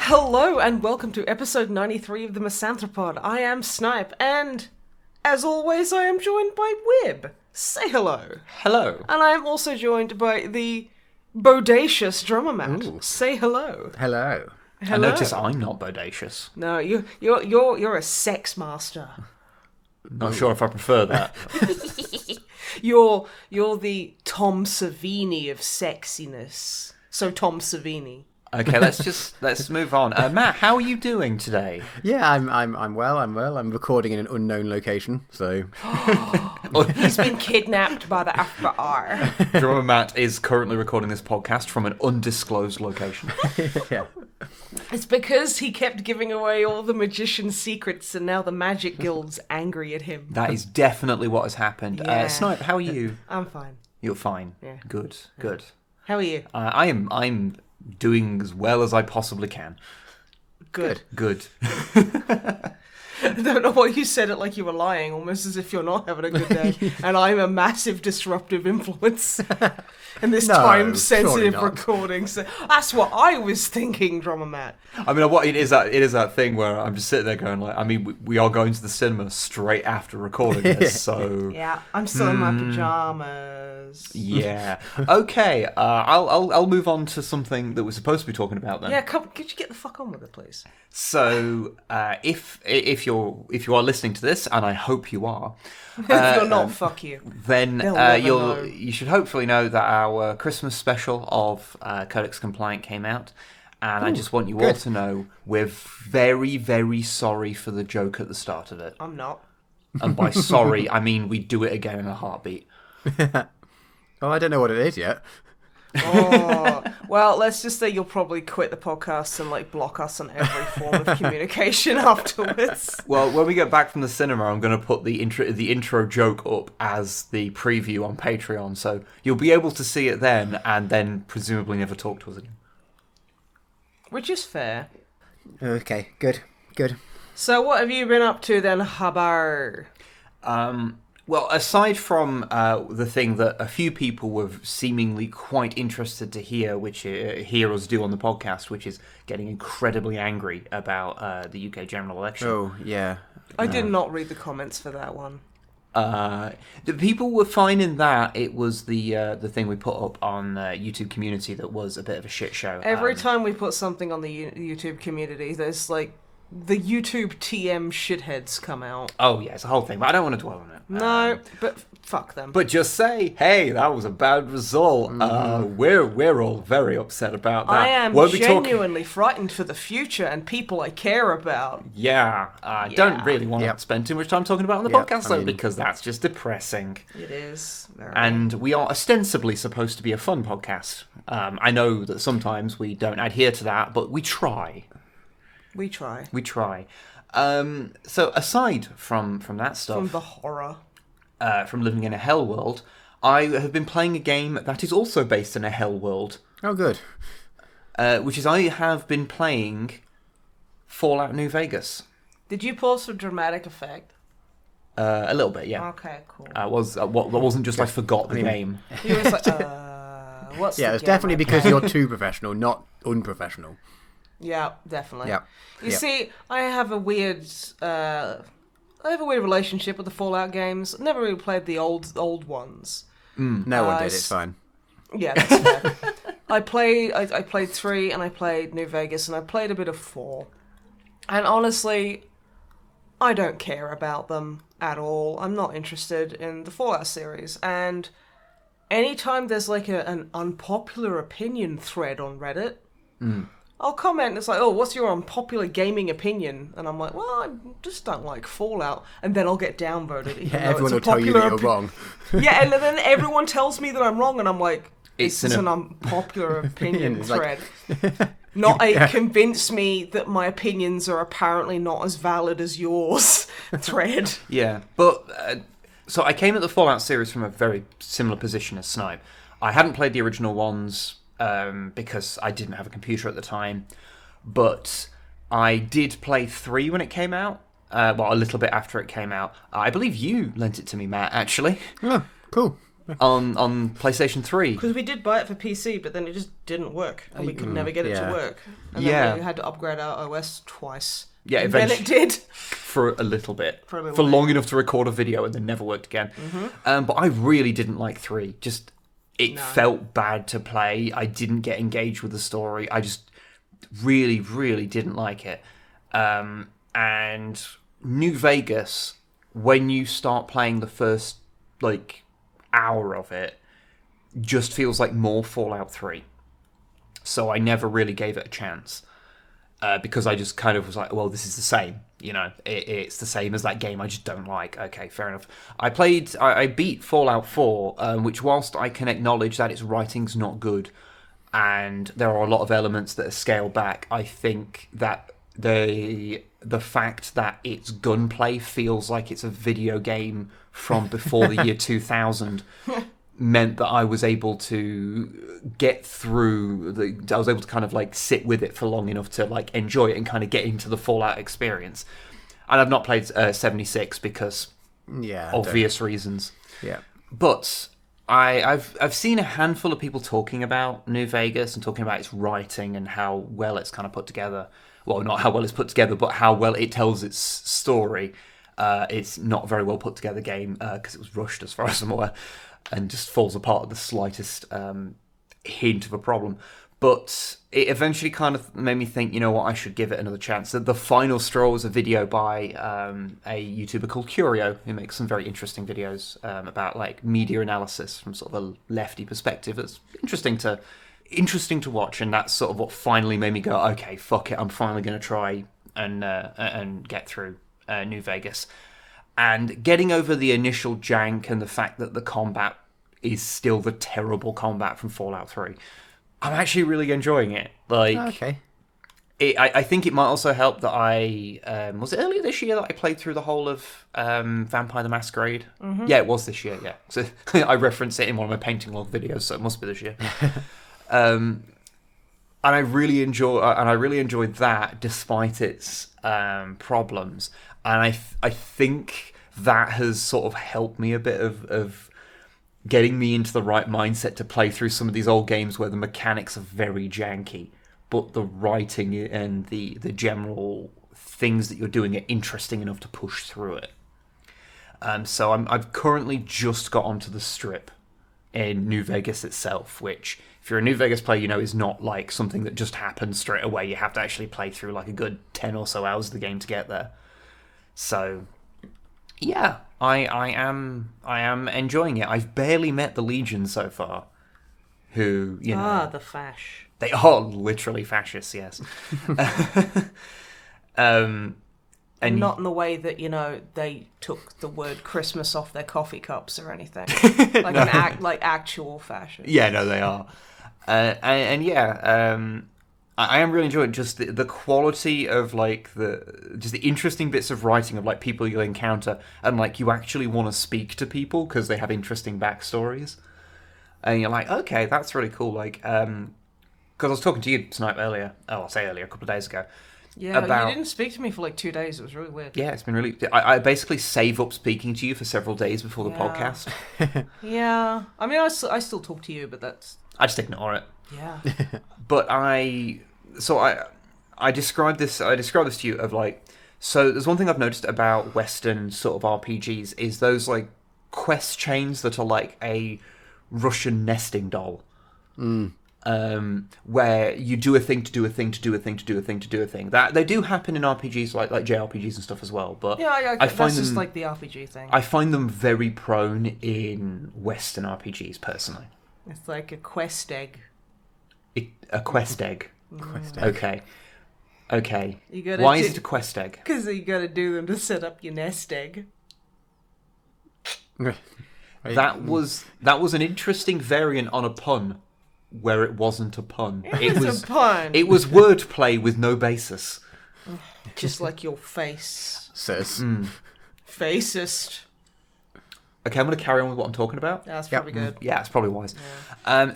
Hello and welcome to episode 93 of the MisanthroPod. I am Snipe, and as always, I am joined by Wib. Say hello. Hello. And I am also joined by the bodacious drummer Matt. Ooh. Say hello. Hello. Hello. I notice I'm not bodacious. No, you're a sex master. Not sure if I prefer that. You're the Tom Savini of sexiness. So Tom Savini. Okay, let's move on. Matt, how are you doing today? Yeah, I'm well. I'm recording in an unknown location, so He's been kidnapped by the After R. Drummer Matt is currently recording this podcast from an undisclosed location. yeah. It's because he kept giving away all the magician's secrets, and now the Magic Guild's angry at him. That is definitely what has happened. Yeah. Snipe, how are you? I'm fine. You're fine. Yeah. Good. How are you? I'm doing as well as I possibly can. Good. I don't know why you said it like you were lying, almost as if you're not having a good day. And I'm a massive disruptive influence in this No, time-sensitive surely not. recording. So that's what I was thinking, Drummer Matt. I mean, what it is that thing where I'm just sitting there going like, I mean, we are going to the cinema straight after recording this, so Yeah, I'm still in my pajamas. yeah. Okay, I'll move on to something that we're supposed to be talking about then. Yeah, could you get the fuck on with it, please? So, if you are listening to this, and I hope you are, If you're not, fuck you. then They'll never know. you should hopefully know that our Christmas special of Codex Compliant came out, and I just want you all good. to know we're very, very sorry for the joke at the start of it. I'm not. And by sorry, I mean we'd do it again in a heartbeat. Oh, I don't know what it is yet. Oh, well, let's just say you'll probably quit the podcast and block us on every form of communication afterwards. Well, when we get back from the cinema, I'm going to put the intro joke up as the preview on Patreon, so you'll be able to see it then, and then presumably never talk to us again. Which is fair. Okay, good. So what have you been up to then, Habar? Well, aside from the thing that a few people were seemingly quite interested to hear, which hear us do on the podcast, which is getting incredibly angry about the UK general election. Oh, yeah. I did not read the comments for that one. The people were fine in that. It was the thing we put up on YouTube community that was a bit of a shit show. Every time we put something on the YouTube community, there's the YouTube TM shitheads come out. Oh yeah, it's a whole thing, but I don't want to dwell on it. No, but fuck them. But just say, hey, that was a bad result. We're all very upset about that. I am Won't be genuinely frightened for the future and people I care about. Yeah, I don't really want to spend too much time talking about it on the podcast, though, because that's just depressing. It is. And we are ostensibly supposed to be a fun podcast. I know that sometimes we don't adhere to that, but we try. We try. So aside from that stuff, From the horror. from living in a hell world, I have been playing a game that is also based in a hell world. Oh, good. Which is I have been playing Fallout New Vegas. Did you pause for dramatic effect? A little bit, yeah. Okay, cool. I wasn't just I forgot the game. You was like, what's Yeah, the it's game definitely I because play? you're too professional, not unprofessional. Yeah, definitely. Yeah. You see, I have a weird relationship with the Fallout games. Never really played the old ones. No one did, it's fine. Yeah, that's fair. I played 3 and I played New Vegas and I played a bit of 4. And honestly, I don't care about them at all. I'm not interested in the Fallout series. And anytime there's an unpopular opinion thread on Reddit, I'll comment and it's like, oh, what's your unpopular gaming opinion? And I'm like, well, I just don't like Fallout. And then I'll get downvoted. Even though Everyone will it's a tell you that popular you're wrong. Yeah, and then everyone tells me that I'm wrong, and I'm like, It's this is an unpopular opinion It's like- thread. not a convince me that my opinions are apparently not as valid as yours thread. Yeah, but so I came at the Fallout series from a very similar position as Snipe. I hadn't played the original ones because I didn't have a computer at the time, but I did play 3 when it came out. Well, a little bit after it came out. I believe you lent it to me, Matt, actually. Oh, cool. On PlayStation 3. Because we did buy it for PC, but then it just didn't work. And we could never get it to work. And then we had to upgrade our OS twice. Yeah, and then it did. For a little bit. For long enough to record a video and then never worked again. Mm-hmm. But I really didn't like 3. It felt bad to play. I didn't get engaged with the story. I just really, really didn't like it. And New Vegas, when you start playing the first, hour of it, just feels like more Fallout 3. So I never really gave it a chance. Because I just kind of was like, well, this is the same. It's the same as that game I just don't like. Okay, fair enough. I beat Fallout 4, which whilst I can acknowledge that its writing's not good, and there are a lot of elements that are scaled back, I think that the fact that its gunplay feels like it's a video game from before the year 2000 meant that I was able to get through I was able to kind of sit with it for long enough to enjoy it and kind of get into the Fallout experience. And I've not played 76 because obvious reasons. Yeah. But I've seen a handful of people talking about New Vegas and talking about its writing and how well it's kind of put together. Well, not how well it's put together, but how well it tells its story. It's not a very well put together game because it was rushed, as far as I'm aware, and just falls apart at the slightest hint of a problem. But it eventually kind of made me think, you know what, I should give it another chance. The final straw was a video by a YouTuber called Curio, who makes some very interesting videos about media analysis from sort of a lefty perspective. It's interesting to watch, and that's sort of what finally made me go, okay, fuck it, I'm finally going to try and get through New Vegas. And getting over the initial jank and the fact that the combat is still the terrible combat from Fallout 3, I'm actually really enjoying it. Okay. I think it might also help that was it earlier this year that I played through the whole of Vampire the Masquerade? Mm-hmm. Yeah, it was this year, yeah. So I referenced it in one of my painting log videos, so it must be this year. And I really enjoyed that despite its problems. And I think that has sort of helped me a bit of getting me into the right mindset to play through some of these old games where the mechanics are very janky, but the writing and the general things that you're doing are interesting enough to push through it. So I've currently just got onto the strip in New Vegas itself, which, if you're a New Vegas player, is not something that just happens straight away. You have to actually play through a good 10 or so hours of the game to get there. So, yeah, I am enjoying it. I've barely met the Legion so far, who, the fash. They are literally fascists, yes. And not in the way that, they took the word Christmas off their coffee cups or anything. Actual fashion. Yeah, no, they are. I am really enjoying just the quality of the interesting bits of writing of people you'll encounter, and you actually want to speak to people because they have interesting backstories, and you're like, okay, that's really cool. Because I was talking to you, Snipe, earlier. Oh, I'll say earlier, a couple of days ago. Yeah, you didn't speak to me for 2 days. It was really weird. Yeah, it's been really... I basically save up speaking to you for several days before the podcast. Yeah. I mean, I still talk to you, but that's... I just ignore it. Yeah. But I described this to you of so there's one thing I've noticed about Western sort of RPGs is those quest chains that are a Russian nesting doll. Where you do a thing to do a thing to do a thing to do a thing to do a thing. That they do happen in RPGs like JRPGs and stuff as well. But I find that's them, just the RPG thing. I find them very prone in Western RPGs personally. It's like a quest egg. A quest egg. Quest egg. Okay. Why is it a quest egg? Because you got to do them to set up your nest egg. That was an interesting variant on a pun. where it wasn't a pun. It was a pun. It was wordplay with no basis. Just like your face. Says. Facist. Okay, I'm going to carry on with what I'm talking about. That's probably good. Yeah, it's probably wise. Yeah.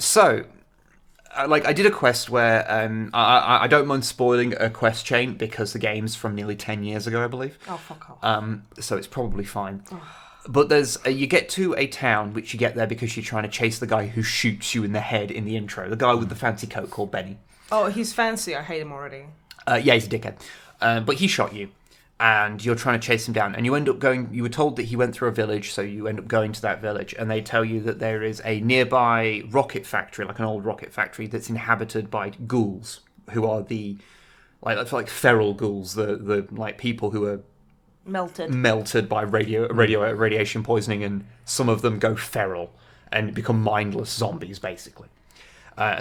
I did a quest where I don't mind spoiling a quest chain because the game's from nearly 10 years ago, I believe. Oh, fuck off. So it's probably fine. But there's you get to a town, which you get there because you're trying to chase the guy who shoots you in the head in the intro. The guy with the fancy coat called Benny. Oh, he's fancy. I hate him already. Yeah, he's a dickhead. But he shot you. And you're trying to chase him down, and you end up going. You were told that he went through a village, so you end up going to that village, and they tell you that there is a nearby rocket factory, like an old rocket factory, that's inhabited by ghouls, who are the like feral ghouls, the like people who are melted by radiation poisoning, and some of them go feral and become mindless zombies, basically.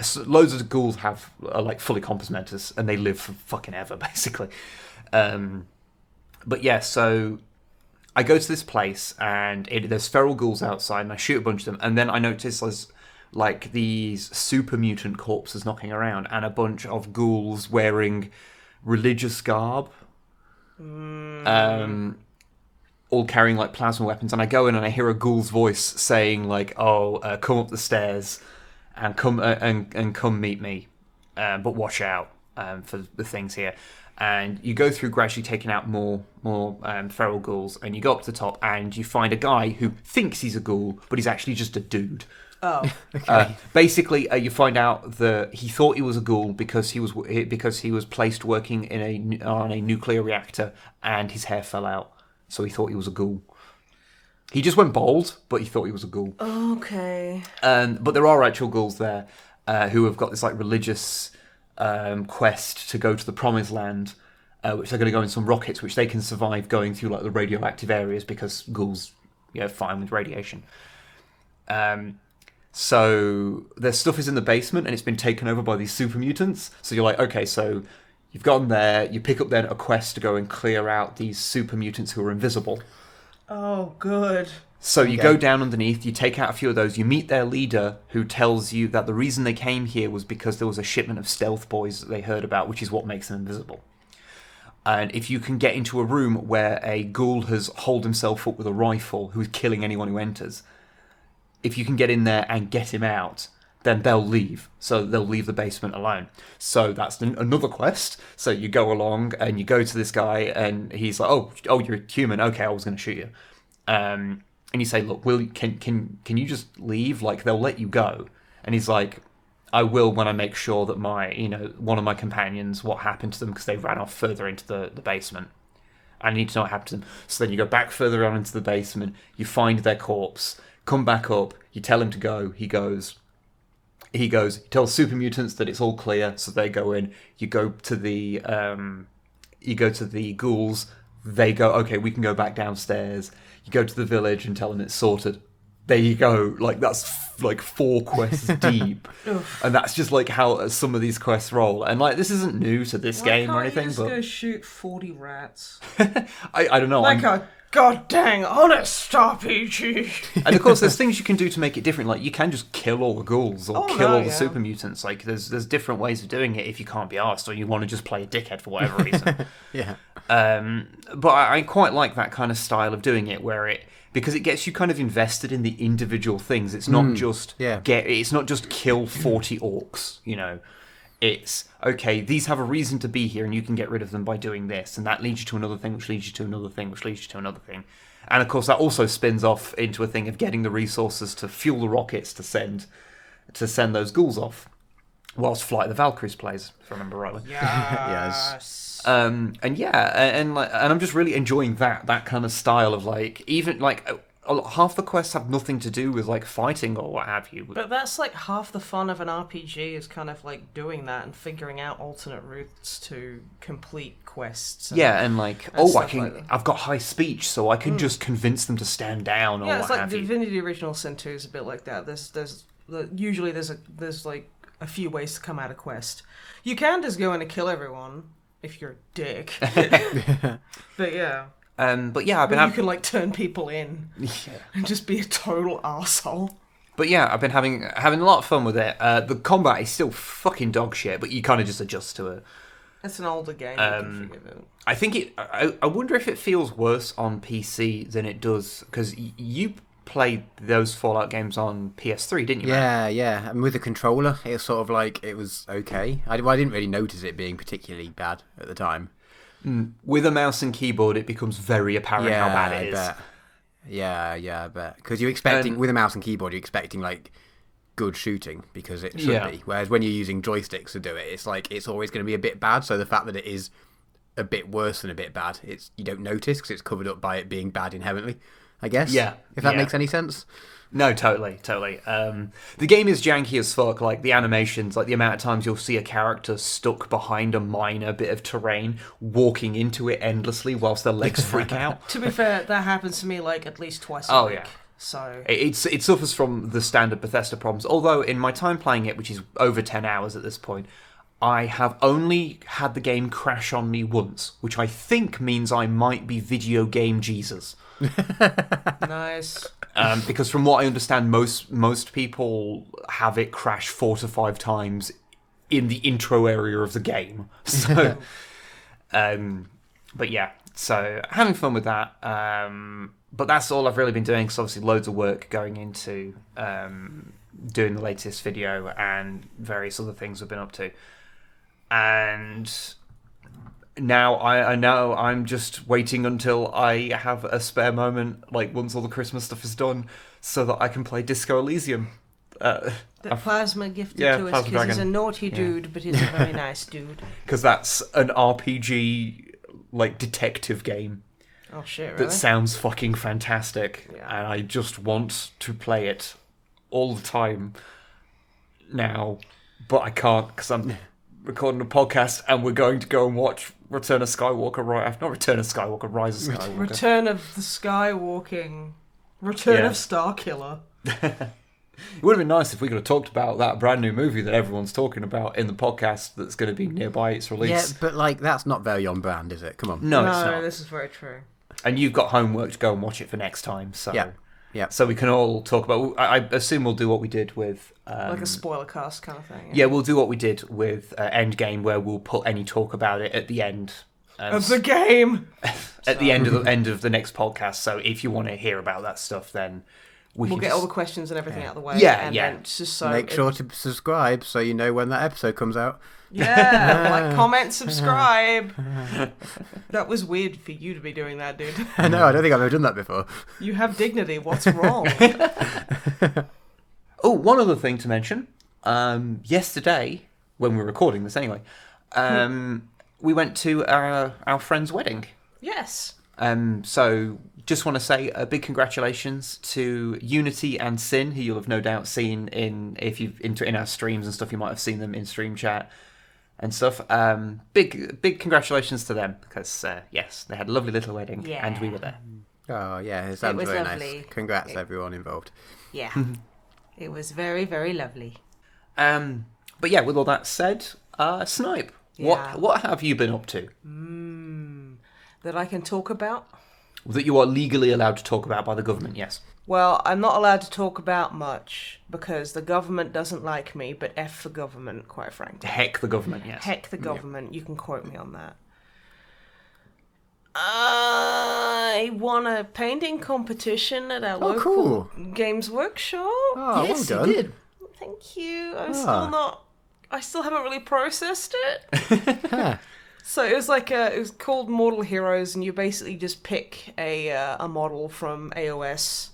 So loads of ghouls are like fully compos mentis, and they live for fucking ever, basically. But yeah, so I go to this place, and there's feral ghouls outside, and I shoot a bunch of them, and then I notice there's like these super mutant corpses knocking around, and a bunch of ghouls wearing religious garb, all carrying like plasma weapons. And I go in, and I hear a ghoul's voice saying like, "Oh, come up the stairs, and come meet me, but watch out for the things here." And you go through gradually taking out more feral ghouls, and you go up to the top, and you find a guy who thinks he's a ghoul, but he's actually just a dude. Oh. Okay. Basically, you find out that he thought he was a ghoul because he was placed working on a nuclear reactor, and his hair fell out, so he thought he was a ghoul. He just went bald, but he thought he was a ghoul. Okay. But there are actual ghouls there who have got this like religious quest to go to the promised land, which they're going to go in some rockets, which they can survive going through like the radioactive areas because ghouls, fine with radiation. So their stuff is in the basement, and it's been taken over by these super mutants. So you're like, okay, so you've gone there, you pick up then a quest to go and clear out these super mutants who are invisible. Oh, good. So you go down underneath, you take out a few of those, you meet their leader, who tells you that the reason they came here was because there was a shipment of stealth boys that they heard about, which is what makes them invisible. And if you can get into a room where a ghoul has holed himself up with a rifle, who's killing anyone who enters, if you can get in there and get him out, then they'll leave. So they'll leave the basement alone. So that's another quest. So you go along, and you go to this guy, and he's like, oh, you're a human. Okay, I was going to shoot you. And you say, look, can you just leave? Like, they'll let you go. And he's like, I will when I make sure that one of my companions, what happened to them because they ran off further into the basement. I need to know what happened to them. So then you go back further on into the basement, you find their corpse, come back up, you tell him to go, he goes, he tells super mutants that it's all clear, so they go in, you go to the ghouls, they go, okay, we can go back downstairs. You go to the village and tell them it's sorted. There you go. Like, that's like 4 quests deep. And that's just like how some of these quests roll. And like, this isn't new to this game or anything. Why can't you just go shoot 40 rats? I don't know. Like a god dang honest RPG. And of course, there's things you can do to make it different. Like, you can just kill all the ghouls or kill all the super mutants. Like, there's different ways of doing it if you can't be arsed or you want to just play a dickhead for whatever reason. Yeah. But I quite like that kind of style of doing it, because it gets you kind of invested in the individual things. It's not just it's not just kill 40 orcs, It's, okay, these have a reason to be here, and you can get rid of them by doing this, and that leads you to another thing, which leads you to another thing, which leads you to another thing. And of course, that also spins off into a thing of getting the resources to fuel the rockets to send those ghouls off, whilst Flight of the Valkyries plays, if I remember rightly. Yes. And I'm just really enjoying that kind of style of like, even like half the quests have nothing to do with like fighting or what have you. But that's like half the fun of an RPG is kind of like doing that and figuring out alternate routes to complete quests. I've got high speech, so I can just convince them to stand down or what have you. Yeah, it's like Divinity Original Sin 2 is a bit like that. Usually there's like a few ways to come out of quest. You can just go in and kill everyone if you're a dick. But yeah. I've been. You can like turn people in and just be a total arsehole. But yeah, I've been having a lot of fun with it. The combat is still fucking dog shit, but you kind of just adjust to it. It's an older game. You can forgive it. I think I wonder if it feels worse on PC than it does, because you played those Fallout games on PS3, didn't you? Yeah. And with the controller, it was sort of like it was okay. I didn't really notice it being particularly bad at the time. With a mouse and keyboard, it becomes very apparent how bad it is. Bet. Yeah, I bet. Because you're expecting, with a mouse and keyboard, you're expecting, like, good shooting, because it should be. Whereas when you're using joysticks to do it, it's like, it's always going to be a bit bad. So the fact that it is a bit worse than a bit bad, you don't notice, because it's covered up by it being bad inherently, I guess. Yeah. If that makes any sense. No, totally. The game is janky as fuck. Like, the animations, like the amount of times you'll see a character stuck behind a minor bit of terrain, walking into it endlessly whilst their legs freak out. To be fair, that happens to me like at least twice a week. Yeah. So it suffers from the standard Bethesda problems. Although in my time playing it, which is over 10 hours at this point, I have only had the game crash on me once, which I think means I might be video game Jesus. Nice. Because from what I understand, most people have it crash 4 to 5 times in the intro area of the game. So, but yeah, so having fun with that. But that's all I've really been doing. Because obviously, loads of work going into doing the latest video and various other things I've been up to. And now I know I'm just waiting until I have a spare moment, like once all the Christmas stuff is done, so that I can play Disco Elysium. That Plasma gifted to us Plasma because he's a Dragon. naughty dude, but he's a very nice dude. Because that's an RPG, like, detective game Oh shit, really? that sounds fucking fantastic. Yeah. And I just want to play it all the time now, but I can't because I'm recording a podcast and we're going to go and watch Return of Skywalker not Return of Skywalker, Rise of Skywalker. Return of the Skywalking. Return Yeah. of Starkiller. It would have been nice if we could have talked about that brand new movie that everyone's talking about in the podcast that's going to be nearby its release. Yeah, but, like, that's not very on brand, is it? Come on. No, it's not. This is very true. And you've got homework to go and watch it for next time, so Yeah. so we can all talk about. I assume we'll do what we did with Like a spoiler cast kind of thing. Yeah, we'll do what we did with Endgame, where we'll put any talk about it at the end. Of the game! At the end of the next podcast. So if you want to hear about that stuff, then We'll get all the questions and everything out of the way. Yeah, and yeah. then just so Make sure to subscribe so you know when that episode comes out. Yeah, like, comment, subscribe. That was weird for you to be doing that, dude. No, I don't think I've ever done that before. You have dignity. What's wrong? Oh, one other thing to mention. Yesterday, when we were recording this anyway, we went to our friend's wedding. Yes. So just want to say a big congratulations to Unity and Sin, who you'll have no doubt seen in our streams and stuff. You might have seen them in stream chat and stuff. Big congratulations to them because yes, they had a lovely little wedding and we were there. Oh, yeah, it sounds was very lovely. nice. Congrats, everyone involved. Yeah. It was very, very lovely. But yeah, with all that said, Snipe, Yeah. what have you been up to? That I can talk about? That you are legally allowed to talk about by the government, yes. Well, I'm not allowed to talk about much because the government doesn't like me, but F the government, quite frankly. Heck the government, yes. Heck the government. You can quote me on that. I won a painting competition at our local cool. Games Workshop. Oh, yes, well done. you did. Thank you. I still haven't really processed it. Huh. So it was it was called Mortal Heroes, and you basically just pick a model from AOS,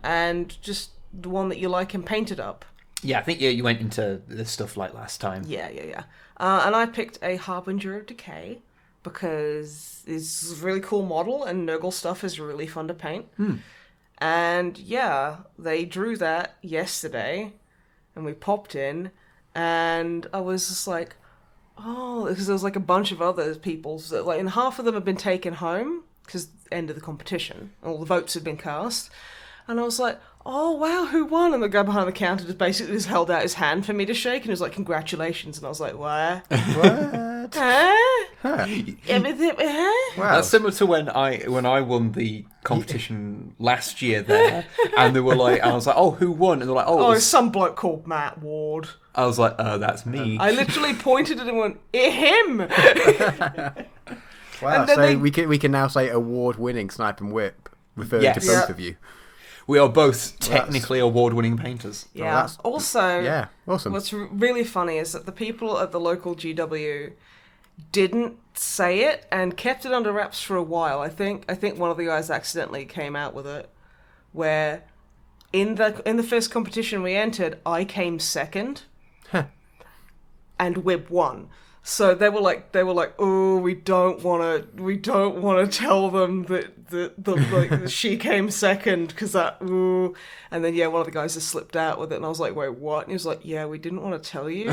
and just the one that you like and paint it up. Yeah, I think you went into this stuff like last time. Yeah. And I picked a Harbinger of Decay because it's a really cool model, and Nurgle stuff is really fun to paint. And yeah, they drew that yesterday, and we popped in, and I was just like, oh, because there was like a bunch of other people, that, like, and half of them had been taken home because end of the competition, all the votes had been cast, and I was like, oh wow, who won? And the guy behind the counter just basically just held out his hand for me to shake, and he was like, congratulations, and I was like, what? What? Huh? Huh. Wow. That's similar to when I won the competition last year there, and they were like, and I was like, oh, who won? And they're like, oh, it's some bloke called Matt Ward. I was like, that's me. I literally pointed at him and went, him! Wow, so we can now say award-winning Snipe and Whip, referring to both of you. We are both technically award-winning painters. Yeah. Also, awesome. What's really funny is that the people at the local GW didn't say it and kept it under wraps for a while. I think one of the guys accidentally came out with it, where in the first competition we entered, I came second, and Wib won. So they were like, oh, we don't want to tell them that she came second because that, ooh. And then one of the guys just slipped out with it, and I was like, wait, what? And he was like, yeah, we didn't want to tell you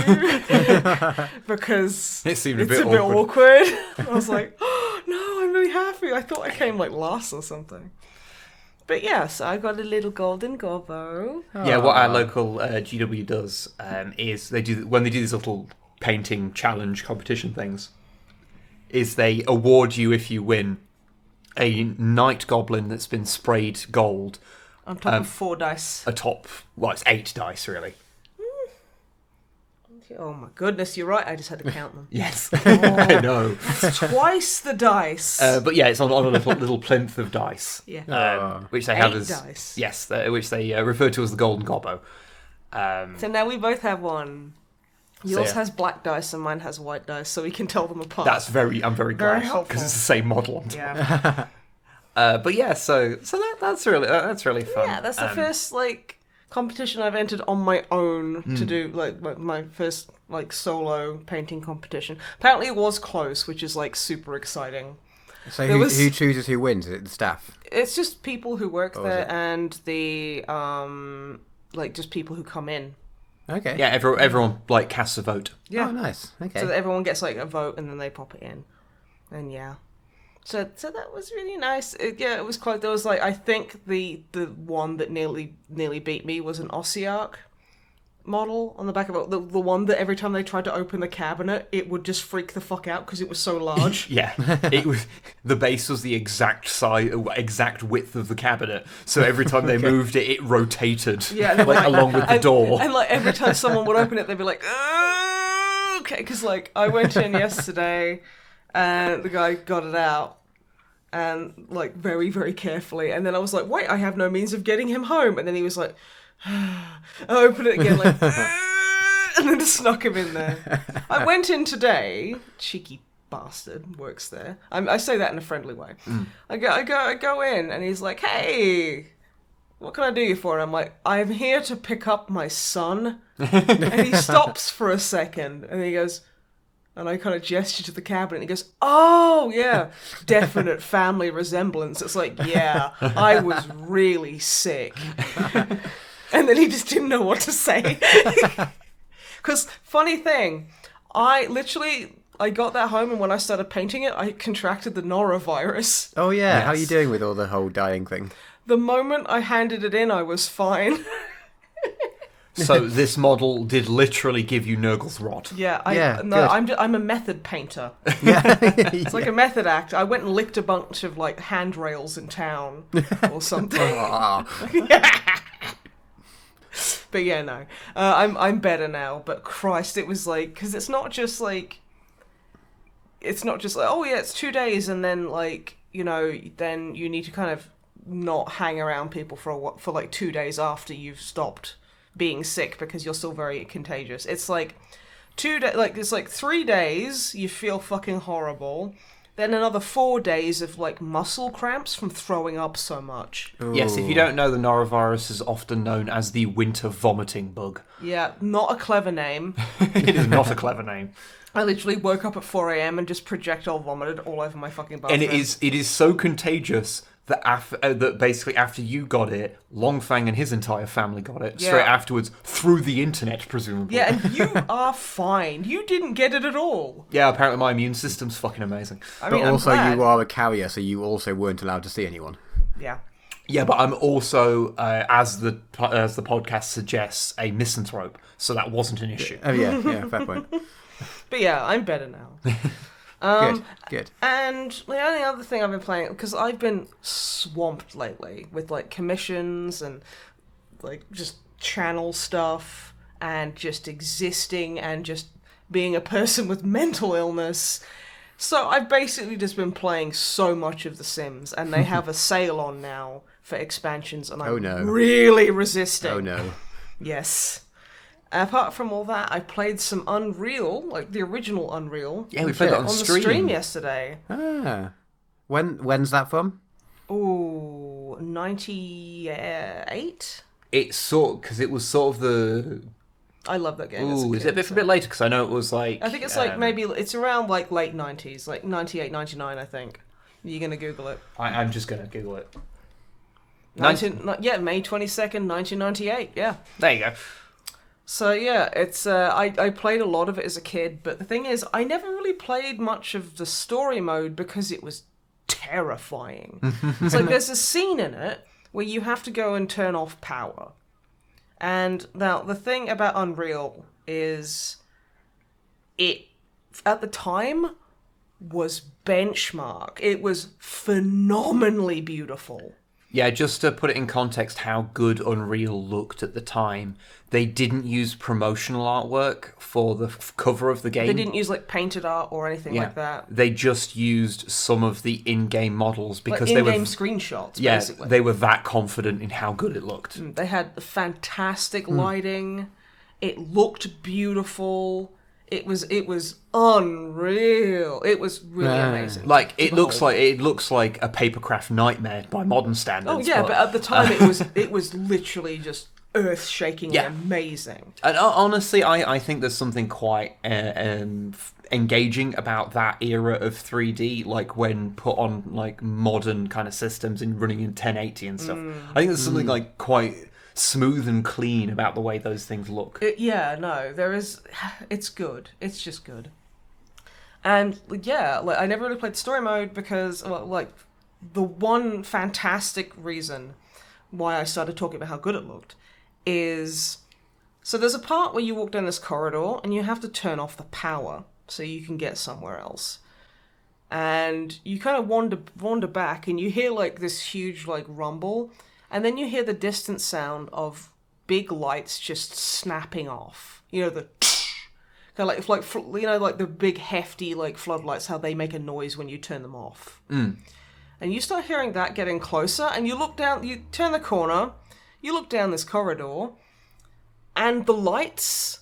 because it's a bit awkward. I was like, oh, no, I'm really happy. I thought I came like last or something. But so I got a little golden gobbo. Yeah, what our local GW does is when they do these little painting challenge competition things, is they award you, if you win, a night goblin that's been sprayed gold on top of 4 dice. It's 8 dice really. Oh my goodness, you're right, I just had to count them. Yes. I know. That's twice the dice. But it's on a little plinth of dice. Yeah. Which they have 8 as dice. Yes, which they refer to as the golden gobbo. So now we both have one. Yours has black dice and mine has white dice, so we can tell them apart. I'm very glad because it's the same model. Yeah. So that's really fun. Yeah, that's the first competition I've entered on my own to do my first solo painting competition. Apparently it was close, which is super exciting. So who chooses who wins? Is it the staff? It's just people who work there and the just people who come in. Okay. Yeah, everyone casts a vote. Yeah. Oh, nice. Okay. So that everyone gets a vote and then they pop it in, and So that was really nice. It was quite. There was I think the one that nearly beat me was an Ossiarch model on the back of it. The one that every time they tried to open the cabinet, it would just freak the fuck out because it was so large. Yeah, it was. The base was the exact size, exact width of the cabinet. So every time they moved it, it rotated. Yeah, along with the door. And every time someone would open it, they'd be like, oh, okay, because I went in yesterday, and the guy got it out. And very, very carefully. And then I was like, wait, I have no means of getting him home. And then he was like, I opened it again, and then just snuck him in there. I went in today, cheeky bastard, works there. I say that in a friendly way. I go in, and he's like, hey, what can I do you for? And I'm like, I'm here to pick up my son. And he stops for a second, and he goes, and I kind of gesture to the cabinet, and he goes, oh, yeah, definite family resemblance. It's like, yeah, I was really sick. And then he just didn't know what to say. Because, funny thing, I got that home, and when I started painting it, I contracted the norovirus. Oh, yeah. Yes. How are you doing with all the whole dying thing? The moment I handed it in, I was fine. So this model did literally give you Nurgle's rot. Yeah, I'm a method painter. Yeah, it's like a method act. I went and licked a bunch of handrails in town or something. But yeah, no, I'm better now. But Christ, it was because it's not just oh yeah, it's 2 days and then then you need to kind of not hang around people for 2 days after you've stopped being sick because you're still very contagious. It's 2 days, it's 3 days you feel fucking horrible, then another 4 days of muscle cramps from throwing up so much. Ooh. Yes, if you don't know, the norovirus is often known as the winter vomiting bug. Yeah, not a clever name. It is not a clever name. I literally woke up at 4 a.m. and just projectile vomited all over my fucking bathroom. And it is so contagious that basically after you got it, Longfang and his entire family got it straight afterwards through the internet, presumably. Yeah, and you are fine. You didn't get it at all. Yeah, apparently my immune system's fucking amazing. But also you are a carrier, so you also weren't allowed to see anyone. Yeah. Yeah, but I'm also, as the podcast suggests, a misanthrope, so that wasn't an issue. Oh yeah, fair point. But yeah, I'm better now. Good. And the only other thing I've been playing, because I've been swamped lately with like commissions and like just channel stuff and just existing and just being a person with mental illness. So I've basically just been playing so much of The Sims, and they have a sale on now for expansions, and I'm really resisting. Oh no. Yes. Apart from all that, I played some Unreal, like the original Unreal. Yeah, we played that on the stream yesterday. Ah. When's that from? Ooh, 98? It's because it was sort of the... I love that game. Ooh, is it a bit later? Because I know it was like... I think it's like maybe... It's around like late 90s, like 98, 99, I think. You're going to Google it. I'm just going to Google it. May 22nd, 1998, yeah. There you go. So yeah, it's I played a lot of it as a kid, but the thing is, I never really played much of the story mode because it was terrifying. It's like there's a scene in it where you have to go and turn off power. And now the thing about Unreal is it, at the time, was benchmark. It was phenomenally beautiful. Yeah, just to put it in context how good Unreal looked at the time, they didn't use promotional artwork for the cover of the game. They didn't use like painted art or anything like that. They just used some of the in-game models because like in-game screenshots, yeah, basically. They were that confident in how good it looked. They had fantastic lighting. It looked beautiful. It was unreal. It was really amazing. Like it looks like a papercraft nightmare by modern standards. Oh yeah, but at the time it was literally just earth-shaking and amazing. And honestly, I think there's something quite engaging about that era of 3D, like when put on like modern kind of systems and running in 1080 and stuff. I think there's something like quite smooth and clean about the way those things look. It's good. It's just good. And yeah, like I never really played story mode because like the one fantastic reason why I started talking about how good it looked is, so there's a part where you walk down this corridor and you have to turn off the power so you can get somewhere else. And you kind of wander back and you hear like this huge like rumble, and then you hear the distant sound of big lights just snapping off. You know, the kind of like you know, like the big hefty like floodlights, how they make a noise when you turn them off. And you start hearing that getting closer, and you look down, you turn the corner, you look down this corridor, and the lights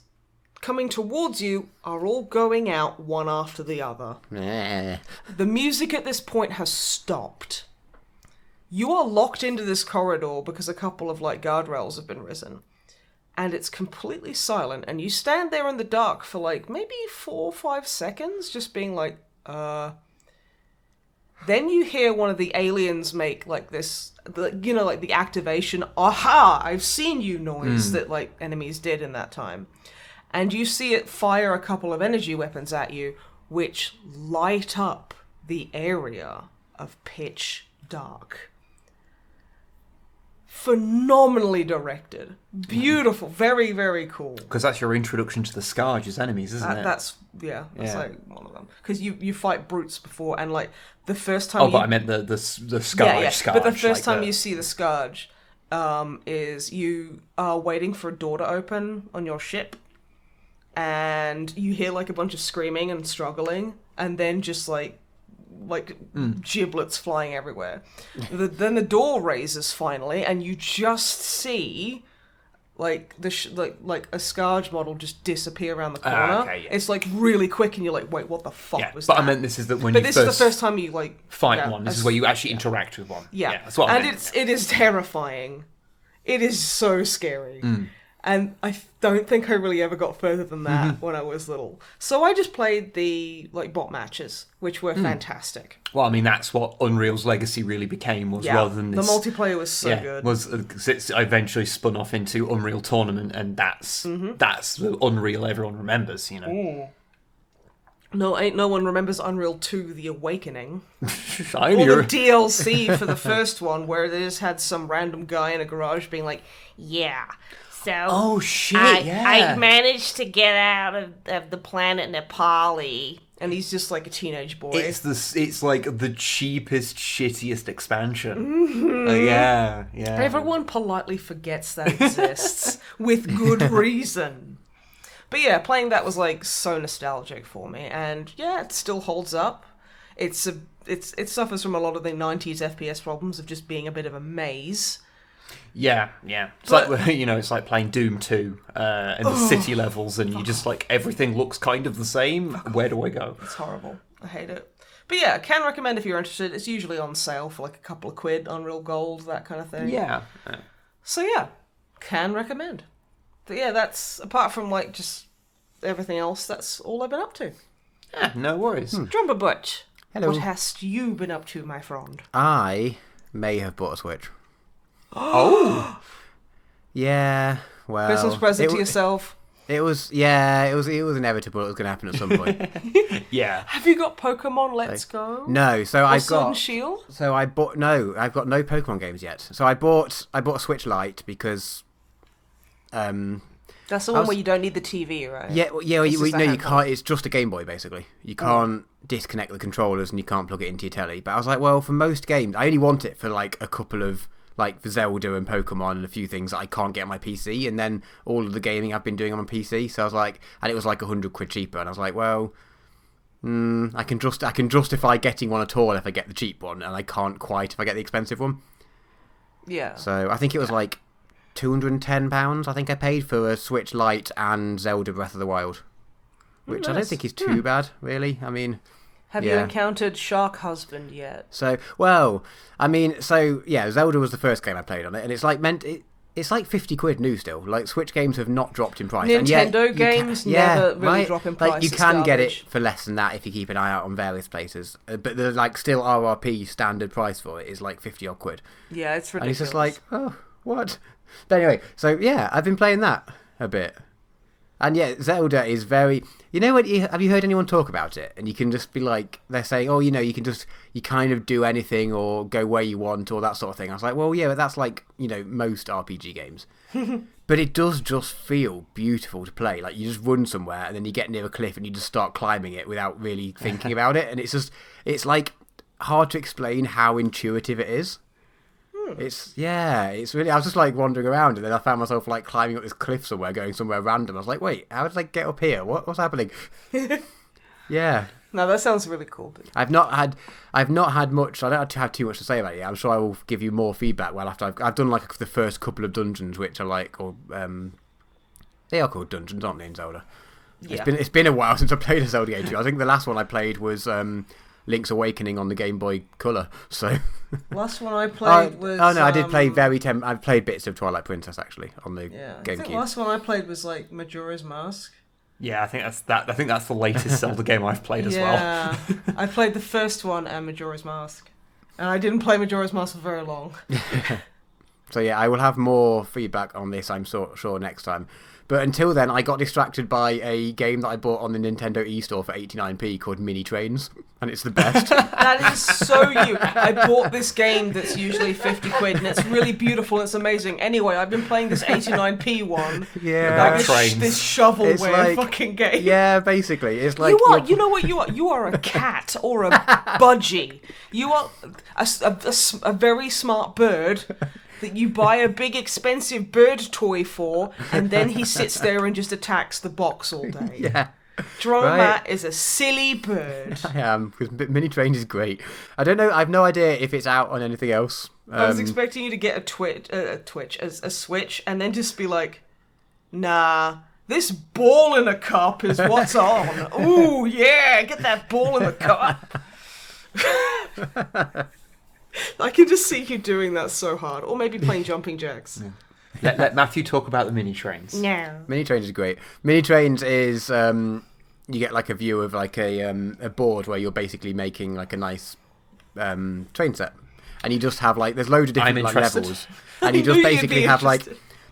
coming towards you are all going out one after the other. The music at this point has stopped. You are locked into this corridor because a couple of like guardrails have been risen. And it's completely silent, and you stand there in the dark for like maybe 4 or 5 seconds, just being like, Then you hear one of the aliens make like this, you know, like the activation, aha, I've seen you noise that like enemies did in that time. And you see it fire a couple of energy weapons at you, which light up the area of pitch dark. Phenomenally directed. Beautiful. Very, very cool. Because that's your introduction to the Scourge as enemies, isn't it? That's like one of them. Because you fight brutes before, and like the first time but I meant the Scourge. Scourge. But the first time you see the Scourge is you are waiting for a door to open on your ship, and you hear like a bunch of screaming and struggling, and then just like giblets flying everywhere. Then the door raises finally, and you just see like like a Scourge model just disappear around the corner. It's like really quick, and you're like, wait, what the fuck was that? But I meant this is that when this is the first time you like fight one. This is where you actually interact with one. Yeah, that's what I meant. And it is terrifying. It is so scary. And I don't think I really ever got further than that when I was little. So I just played the like bot matches, which were fantastic. Well, I mean, that's what Unreal's legacy really became, was rather than this... The multiplayer was so good. It's eventually spun off into Unreal Tournament, and that's the Unreal everyone remembers, you know. Ooh. No one remembers Unreal 2 The Awakening. Or the DLC for the first one, where they just had some random guy in a garage being like, yeah... So I managed to get out of the planet Nepali And he's just like a teenage boy. It's like the cheapest, shittiest expansion. Yeah. Everyone politely forgets that exists with good reason. But yeah, playing that was like so nostalgic for me, and yeah, it still holds up. It suffers from a lot of the 90s FPS problems of just being a bit of a maze. Yeah. It's it's like playing Doom 2 in the city levels, and you just like everything looks kind of the same. Where do I go? It's horrible. I hate it. But yeah, can recommend if you're interested. It's usually on sale for like a couple of quid on Real Gold, that kind of thing. Yeah. So yeah, can recommend. But yeah, that's apart from like just everything else. That's all I've been up to. Yeah, no worries. Drummer Butch. Hello. What hast you been up to, my friend? I may have bought a Switch. Oh. Yeah, well... Christmas present to yourself. It was inevitable it was going to happen at some point. Yeah. Have you got Pokemon Let's Go? No, so I've Sword got... and Shield? So I've got no Pokemon games yet. So I bought a Switch Lite because... That's the one where you don't need the TV, right? Yeah, you handheld. can't. It's just a Game Boy, basically. You can't disconnect the controllers and you can't plug it into your telly. But I was like, well, for most games, I only want it for like a couple of like Zelda and Pokemon and a few things that I can't get on my PC, and then all of the gaming I've been doing on my PC. So I was like, and it was like £100 cheaper, and I was like, well, I can justify getting one at all if I get the cheap one, and I can't quite if I get the expensive one. Yeah. So I think it was like £210. I think I paid for a Switch Lite and Zelda Breath of the Wild, which I don't think is too bad, really. I mean, have you encountered Shark Husband yet? So Zelda was the first game I played on it, and it's like it's like £50 new still. Like Switch games have not dropped in price. Nintendo games never really drop in price. Like you can get it for less than that if you keep an eye out on various places, but the like still RRP standard price for it is like 50 odd quid. Yeah, it's ridiculous. And it's just like, oh, what? But anyway, so yeah, I've been playing that a bit. And yeah, Zelda is very... You know what? Have you heard anyone talk about it? And you can just be like... They're saying, oh, you kind of do anything or go where you want or that sort of thing. I was like, well, yeah, but that's like, most RPG games. But it does just feel beautiful to play. Like, you just run somewhere and then you get near a cliff and you just start climbing it without really thinking about it. And it's like hard to explain how intuitive it is. It's really... I was just like wandering around, and then I found myself like climbing up this cliff somewhere, going somewhere random. I was like, wait, how did I get up here? What's happening? Yeah. No, that sounds really cool, dude. I've not had much. I don't have too much to say about it yet. I'm sure I will give you more feedback well after I've done like the first couple of dungeons, which are like, or they are called dungeons, aren't they, in Zelda? Yeah. It's been a while since I played a Zelda game too. I think the last one I played was Link's Awakening on the Game Boy Color. So last one I played was... Oh no, I did play I've played bits of Twilight Princess actually on the GameCube. I think the last one I played was like Majora's Mask. Yeah, I think that's the latest Zelda game I've played as well. Yeah, I played the first one and Majora's Mask, and I didn't play Majora's Mask for very long. So yeah, I will have more feedback on this, I'm sure, next time. But until then, I got distracted by a game that I bought on the Nintendo eStore for 89p called Mini Trains, and it's the best. That is so you. I bought this game that's usually £50, and it's really beautiful. It's amazing. Anyway, I've been playing this 89p one. Yeah, this shovelware fucking game. Yeah, basically, it's like you know what you are. You are a cat or a budgie. You are a very smart bird that you buy a big expensive bird toy for, and then he sits there and just attacks the box all day. Yeah. Drummer Matt is a silly bird. I am, because Mini Trains is great. I don't know, I have no idea if it's out on anything else. I was expecting you to get a Switch, and then just be like, nah, this ball in a cup is what's on. Ooh, yeah, get that ball in the cup. I can just see you doing that so hard. Or maybe playing jumping jacks. Yeah. Let Matthew talk about the Mini Trains. No. Mini Trains is great. Mini Trains is... you get like a view of like a board where you're basically making like a nice train set. And you just have like... There's loads of different like, levels. And you just basically have like...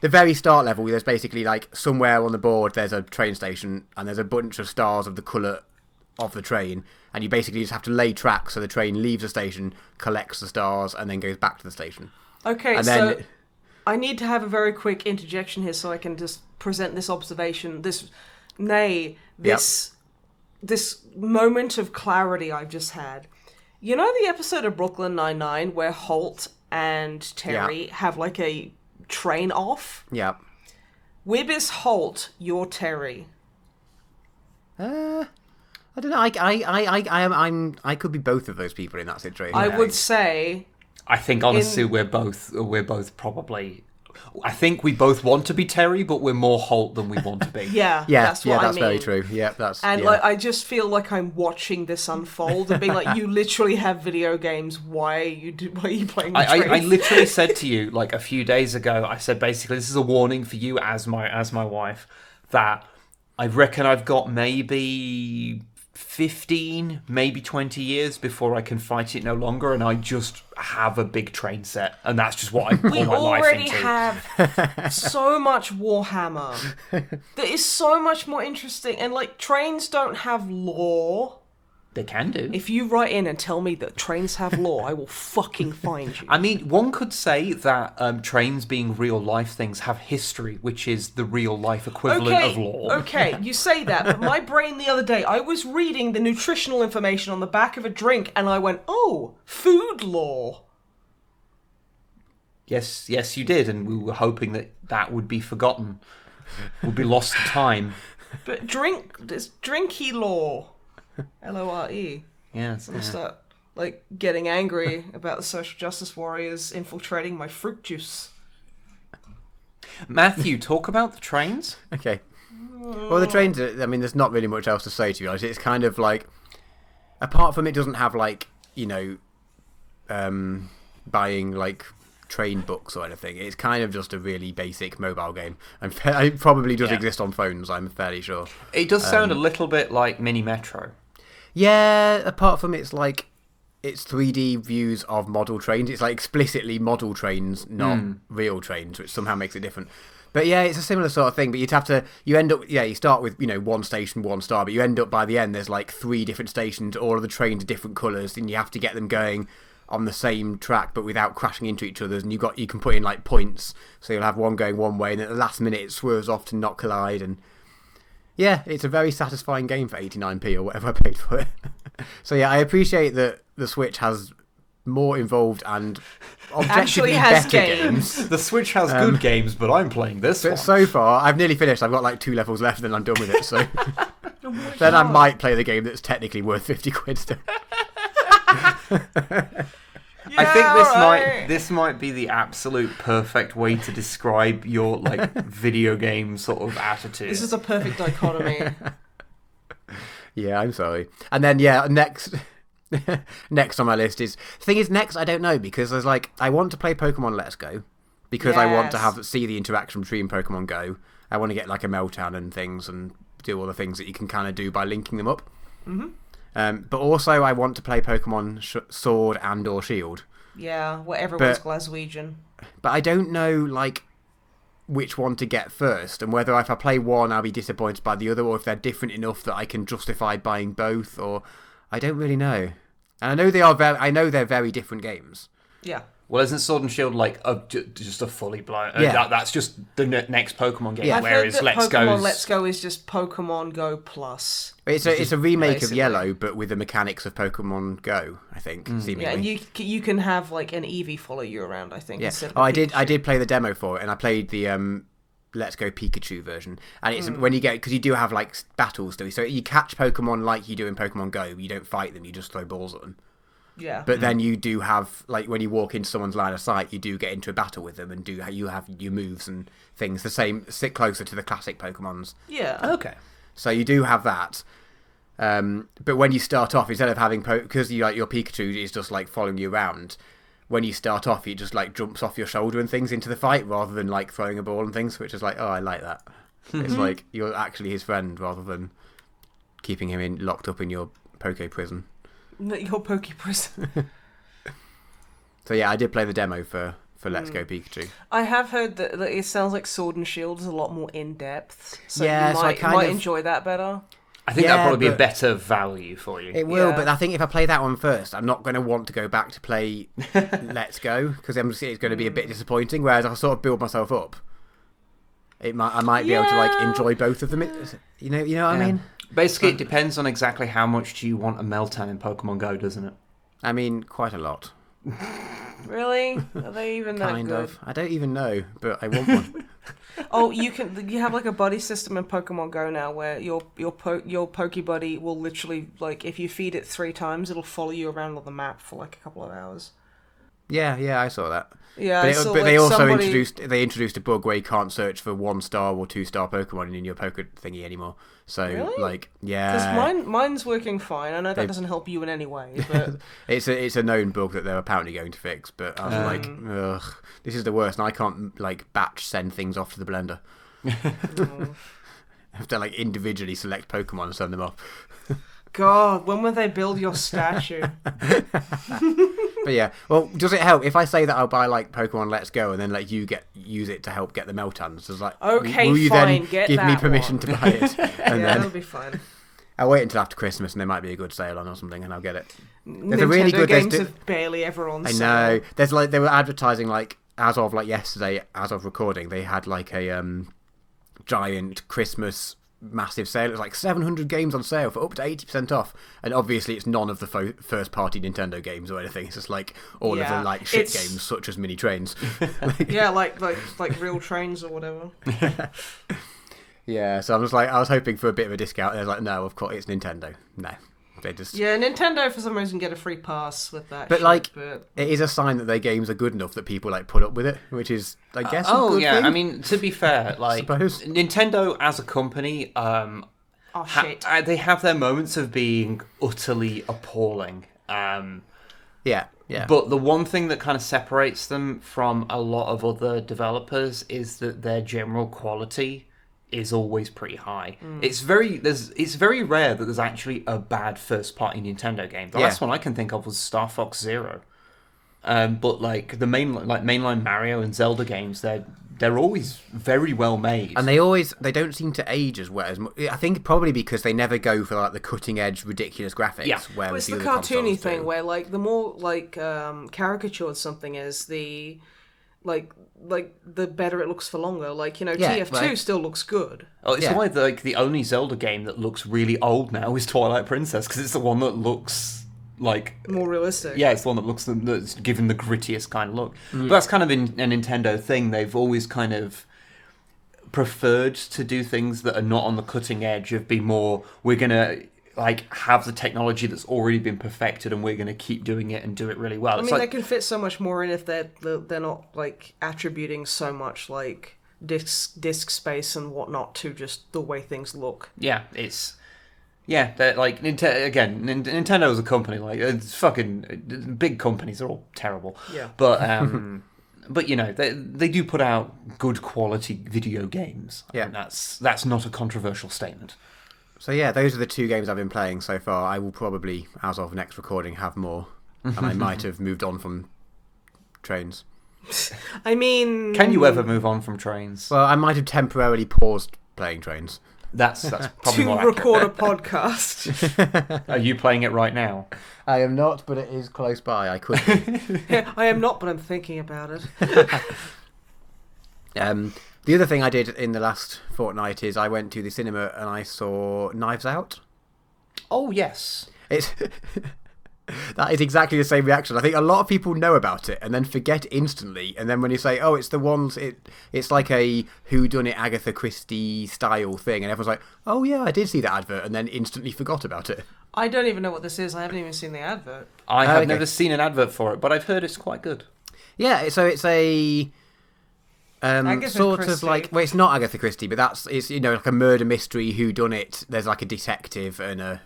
The very start level, there's basically like somewhere on the board there's a train station and there's a bunch of stars of the colour of the train, and you basically just have to lay tracks so the train leaves the station, collects the stars, and then goes back to the station. Okay, and so I need to have a very quick interjection here so I can just present this observation, this this moment of clarity I've just had. You know the episode of Brooklyn Nine-Nine where Holt and Terry have like a train off? Yeah. Wib is Holt, you're Terry. I don't know. I could be both of those people in that situation. I would say. I think honestly we're both probably. I think we both want to be Terry, but we're more Holt than we want to be. That's what I mean. Very true. Yeah, that's. And like, I just feel like I'm watching this unfold and being like, you literally have video games. Why are you playing? I literally said to you like a few days ago. I said basically this is a warning for you as my wife that I reckon I've got maybe 15, maybe 20 years before I can fight it no longer, and I just have a big train set, and that's just what I pour my life into. We already have so much Warhammer that is so much more interesting, and like trains don't have lore. They can do. If you write in and tell me that trains have lore, I will fucking find you. I mean, one could say that trains being real-life things have history, which is the real-life equivalent of lore. Okay, you say that, but my brain the other day, I was reading the nutritional information on the back of a drink, and I went, oh, food lore. Yes, you did, and we were hoping that would be forgotten, would be lost to time. But there's drinky lore. Lore. Yes. I'll start like getting angry about the social justice warriors infiltrating my fruit juice. Matthew, talk about the trains. Okay. Well, the trains. I mean, there's not really much else to say, to be honest. It's kind of like, apart from it doesn't have like buying like train books or anything. It's kind of just a really basic mobile game, and it probably does exist on phones. I'm fairly sure. It does sound a little bit like Mini Metro. Yeah, apart from it's 3D views of model trains. It's like explicitly model trains, not real trains, which somehow makes it different. But yeah, it's a similar sort of thing. But you end up, you start with one station, 1 star, but you end up by the end there's like 3 different stations. All of the trains are different colours, and you have to get them going on the same track but without crashing into each other, and you can put in like points, so you'll have one going one way and at the last minute it swerves off to not collide. And yeah, it's a very satisfying game for 89p or whatever I paid for it. So yeah, I appreciate that the Switch has more involved and objectively better games. The Switch has good games, but I'm playing this one. So far I've nearly finished. I've got like 2 levels left and I'm done with it, so then I might play the game that's technically worth 50 quid still. I think this might be the absolute perfect way to describe your like video game sort of attitude. This is a perfect dichotomy. Yeah, I'm sorry. And then next on my list is next I don't know, because there's like I want to play Pokemon Let's Go because I want to see the interaction between Pokemon Go. I want to get like a Meltan and things and do all the things that you can kind of do by linking them up. Mm-hmm. But also I want to play Pokemon Sword and or Shield. Yeah, where everyone's Glaswegian. But I don't know like which one to get first, and whether if I play one I'll be disappointed by the other, or if they're different enough that I can justify buying both, or I don't really know. And I know they're very different games. Yeah. Well, isn't Sword and Shield like just a fully blown? Yeah. That's just the next Pokemon game. Yeah. Whereas Let's Go is just Pokemon Go Plus. It's a remake basically of Yellow, but with the mechanics of Pokemon Go, I think. Seemingly. Yeah, and you can have like an Eevee follow you around, I think. Yeah. I did play the demo for it, and I played the Let's Go Pikachu version, and it's when you get, because you do have like battles, so you catch Pokemon like you do in Pokemon Go. You don't fight them; you just throw balls at them. Yeah. But then you do have, like, when you walk into someone's line of sight, you do get into a battle with them, and you have your moves and things the same, sit closer to the classic Pokemons. Yeah. Okay. So you do have that. But when you start off, instead of having because your Pikachu is just like following you around, when you start off, he just like jumps off your shoulder and things into the fight rather than like throwing a ball and things, which is like, oh, I like that. It's like you're actually his friend rather than keeping him locked up in your Poke prison. Your Poke prison. So yeah, I did play the demo for Let's Go Pikachu. I have heard that it sounds like Sword and Shield is a lot more in depth. So yeah, you might enjoy that better. I think that'll probably be a better value for you. It will, but I think if I play that one first, I'm not going to want to go back to play Let's Go, because it's going to be a bit disappointing. Whereas I'll sort of build myself up. I might be able to like enjoy both of them. You know what I mean? Basically, it depends on exactly how much do you want a Meltan in Pokemon Go, doesn't it? I mean, quite a lot. Really? Are they even that Kind good? of. I don't even know, but I want one. Oh, you have like a buddy system in Pokemon Go now, where your Pokebuddy will literally, like, if you feed it 3 times, it'll follow you around on the map for like a couple of hours. Yeah, I saw that. Yeah, but like they also somebody... introduced a bug where you can't search for 1-star or 2-star Pokemon in your Poké thingy anymore. So Really? yeah, because mine's working fine. I know that doesn't help you in any way, but it's a known bug that they're apparently going to fix. But I was like, ugh, this is the worst, and I can't like batch send things off to the blender. I have to like individually select Pokemon and send them off. God, when will they build your statue? But yeah, well, does it help if I say that I'll buy like Pokemon Let's Go and then let you use it to help get the Meltans? So it's like, okay, will you fine, then get give me that permission one. to buy it? And Yeah, then that'll be fine. I'll wait until after Christmas and there might be a good sale on or something, and I'll get it. There's Nintendo a really good games are barely ever on I sale. know. There's like they were advertising like as of like yesterday, as of recording, they had like a giant Christmas massive sale. It was like 700 games on sale for up to 80% off, and obviously it's none of the first party Nintendo games or anything. It's just like all of the like shit games such as Mini Trains. Yeah, like real trains or whatever. Yeah, so I was hoping for a bit of a discount. They're like, no, of course it's Nintendo. No, they just Nintendo for some reason get a free pass with that. But shit, it is a sign that their games are good enough that people like put up with it, which is I guess. a good thing, I mean, to be fair, like suppose. Nintendo as a company, shit. they have their moments of being utterly appalling. Yeah. But the one thing that kind of separates them from a lot of other developers is that their general quality is always pretty high. It's very rare that there's actually a bad first party Nintendo game. The last one I can think of was Star Fox Zero. But like the mainline Mario and Zelda games, they're always very well made, and they don't seem to age as well as much. I think probably because they never go for like the cutting edge ridiculous graphics. Yeah, where it's the the other cartoony consoles thing do. where like the more like caricatured something is, the the better it looks for longer. Like, TF2 still looks good. Oh, it's why the only Zelda game that looks really old now is Twilight Princess, because it's the one that looks like more realistic. Yeah, it's the one that's given the grittiest kind of look. But that's kind of a Nintendo thing. They've always kind of preferred to do things that are not on the cutting edge of being more, we're gonna like have the technology that's already been perfected and we're gonna keep doing it and do it really well. I mean, they can fit so much more in if they're not like attributing so much like disk space and whatnot to just the way things look. Yeah, they're like Nintendo as a company, like it's fucking big companies are all terrible. Yeah, but but they do put out good quality video games. Yeah, and that's not a controversial statement. So yeah, those are the 2 games I've been playing so far. I will probably, as of next recording, have more, and I might have moved on from trains. I mean, can you ever move on from trains? Well, I might have temporarily paused playing trains. That's probably more to accurate. record a podcast. Are you playing it right now? I am not, but it is close by. I could be. Yeah, I am not, but I'm thinking about it. The other thing I did in the last fortnight is I went to the cinema and I saw Knives Out. Oh, yes. That is exactly the same reaction. I think a lot of people know about it and then forget instantly. And then when you say, oh, it's the ones, it's like a whodunit Agatha Christie style thing. And everyone's like, oh, yeah, I did see that advert, and then instantly forgot about it. I don't even know what this is. I haven't even seen the advert. I have never seen an advert for it, but I've heard it's quite good. Yeah, so it's a sort Christie. of like, well, it's not Agatha Christie, but it's like a murder mystery whodunit. There's like a detective and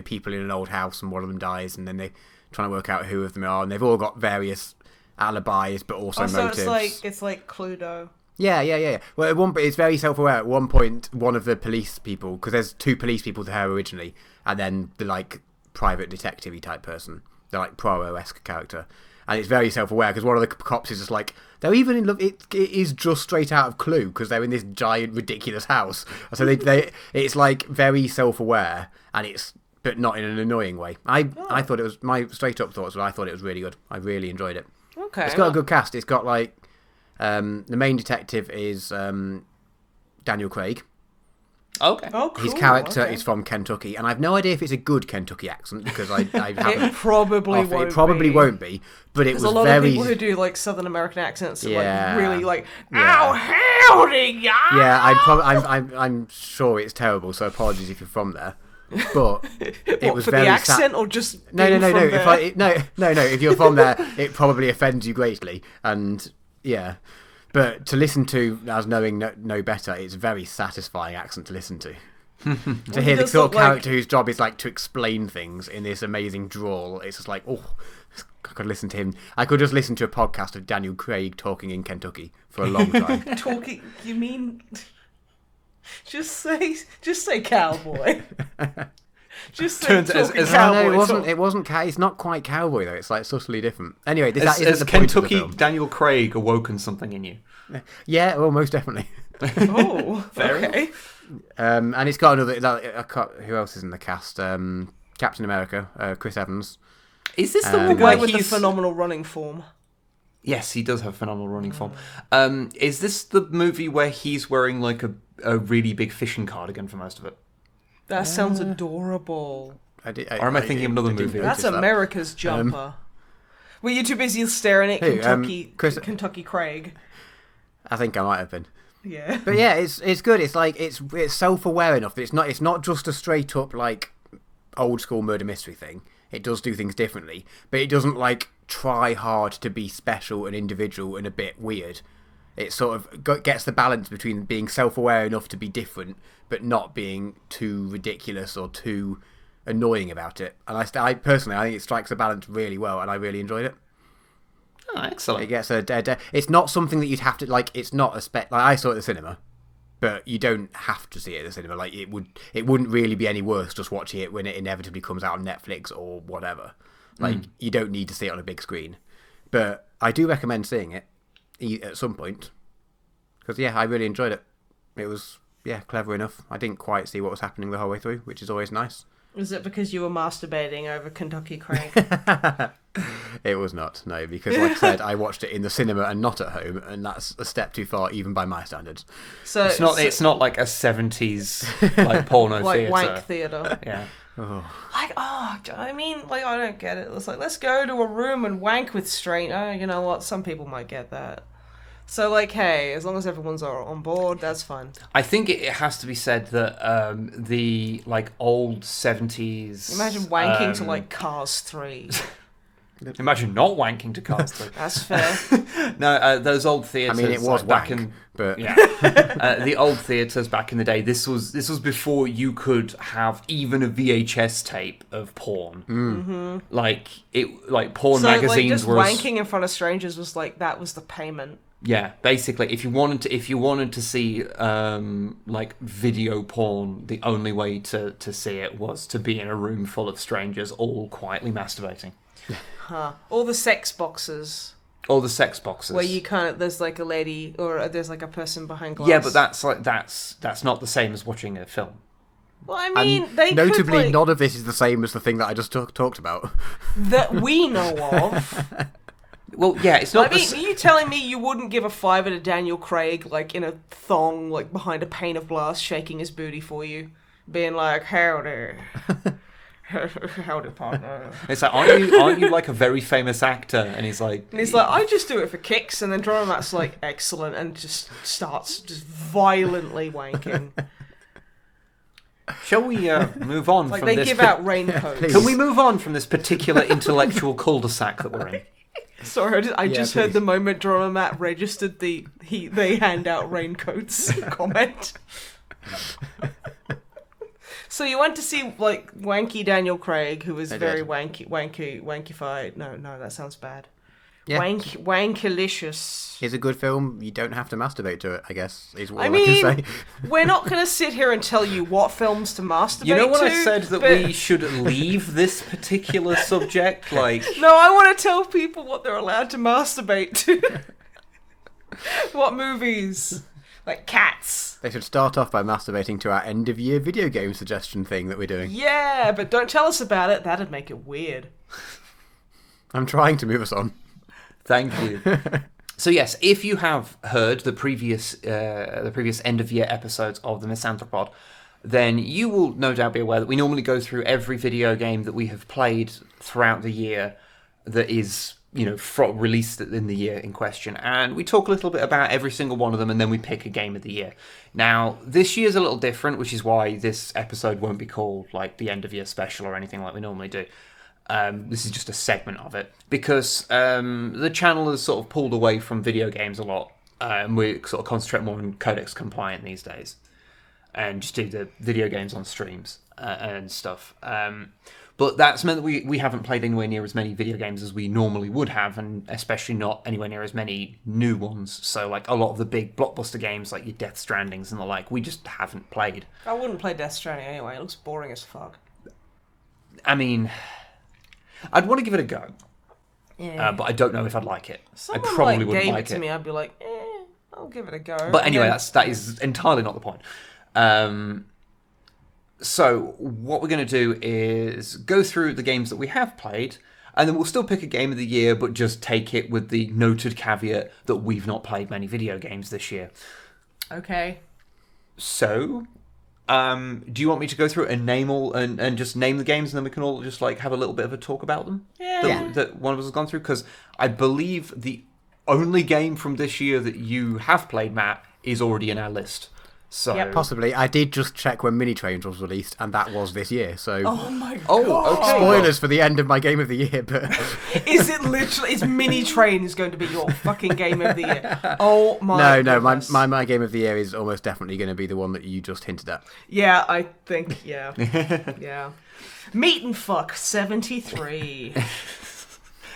people in an old house, and one of them dies, and then they're trying to work out who of them are, and they've all got various alibis, but also motives. So it's like Cluedo. Yeah. Well, at one point, it's very self-aware. At one point, one of the police people, because there's 2 police people there originally, and then the like private detective-y type person, the like Poirot-esque character, and it's very self-aware because one of the cops is just like, they're even in love. It is just straight out of Clue because they're in this giant ridiculous house. So it's like very self-aware, and but not in an annoying way. I thought it was, my straight up thoughts were, I thought it was really good. I really enjoyed it. Okay. It's got a good cast. It's got like the main detective is Daniel Craig, Okay. Oh, cool. His character okay. is from Kentucky, and I've no idea if it's a good Kentucky accent because I haven't. It probably won't. It probably won't be, but it was There's a lot very. of people who do like Southern American accents, and, Yeah. like really like, Yeah. "Oh, howdy, ya!" Yeah, I'm sure it's terrible. So apologies if you're from there, but it What, was for very the accent or just No. being from If there? if you're from there, it probably offends you greatly, and yeah. But to listen to as knowing no better, it's a very satisfying accent to listen to. To hear the does sort look of character whose job is like to explain things in this amazing drawl, it's just like, oh, I could listen to him. I could just listen to a podcast of Daniel Craig talking in Kentucky for a long time. Talking, you mean? Just say cowboy. Just say Turns- as- talking as- cowboy. No, talk. it wasn't. It's not quite cowboy though. It's like subtly different. Anyway, that isn't Has the point of the Kentucky film. Daniel Craig awoken something in you? Yeah, well, most definitely. Oh, Fair okay. And it's got another. Who else is in the cast? Captain America, Chris Evans. Is this the The one guy where with the he's... phenomenal running form. Yes, he does have phenomenal running form. Is this the movie where he's wearing like a really big fishing cardigan for most of it? That sounds adorable. Or am I thinking of another didn't movie? notice That's that. America's Jumper. Were you too busy staring at Who, Kentucky Craig? I think I might have been. Yeah. But yeah, it's good. It's like it's self-aware enough that it's not just a straight up like old school murder mystery thing. It does do things differently, but it doesn't like try hard to be special and individual and a bit weird. It sort of gets the balance between being self-aware enough to be different, but not being too ridiculous or too annoying about it. And I personally, I think it strikes a balance really well, and I really enjoyed it. Oh, excellent. It gets it's not something that you'd have to like. It's not a like I saw it at the cinema, but you don't have to see it at the cinema. Like it wouldn't really be any worse just watching it when it inevitably comes out on Netflix or whatever. Like you don't need to see it on a big screen, but I do recommend seeing it at some point because I really enjoyed it. It was clever enough. I didn't quite see what was happening the whole way through, which is always nice. Was it because you were masturbating over Kentucky Craig? It was not, no, because like I said, I watched it in the cinema and not at home, and that's a step too far even by my standards. So It's not like a 70s like porno like theatre. wank theatre. Yeah. Like, I mean, like, I don't get it. It's like, let's go to a room and wank with straight. Oh, you know what? Some people might get that. So, like, hey, as long as everyone's on board, that's fine. I think it has to be said that the like old 70s... Imagine wanking to, like, Cars 3. Imagine not wanking to Cars 3. That's fair. No, those old theatres... I mean, it was like, back wank, in... but Yeah. The old theatres back in the day, this was before you could have even a VHS tape of porn. Mm-hmm. Like porn So, magazines like, just were... wanking in front of strangers was, like, that was the payment. Yeah, basically, if you wanted to see like video porn, the only way to see it was to be in a room full of strangers all quietly masturbating. Huh. All the sex boxes. All the sex boxes. Where you there's like a lady or there's like a person behind glass. Yeah, but that's not the same as watching a film. Well, I mean, and they notably, could, like, none of this is the same as the thing that I just talked about. that we know of. Well, yeah, it's not. I mean, are you telling me you wouldn't give a fiver to Daniel Craig, like in a thong, like behind a pane of glass, shaking his booty for you, being like, "Howdy, howdy, partner." It's like, aren't you like a very famous actor? And he's like, I just do it for kicks, and then Dromat's like, excellent, and just starts just violently wanking. shall we move on Like from they this? give out raincoats. Can we move on from this particular intellectual cul-de-sac that we're in? Sorry, I just please. heard the moment Dromat registered they hand out raincoats comment. So you went to see like wanky Daniel Craig, who was very wankified. No, that sounds bad. Yeah. Wankilicious. It's a good film. You don't have to masturbate to it, I guess, is all I I mean, can say. we're not going to sit here and tell you what films to masturbate to. You know when I said that but... we should leave this particular subject? Like, No, I want to tell people what they're allowed to masturbate to. What movies? Like Cats. They should start off by masturbating to our end-of-year video game suggestion thing that we're doing. Yeah, but don't tell us about it. That'd make it weird. I'm trying to move us on. thank you. So yes, if you have heard the previous end of year episodes of the MisanthroPod, then you will no doubt be aware that we normally go through every video game that we have played throughout the year that is, released in the year in question. And we talk a little bit about every single one of them, and then we pick a game of the year. Now, this year's a little different, which is why this episode won't be called, like, the end of year special or anything like we normally do. This is just a segment of it. Because the channel has sort of pulled away from video games a lot. We sort of concentrate more on Codex compliant these days. And just do the video games on streams and stuff. But that's meant that we haven't played anywhere near as many video games as we normally would have, and especially not anywhere near as many new ones. So, like, a lot of the big blockbuster games, like your Death Strandings and the like, we just haven't played. I wouldn't play Death Stranding anyway. It looks boring as fuck. I mean, I'd want to give it a go. Yeah. But I don't know if I'd like it. Someone, I probably wouldn't gave like it to me, I'd be like, I'll give it a go. But anyway, that is entirely not the point. So what we're going to do is go through the games that we have played, and then we'll still pick a game of the year, but just take it with the noted caveat that we've not played many video games this year. Okay. So, do you want me to go through and name all and just name the games, and then we can all just like have a little bit of a talk about them? Yeah. That one of us has gone through? Because I believe the only game from this year that you have played, Matt, is already in our list. So Yep. Possibly. I did just check when Mini Trains was released, and that was this year. So Oh my god. Oh, okay. spoilers for the end of my game of the year, but Is it literally? Is Mini Train is going to be your fucking game of the year? Oh my. no, goodness. my game of the year is almost definitely going to be the one that you just hinted at. Yeah, I think. Yeah. Yeah. Meat and Fuck 73.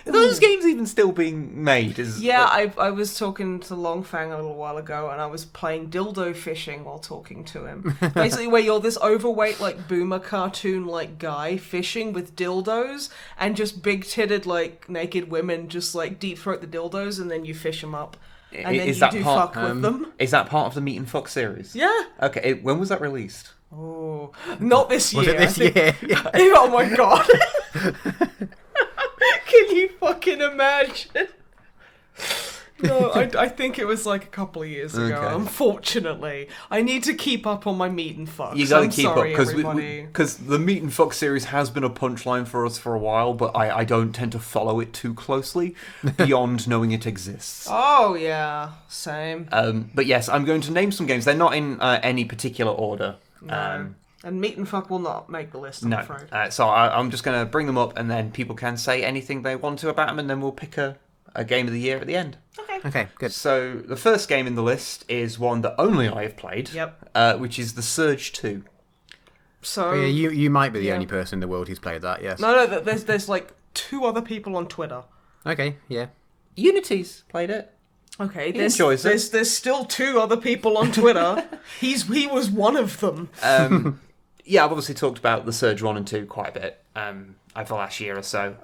Are those games even still being made? Yeah, I was talking to Longfang a little while ago, and I was playing dildo fishing while talking to him. Basically, where you're this overweight, like, boomer cartoon-like guy fishing with dildos, and just big-titted, like, naked women just, like, deep-throat the dildos, and then you fish them up. And then Is you that do part- fuck with them. Is that part of the Meat and Fuck series? Yeah. Okay, when was that released? Oh, not this year. Was it this I think- year? Yeah. Oh my god. Can you fucking imagine? No, I think it was like a couple of years ago. Okay. Unfortunately, I need to keep up on my Meat and Fucks. You gotta I'm keep sorry, up everybody. because the Meat and Fuck series has been a punchline for us for a while, but I don't tend to follow it too closely beyond knowing it exists. Oh yeah, same. But yes, I'm going to name some games. They're not in any particular order. No. And Meat and Fuck will not make the list, I'm No, afraid. so I'm just going to bring them up, and then people can say anything they want to about them, and then we'll pick a game of the year at the end. Okay, good. So the first game in the list is one that only I have played, Yep. which is The Surge 2. So Oh, yeah, you might be the yeah. only person in the world who's played that, yes. no, there's like 2 other people on Twitter. Okay, yeah. Unity's played it. Okay, He enjoys it. there's still 2 other people on Twitter. He was one of them. Yeah, I've obviously talked about The Surge 1 and 2 quite a bit over the last year or so.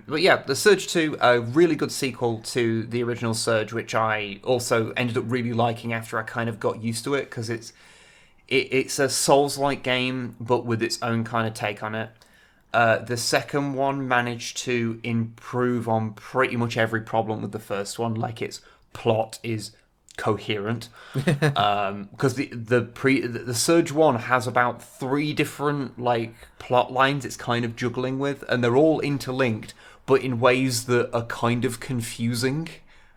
But yeah, The Surge 2, a really good sequel to the original Surge, which I also ended up really liking after I kind of got used to it, because it's a Souls-like game, but with its own kind of take on it. The second one managed to improve on pretty much every problem with the first one, like its plot is coherent, because the Surge 1 has about 3 different like plot lines it's kind of juggling with, and they're all interlinked, but in ways that are kind of confusing,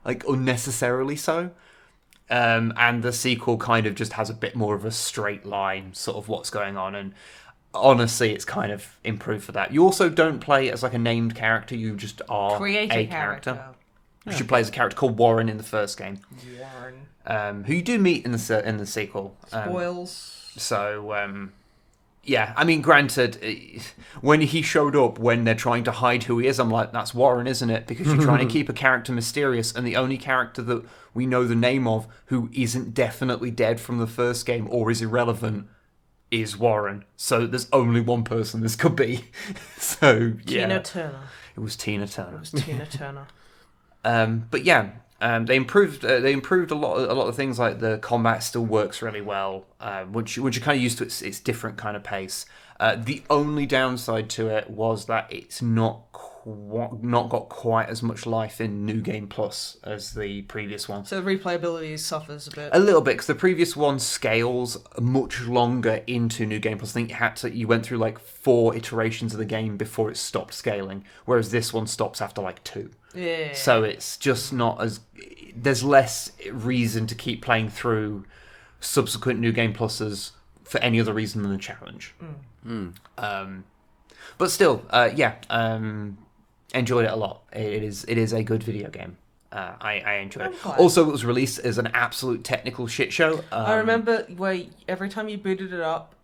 like unnecessarily so. And the sequel kind of just has a bit more of a straight line, sort of what's going on, and honestly, it's kind of improved for that. You also don't play as like a named character; you just are Create a character. You should play as a character called Warren in the first game, Warren. who you do meet in the sequel. Spoils. So, yeah, I mean, granted, when he showed up, when they're trying to hide who he is, I'm like, that's Warren, isn't it? Because you're trying to keep a character mysterious, and the only character that we know the name of who isn't definitely dead from the first game or is irrelevant is Warren. So there's only one person this could be. So, yeah. Tina Turner. It was Tina Turner. It was Tina Turner. But yeah, they improved a lot of things, like the combat still works really well. Once you're kind of used to its different kind of pace. The only downside to it was that it's not not got quite as much life in New Game Plus as the previous one. So replayability suffers a bit. A little bit, because the previous one scales much longer into New Game Plus. I think you went through like 4 iterations of the game before it stopped scaling, whereas this one stops after like 2. Yeah. So it's just not as... There's less reason to keep playing through subsequent New Game Pluses for any other reason than the challenge. But still, enjoyed it a lot. It is a good video game. I enjoyed it. Also, it was released as an absolute technical shit show. I remember where every time you booted it up,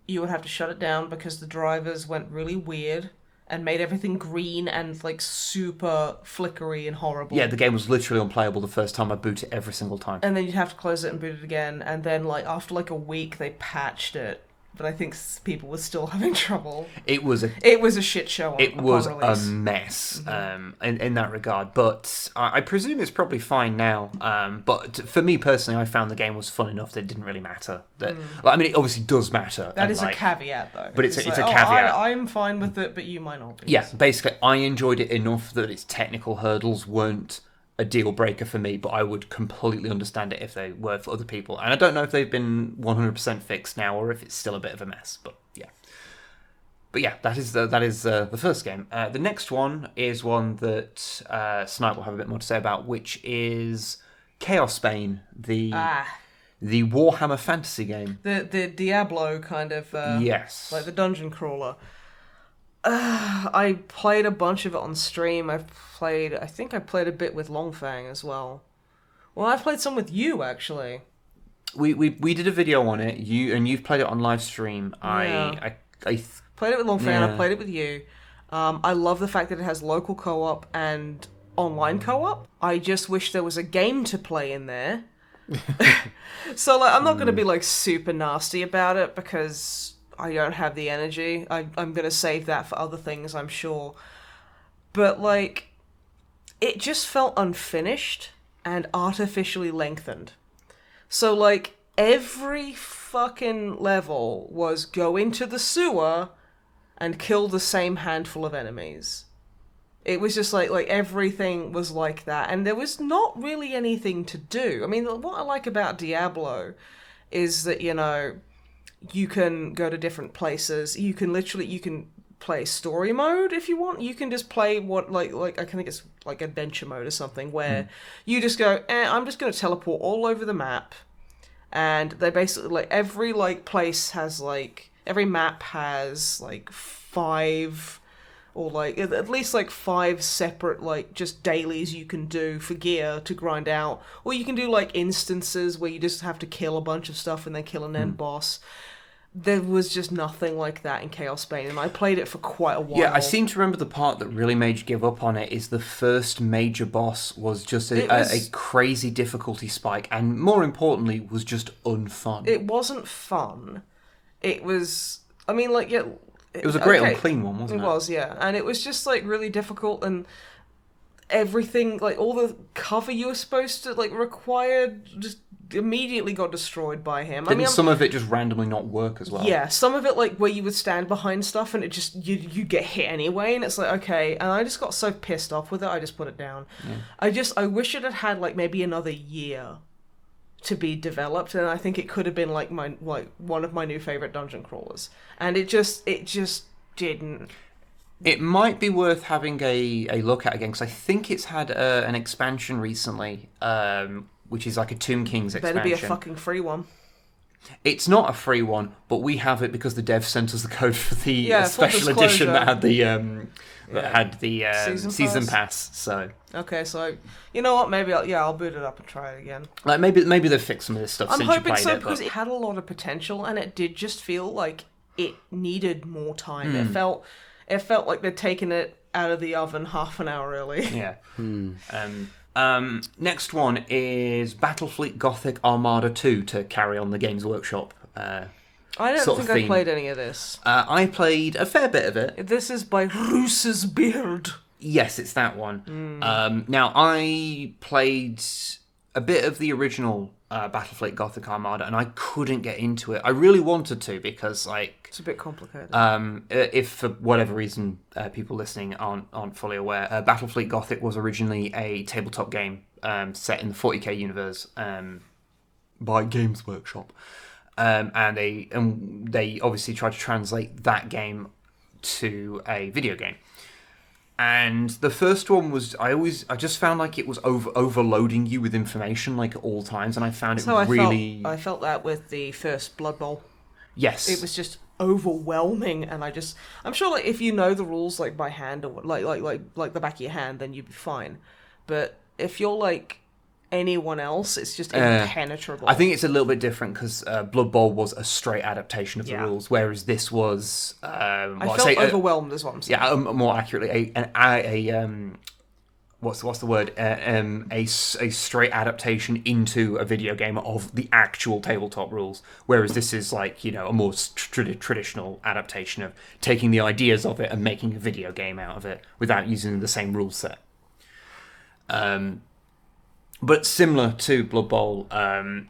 you would have to shut it down because the drivers went really weird and made everything green and like super flickery and horrible. Yeah, the game was literally unplayable the first time I boot it every single time. And then you'd have to close it and boot it again. And then like after like a week, they patched it. But I think people were still having trouble. It was a shit show. It was a mess in that regard. But I presume it's probably fine now. But for me personally, I found the game was fun enough that it didn't really matter. I mean, it obviously does matter. That is a caveat, though. But it's a caveat. I'm fine with it, but you might not be. Yeah, basically, I enjoyed it enough that its technical hurdles weren't a deal breaker for me, but I would completely understand it if they were for other people. And I don't know if they've been 100% fixed now or if it's still a bit of a mess, but yeah. But yeah, that is the first game. The next one is one that Snipe will have a bit more to say about, which is Chaos Bane, the Warhammer fantasy game. The Diablo kind of... yes. Like the dungeon crawler. I played a bunch of it on stream. I think I played a bit with Longfang as well. Well, I've played some with you, actually. We did a video on it. You've played it on live stream. Yeah. I played it with Longfang, and I played it with you. I love the fact that it has local co-op and online co-op. I just wish there was a game to play in there. So, like, I'm not going to be, like, super nasty about it, because I don't have the energy. I'm going to save that for other things, I'm sure. But, like, it just felt unfinished and artificially lengthened. So, like, every fucking level was go into the sewer and kill the same handful of enemies. It was just like everything was like that. And there was not really anything to do. I mean, what I like about Diablo is that, you know, you can go to different places. You can play story mode if you want. You can just play what I think it's like adventure mode or something where you just go, I'm just going to teleport all over the map, and they basically like every place has every map has 5 or at least 5 separate just dailies you can do for gear to grind out, or you can do instances where you just have to kill a bunch of stuff and then kill an end boss. There was just nothing like that in Chaos Bane, and I played it for quite a while. Yeah, I seem to remember the part that really made you give up on it is the first major boss was just a crazy difficulty spike, and more importantly, was just unfun. It wasn't fun. It was... I mean, it was a great unclean one, wasn't it? It was, yeah. And it was just, really difficult, and everything, all the cover you were supposed to, required just immediately got destroyed by him. Didn't some of it just randomly not work as well? Yeah, some of it, where you would stand behind stuff and it just, you get hit anyway, and it's okay. And I just got so pissed off with it, I just put it down. Yeah. I wish it had maybe another year to be developed, and I think it could have been one of my new favorite dungeon crawlers. And it just didn't. It might be worth having a look at again, because I think it's had an expansion recently, which is a Tomb Kings expansion. Better be a fucking free one. It's not a free one, but we have it because the dev sent us the code for the special edition that had the season pass. So okay, so you know what? Maybe I'll boot it up and try it again. Maybe they've fixed some of this stuff. I'm since hoping you played so, it, because it had a lot of potential, and it did just feel like it needed more time. It felt like they'd taken it out of the oven half an hour early. Yeah. Next one is Battlefleet Gothic Armada 2 to carry on the Games Workshop I don't think I played any of this. I played a fair bit of it. This is by Roos's Beard. Yes, it's that one. Now, I played a bit of the original Battlefleet Gothic Armada, and I couldn't get into it. I really wanted to because, like, it's a bit complicated. If for whatever reason people listening aren't fully aware, Battlefleet Gothic was originally a tabletop game set in the 40k universe by Games Workshop, and they obviously tried to translate that game to a video game. And the first one was I just found like it was overloading you with information like at all times, and I found it really. I felt that with the first Blood Bowl. Yes, it was just overwhelming, and I'm sure like if you know the rules like by hand or like the back of your hand, then you'd be fine. But if you're like anyone else, it's just impenetrable. I think it's a little bit different because Blood Bowl was a straight adaptation of the rules, whereas this was I felt overwhelmed as what I'm saying. Yeah, more accurately, what's the word? A straight adaptation into a video game of the actual tabletop rules, whereas this is like, you know, a more traditional adaptation of taking the ideas of it and making a video game out of it without using the same rule set. But similar to Blood Bowl,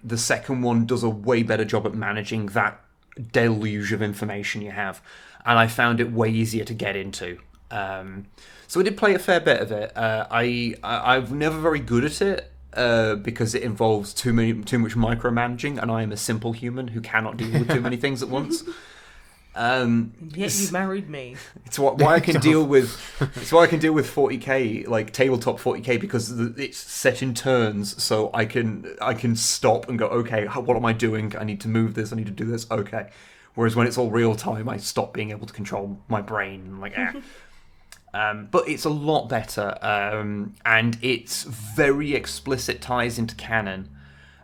the second one does a way better job at managing that deluge of information you have, and I found it way easier to get into. So I did play a fair bit of it. I'm never very good at it because it involves too much micromanaging, and I am a simple human who cannot deal with too many things at once. Yet you married me. It's why I can deal with. It's why I can deal with 40k, like tabletop 40k, because it's set in turns, so I can stop and go, okay, what am I doing? I need to move this. I need to do this. Okay. Whereas when it's all real time, I stop being able to control my brain. Like, but it's a lot better, and its very explicit ties into canon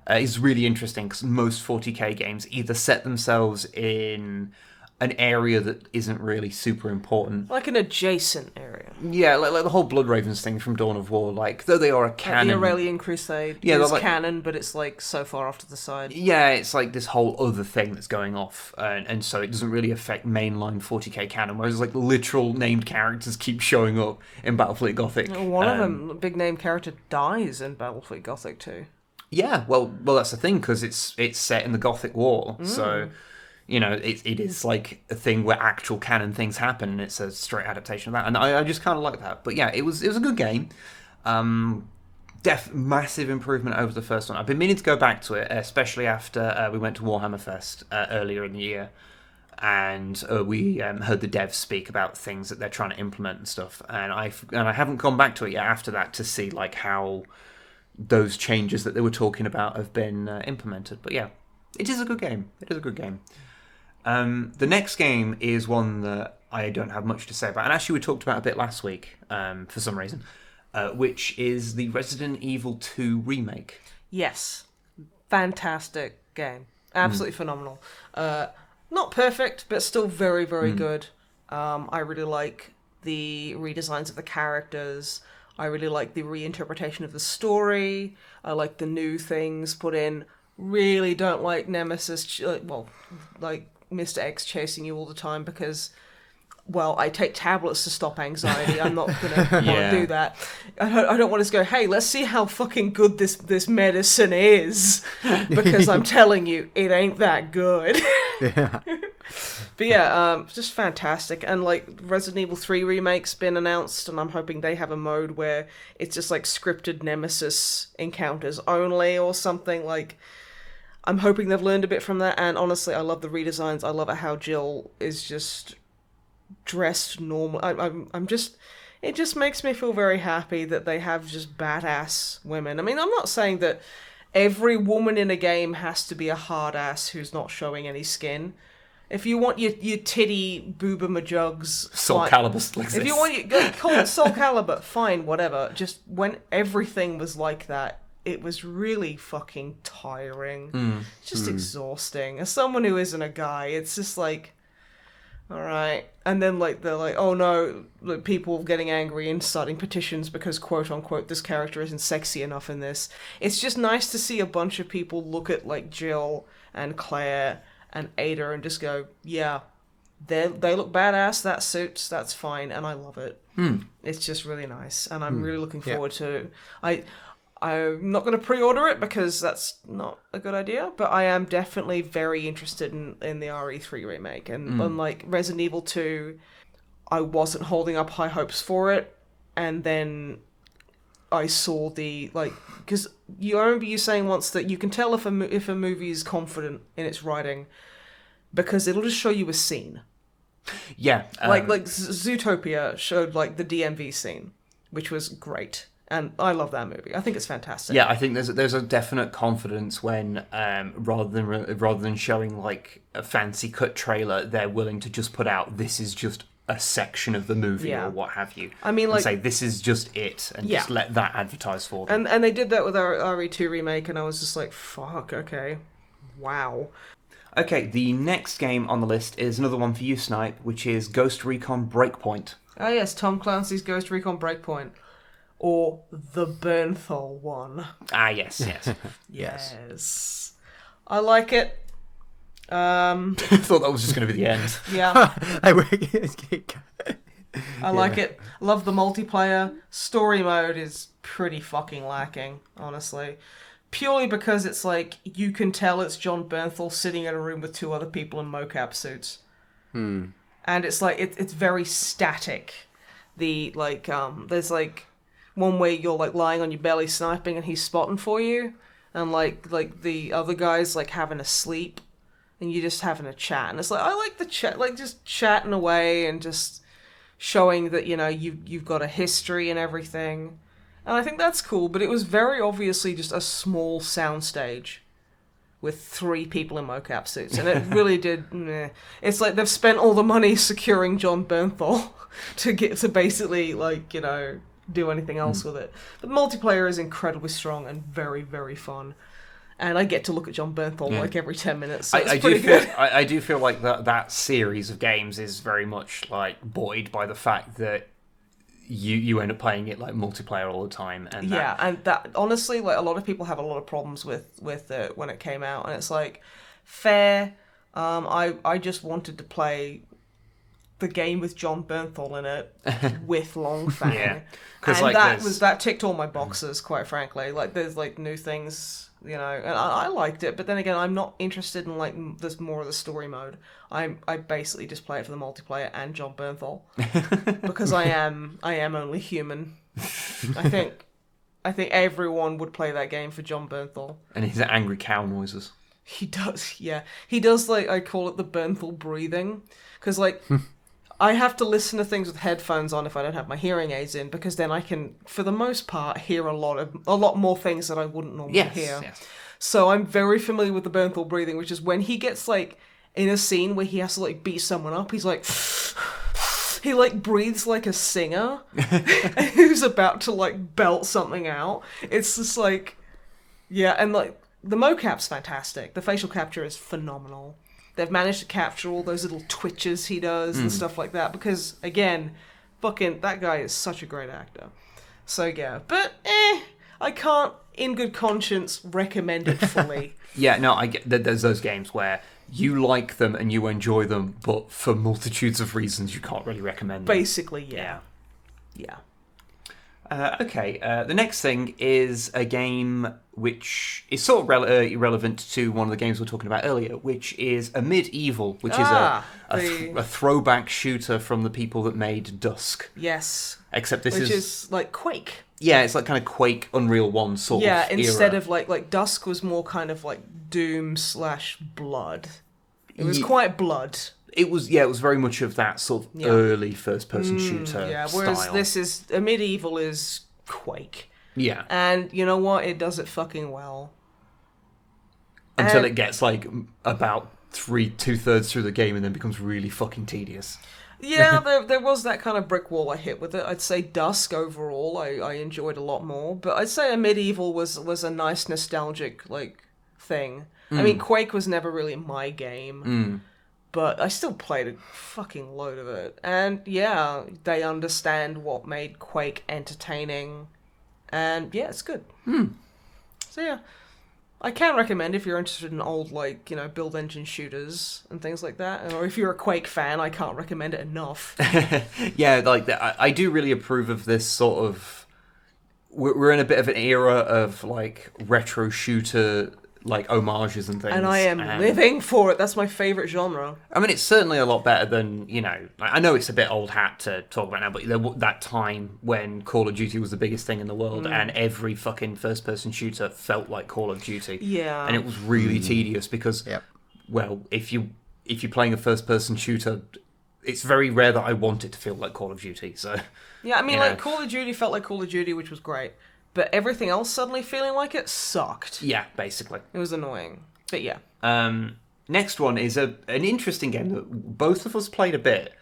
is really interesting because most 40k games either set themselves in an area that isn't really super important. Like an adjacent area. Yeah, like the whole Blood Ravens thing from Dawn of War, like, though they are a canon... Like the Aurelian Crusade is like, canon, but it's like so far off to the side. Yeah, it's like this whole other thing that's going off, and so it doesn't really affect mainline 40k canon, whereas like literal named characters keep showing up in Battlefleet Gothic. One of them, a big name character, dies in Battlefleet Gothic too. Yeah, well, that's the thing, because it's set in the Gothic War, so... You know, it is like a thing where actual canon things happen, and it's a straight adaptation of that. And I just kind of like that. But yeah, it was a good game. Massive improvement over the first one. I've been meaning to go back to it, especially after we went to Warhammer Fest earlier in the year, and we heard the devs speak about things that they're trying to implement and stuff. And I haven't gone back to it yet after that to see like how those changes that they were talking about have been implemented. But yeah, it is a good game. It is a good game. The next game is one that I don't have much to say about, and actually we talked about a bit last week for some reason, which is the Resident Evil 2 remake. Yes. Fantastic game. Absolutely phenomenal. Not perfect, but still very, very good. I really like the redesigns of the characters. I really like the reinterpretation of the story. I like the new things put in. Really don't like Nemesis, like Mr. X chasing you all the time because, well, I take tablets to stop anxiety. I'm not going to want to do that. I don't want to go, hey, let's see how fucking good this medicine is, because I'm telling you, it ain't that good. Yeah. But yeah, just fantastic. And like Resident Evil 3 Remake's been announced, and I'm hoping they have a mode where it's just like scripted Nemesis encounters only or something. Like, I'm hoping they've learned a bit from that, and honestly, I love the redesigns. I love it how Jill is just dressed normal. It just makes me feel very happy that they have just badass women. I mean, I'm not saying that every woman in a game has to be a hard ass who's not showing any skin. If you want your titty booba majugs, Soul Calibur still exists. If you want call it Soul Calibur, fine, whatever. Just when everything was like that, it was really fucking tiring. Just exhausting. As someone who isn't a guy, it's just like, all right. And then like they're like, oh no, like, people getting angry and starting petitions because quote unquote this character isn't sexy enough in this. It's just nice to see a bunch of people look at like Jill and Claire and Ada and just go, yeah, they look badass, that suits, that's fine, and I love it. It's just really nice, and I'm really looking forward to... I'm not going to pre-order it because that's not a good idea, but I am definitely very interested in the RE3 remake. And unlike Resident Evil 2, I wasn't holding up high hopes for it, and then I saw because I remember you saying once that you can tell if a movie is confident in its writing because it'll just show you a scene. Yeah. Like Zootopia showed like the DMV scene, which was great. And I love that movie. I think it's fantastic. Yeah, I think there's a definite confidence when rather than showing like a fancy cut trailer, they're willing to just put out this is just a section of the movie or what have you. I mean, and say this is just it, and just let that advertise for them. And they did that with our RE2 remake, and I was just like, fuck, okay, wow. Okay, the next game on the list is another one for you, Snipe, which is Ghost Recon Breakpoint. Ah, yes, Tom Clancy's Ghost Recon Breakpoint. Or the Bernthal one. Ah, yes. Yes. I like it. I thought that was just going to be the end. Yeah. I like Yeah. it. Love the multiplayer. Story mode is pretty fucking lacking, honestly. Purely because it's like, you can tell it's John Bernthal sitting in a room with two other people in mocap suits. And it's like, it's very static. There's like one way you're like lying on your belly sniping and he's spotting for you. And like the other guy's like having a sleep. And you're just having a chat. And it's like, I like the chat, like just chatting away and just showing that, you know, you've got a history and everything. And I think that's cool, but it was very obviously just a small soundstage with 3 people in mocap suits. And it really did, meh. It's like they've spent all the money securing John Bernthal to basically, like, you know, do anything else with it. The multiplayer is incredibly strong and very, very fun. And I get to look at John Bernthal like every 10 minutes. So I do feel like that series of games is very much like buoyed by the fact that you end up playing it like multiplayer all the time. And that honestly, like a lot of people have a lot of problems with it when it came out, and it's like fair. I just wanted to play the game with John Bernthal in it with Longfang. Yeah. And like that ticked all my boxes, quite frankly. Like there's like new things, you know, and I liked it, but then again, I'm not interested in like this more of the story mode. I basically just play it for the multiplayer and John Bernthal because I am only human. I think everyone would play that game for John Bernthal. And his angry cow noises. He does, yeah. He does, like, I call it the Bernthal breathing. Because, like, I have to listen to things with headphones on if I don't have my hearing aids in, because then I can, for the most part, hear a lot more things that I wouldn't normally hear. Yes. So I'm very familiar with the Bernthal breathing, which is when he gets, like, in a scene where he has to, like, beat someone up, he's like... He, like, breathes like a singer who's about to, like, belt something out. It's just, like... Yeah, and, like, the mocap's fantastic. The facial capture is phenomenal. They've managed to capture all those little twitches he does and stuff like that. Because, again, fucking, that guy is such a great actor. So, yeah. But, I can't, in good conscience, recommend it fully. Yeah, no, I get that there's those games where you like them and you enjoy them, but for multitudes of reasons you can't really recommend them. Basically, yeah. Yeah. Okay, the next thing is a game which is sort of irrelevant to one of the games we were talking about earlier, which is a Medieval, which is a throwback shooter from the people that made Dusk. Yes. Except this is like Quake. Yeah, it's like kind of Quake, Unreal 1 sort of era. Yeah, instead of like Dusk was more kind of like Doom/Blood. It was quite Blood. It was very much of that sort of early first-person shooter whereas style. this is... A Medieval is Quake. Yeah. And you know what? It does it fucking well. Until it gets, like, about two-thirds through the game and then becomes really fucking tedious. Yeah, there was that kind of brick wall I hit with it. I'd say Dusk overall I enjoyed a lot more. But I'd say a Medieval was a nice nostalgic, like, thing. I mean, Quake was never really my game. But I still played a fucking load of it. And yeah, they understand what made Quake entertaining. And yeah, it's good. So yeah, I can recommend if you're interested in old, like, you know, build engine shooters and things like that. Or if you're a Quake fan, I can't recommend it enough. Yeah, like, I do really approve of this sort of... we're in a bit of an era of like retro shooter like homages and things, and I am living for it. That's my favorite genre. I mean, it's certainly a lot better than, you know, I know it's a bit old hat to talk about now, but that time when Call of Duty was the biggest thing in the world and every fucking first-person shooter felt like Call of Duty. Yeah. And it was really tedious because, well, if you're playing a first-person shooter, it's very rare that I want it to feel like Call of Duty, so... Yeah, I mean, like, Call of Duty felt like Call of Duty, which was great. But everything else suddenly feeling like it sucked. Yeah, basically. It was annoying. But yeah. Next one is an interesting game that both of us played a bit,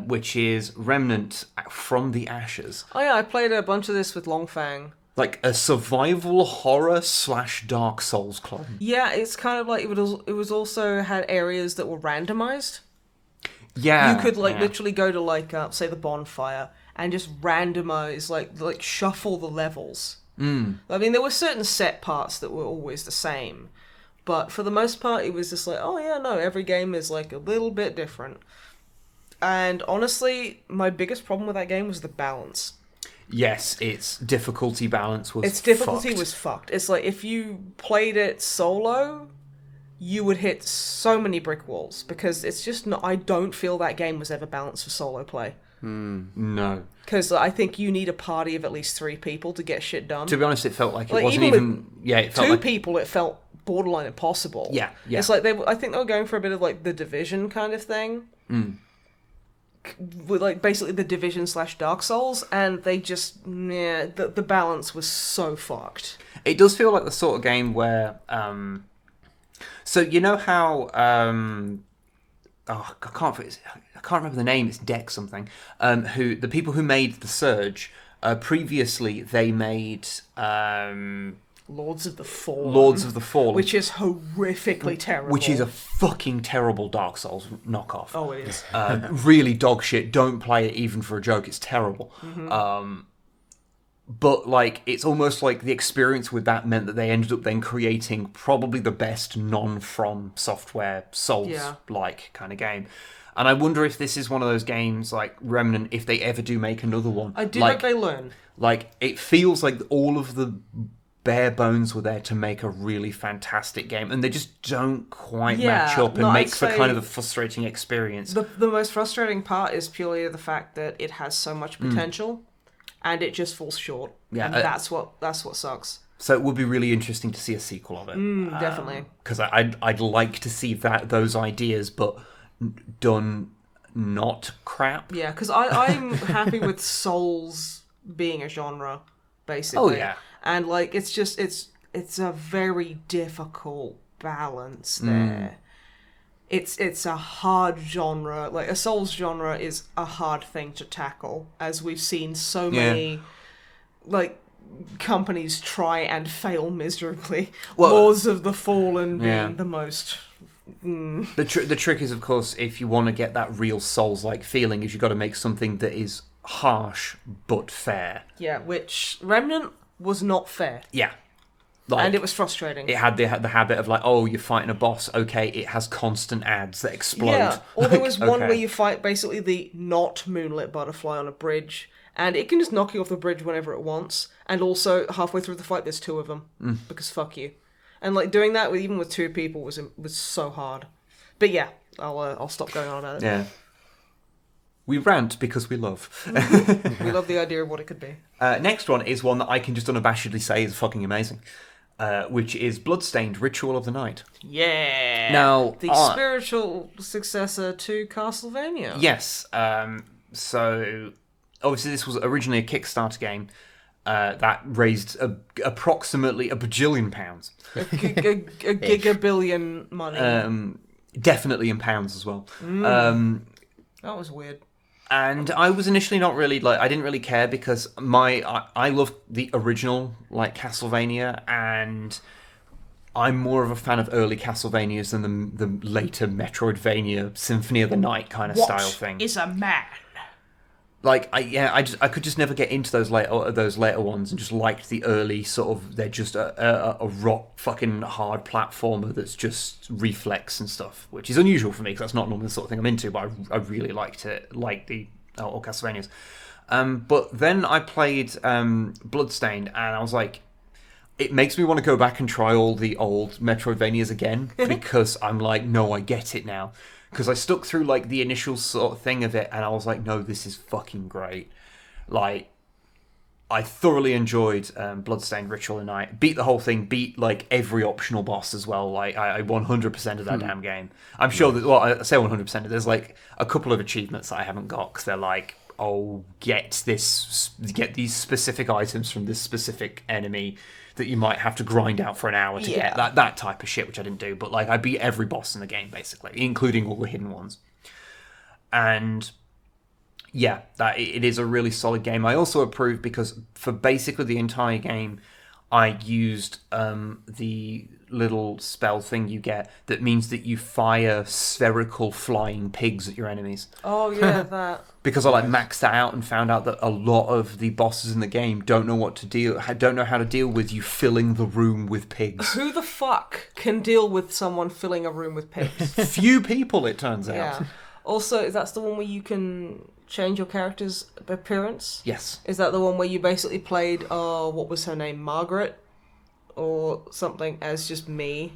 which is Remnant from the Ashes. Oh yeah, I played a bunch of this with Longfang. Like a survival horror / Dark Souls clone. Yeah, it's kind of like it was also had areas that were randomized. Yeah. You could literally go to like say the bonfire and just randomize like shuffle the levels. I mean, there were certain set parts that were always the same, but for the most part it was just like, oh yeah, no, every game is like a little bit different. And honestly, my biggest problem with that game was the balance. Yes, its difficulty balance was fucked. It's like if you played it solo, you would hit so many brick walls because it's just not. I don't feel that game was ever balanced for solo play. No. Because I think you need a party of at least 3 people to get shit done. To be honest, it felt like it wasn't even... Yeah, it felt 2 like... people, it felt borderline impossible. Yeah. It's like I think they were going for a bit of like the Division kind of thing. With like basically the Division / Dark Souls, and they just... Yeah, the balance was so fucked. It does feel like the sort of game where... So you know how... I can't remember the name. It's Deck something. The people who made The Surge, previously they made Lords of the Fallen. Lords of the Fallen, which is horrifically terrible. Which is a fucking terrible Dark Souls knockoff. Oh, it is. Really dog shit. Don't play it even for a joke. It's terrible. But like, it's almost like the experience with that meant that they ended up then creating probably the best non-From Software Souls-like kind of game. And I wonder if this is one of those games like Remnant, if they ever do make another one. I do hope they learn. Like, it feels like all of the bare bones were there to make a really fantastic game, and they just don't quite match up and make for kind of a frustrating experience. The most frustrating part is purely the fact that it has so much potential, and it just falls short. Yeah, and that's what sucks. So it would be really interesting to see a sequel of it. Definitely. Because I'd like to see those ideas, but done not crap. Yeah, because I'm happy with Souls being a genre, basically. Oh yeah. And like it's a very difficult balance there. It's a hard genre. Like a Souls genre is a hard thing to tackle, as we've seen so many like companies try and fail miserably. Lords of the Fallen being the most. The trick is, of course, if you want to get that real Souls-like feeling, is you've got to make something that is harsh but fair. Yeah, which Remnant was not fair. Yeah. Like, and it was frustrating. It had the habit of like, oh, you're fighting a boss, okay, it has constant ads that explode. Yeah, or there was one where you fight basically the not moonlit butterfly on a bridge, and it can just knock you off the bridge whenever it wants, and also halfway through the fight there's 2 of them, because fuck you. And like doing that even with 2 people was so hard. But yeah, I'll stop going on about it. Yeah. We rant because we love. We love the idea of what it could be. Next one is one that I can just unabashedly say is fucking amazing, which is Bloodstained: Ritual of the Night. Yeah. Now, the spiritual successor to Castlevania. Yes. So obviously this was originally a Kickstarter game that raised approximately £1 bajillion. A gigabillion money. Definitely in pounds as well. That was weird. And I was initially not really I didn't really care because I love the original Castlevania, and I'm more of a fan of early Castlevanias than the later Metroidvania Symphony of the Night kind of style thing. Is a man? I could just never get into those later ones, and just liked the early sort of, they're just a rock fucking hard platformer that's just reflex and stuff, which is unusual for me because that's not normally the sort of thing I'm into, but I really liked it, like the old Castlevanias. But then I played Bloodstained, and I was like, it makes me want to go back and try all the old Metroidvanias again, because I'm like, no, I get it now. Because I stuck through like the initial sort of thing of it, and I was like, no, this is fucking great. Like, I thoroughly enjoyed Bloodstained Ritual and I beat the whole thing, beat like every optional boss as well. Like, I 100% of that damn game. I'm sure that, well, I say 100%, there's like a couple of achievements that I haven't got, because they're like, oh, get these specific items from this specific enemy that you might have to grind out for an hour to get, that type of shit, which I didn't do. But like, I beat every boss in the game basically, including all the hidden ones. And yeah, that it is a really solid game. I also approve because for basically the entire game, I used the little spell thing you get that means that you fire spherical flying pigs at your enemies. Oh yeah, that. Because I like maxed that out and found out that a lot of the bosses in the game don't know how to deal with you filling the room with pigs. Who the fuck can deal with someone filling a room with pigs? Few people, it turns out. Yeah. Also, that's the one where you can change your character's appearance? Yes. Is that the one where you basically played, what was her name, Margaret? Or something as just me?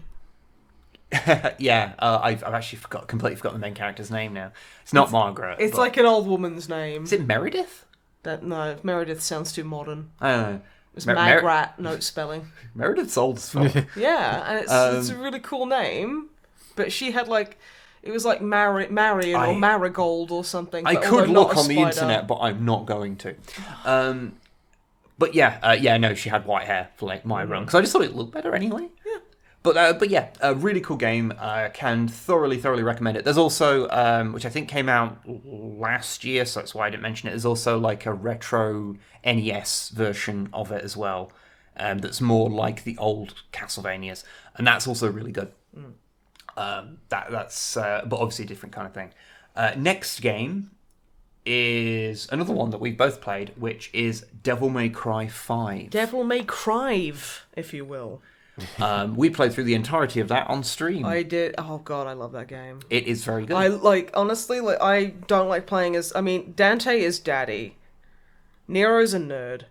Yeah, I've actually completely forgot the main character's name now. It's not Margaret. It's like an old woman's name. Is it Meredith? No, Meredith sounds too modern. I don't know. It's Magrat, note spelling. Meredith's old as fuck. Yeah, and it's a really cool name, but she had like... It was like Marion or Marigold or something. I could look on the internet, but I'm not going to. But no, she had white hair for like my run, because I just thought it looked better anyway. Yeah. But yeah, a really cool game. Can thoroughly recommend it. There's also, which I think came out last year, so that's why I didn't mention it. There's also like a retro NES version of it as well, that's more like the old Castlevanias, and that's also really good. That's but obviously a different kind of thing. Next game is another one that we've both played, which is Devil May Cry 5. Devil May Cry, if you will. We played through the entirety of that on stream. I did. Oh god, I love that game. It is very good. Honestly, I don't like playing as... I mean, Dante is daddy. Nero's a nerd.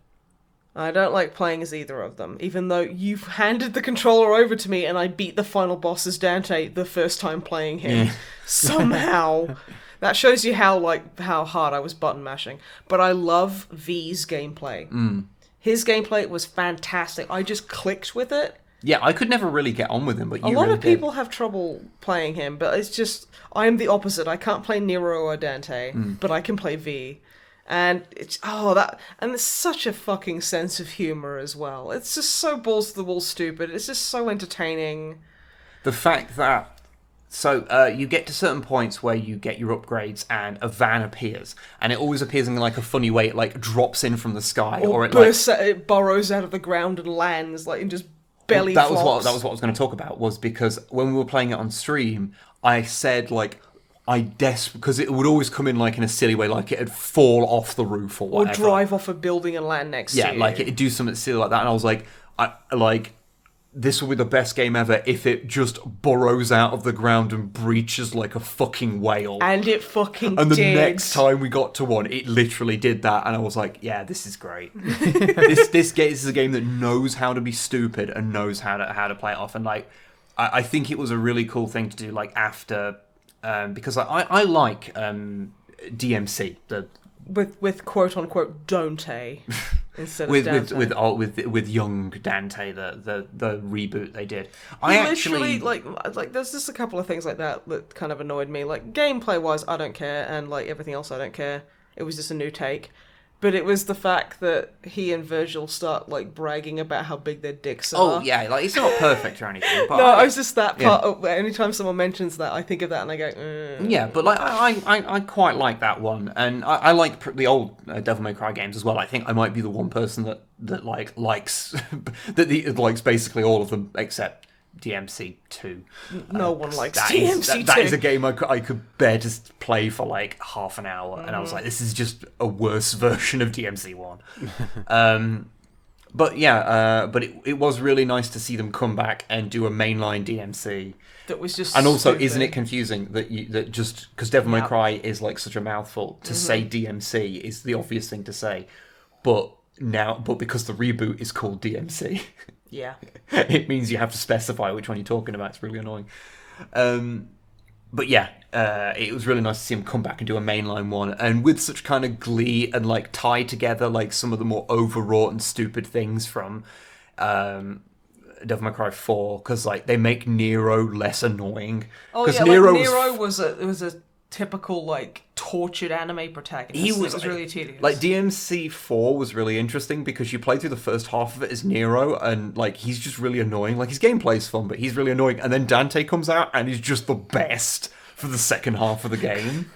I don't like playing as either of them, even though you've handed the controller over to me and I beat the final boss as Dante the first time playing him. Yeah. Somehow. That shows you how hard I was button mashing. But I love V's gameplay. His gameplay was fantastic. I just clicked with it. Yeah, I could never really get on with him, but you A lot really of people have trouble playing him, but it's just... I'm the opposite. I can't play Nero or Dante, but I can play V. And it's and there's such a fucking sense of humor as well. It's just so balls to the wall stupid. It's just so entertaining. The fact that you get to certain points where you get your upgrades and a van appears, and it always appears in like a funny way. It like drops in from the sky, or it burrows out of the ground and lands like and just belly flops. That was what I was going to talk about. Was because when we were playing it on stream, I said like. Because it would always come in like in a silly way, like it'd fall off the roof or whatever. Or drive off a building and land next to you. Yeah, like it'd do something silly like that, and I was like, this will be the best game ever if it just burrows out of the ground and breaches like a fucking whale. And it fucking did. And the next time we got to one, it literally did that, and I was like, yeah, this is great. This is a game that knows how to be stupid and knows how to play it off, and like, I think it was a really cool thing to do, like after. Because I like DMC with quote unquote Dante instead of Dante. with young Dante the reboot they did. There's just a couple of things like that kind of annoyed me. Like gameplay wise, I don't care, and like everything else, I don't care. It was just a new take. But it was the fact that he and Virgil start like bragging about how big their dicks are. Oh yeah, like it's not perfect or anything. But no, it's just that part. Yeah. Anytime someone mentions that, I think of that and I go. Yeah, but like I quite like that one, and I like the old Devil May Cry games as well. I think I might be the one person that likes likes basically all of them except DMC 2. No one likes DMC 2. That is a game I could bear to play for like half an hour, and I was like, this is just a worse version of DMC 1. But yeah, but it was really nice to see them come back and do a mainline DMC. That was just and also, stupid. isn't it confusing that just because Devil May Cry is like such a mouthful to say DMC is the obvious thing to say, but because the reboot is called DMC, yeah, it means you have to specify which one you're talking about. It's really annoying. But yeah, it was really nice to see him come back and do a mainline one, and with such kind of glee and like tie together like some of the more overwrought and stupid things from Devil May Cry 4, because like they make Nero less annoying. Oh yeah, Nero was a typical like tortured anime protagonist. It was really tedious. Like DMC 4 was really interesting because you play through the first half of it as Nero, and like he's just really annoying. Like his gameplay's fun, but he's really annoying. And then Dante comes out and he's just the best for the second half of the game.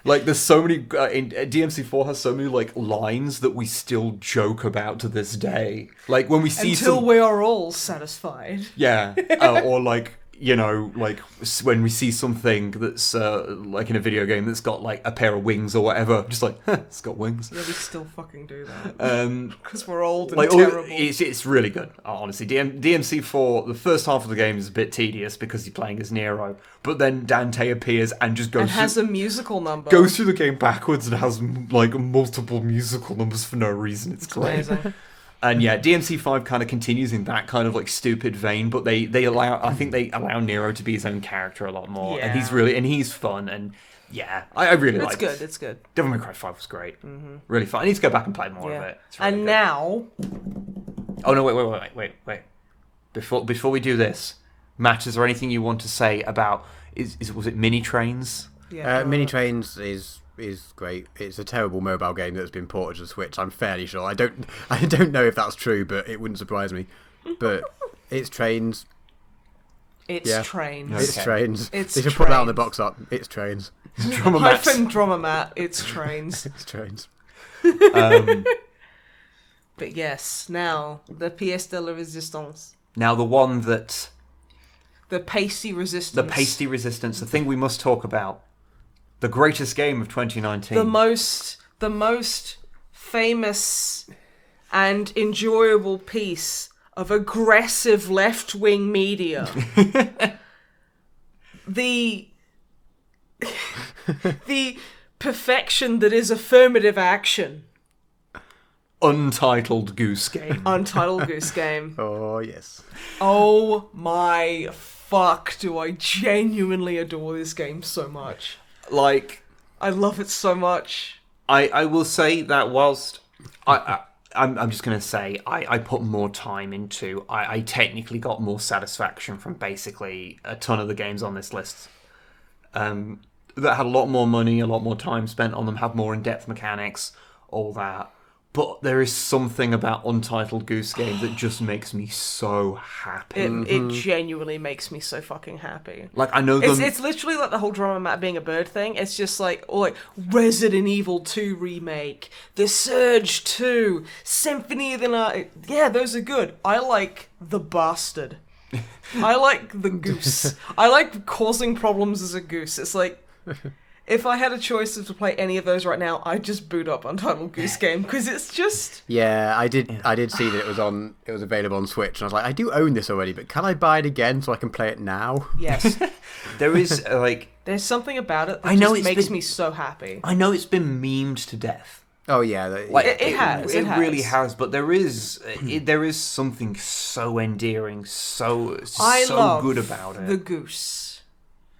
Like there's so many in DMC4 has so many like lines that we still joke about to this day. Like when we see until we are all satisfied. Yeah, or like. You know, like when we see something that's like in a video game that's got like a pair of wings or whatever, just like, it's got wings. Yeah, we still fucking do that. Because we're old and like, terrible. It's really good, honestly. DMC4, the first half of the game is a bit tedious because you're playing as Nero, but then Dante appears and just goes and has a musical number. Goes through the game backwards and has like multiple musical numbers for no reason. It's great. Amazing. And yeah, DMC5 kind of continues in that kind of like stupid vein, but they allow Nero to be his own character a lot more, yeah. and he's fun, and yeah, I really like it. It's good. Devil May Cry 5 was great, really fun. I need to go back and play more of it. It's really and good. now, oh no, wait! Before we do this, Matt, is there anything you want to say about was it Mini Trains? Yeah, Mini Trains is great. It's a terrible mobile game that's been ported to the Switch. I'm fairly sure. I don't know if that's true, but it wouldn't surprise me. But it's trains. It's trains. Okay. It's trains. It's they should put that on the box art. It's trains. Drummer mat. It's trains. It's trains. But yes, now the pièce de la résistance. Now the one that the pasty resistance. The thing we must talk about. The greatest game of 2019. The most famous and enjoyable piece of aggressive left-wing media. the perfection that is affirmative action. Untitled Goose Game. Untitled Goose Game. Oh, yes. Oh my fuck, do I genuinely adore this game so much. Like, I love it so much. I will say that whilst I'm just going to say I put more time into, I technically got more satisfaction from basically a ton of the games on this list that had a lot more money, a lot more time spent on them, had more in-depth mechanics, all that. But there is something about Untitled Goose Game that just makes me so happy. It genuinely makes me so fucking happy. Like, I know it's literally like the whole drama mat being a bird thing. It's just like, or like Resident Evil 2 Remake, The Surge 2, Symphony of the Night. Yeah, those are good. I like the bastard. I like the goose. I like causing problems as a goose. It's like... If I had a choice to play any of those right now, I'd just boot up Untitled Goose Game because it's just. Yeah, I did see that it was available on Switch, and I was like, I do own this already, but can I buy it again so I can play it now? Yes. There is like. There's something about it that just makes me so happy. I know it's been memed to death. Oh yeah, like it has. It really has, but there is something so endearing, so good about it. The goose.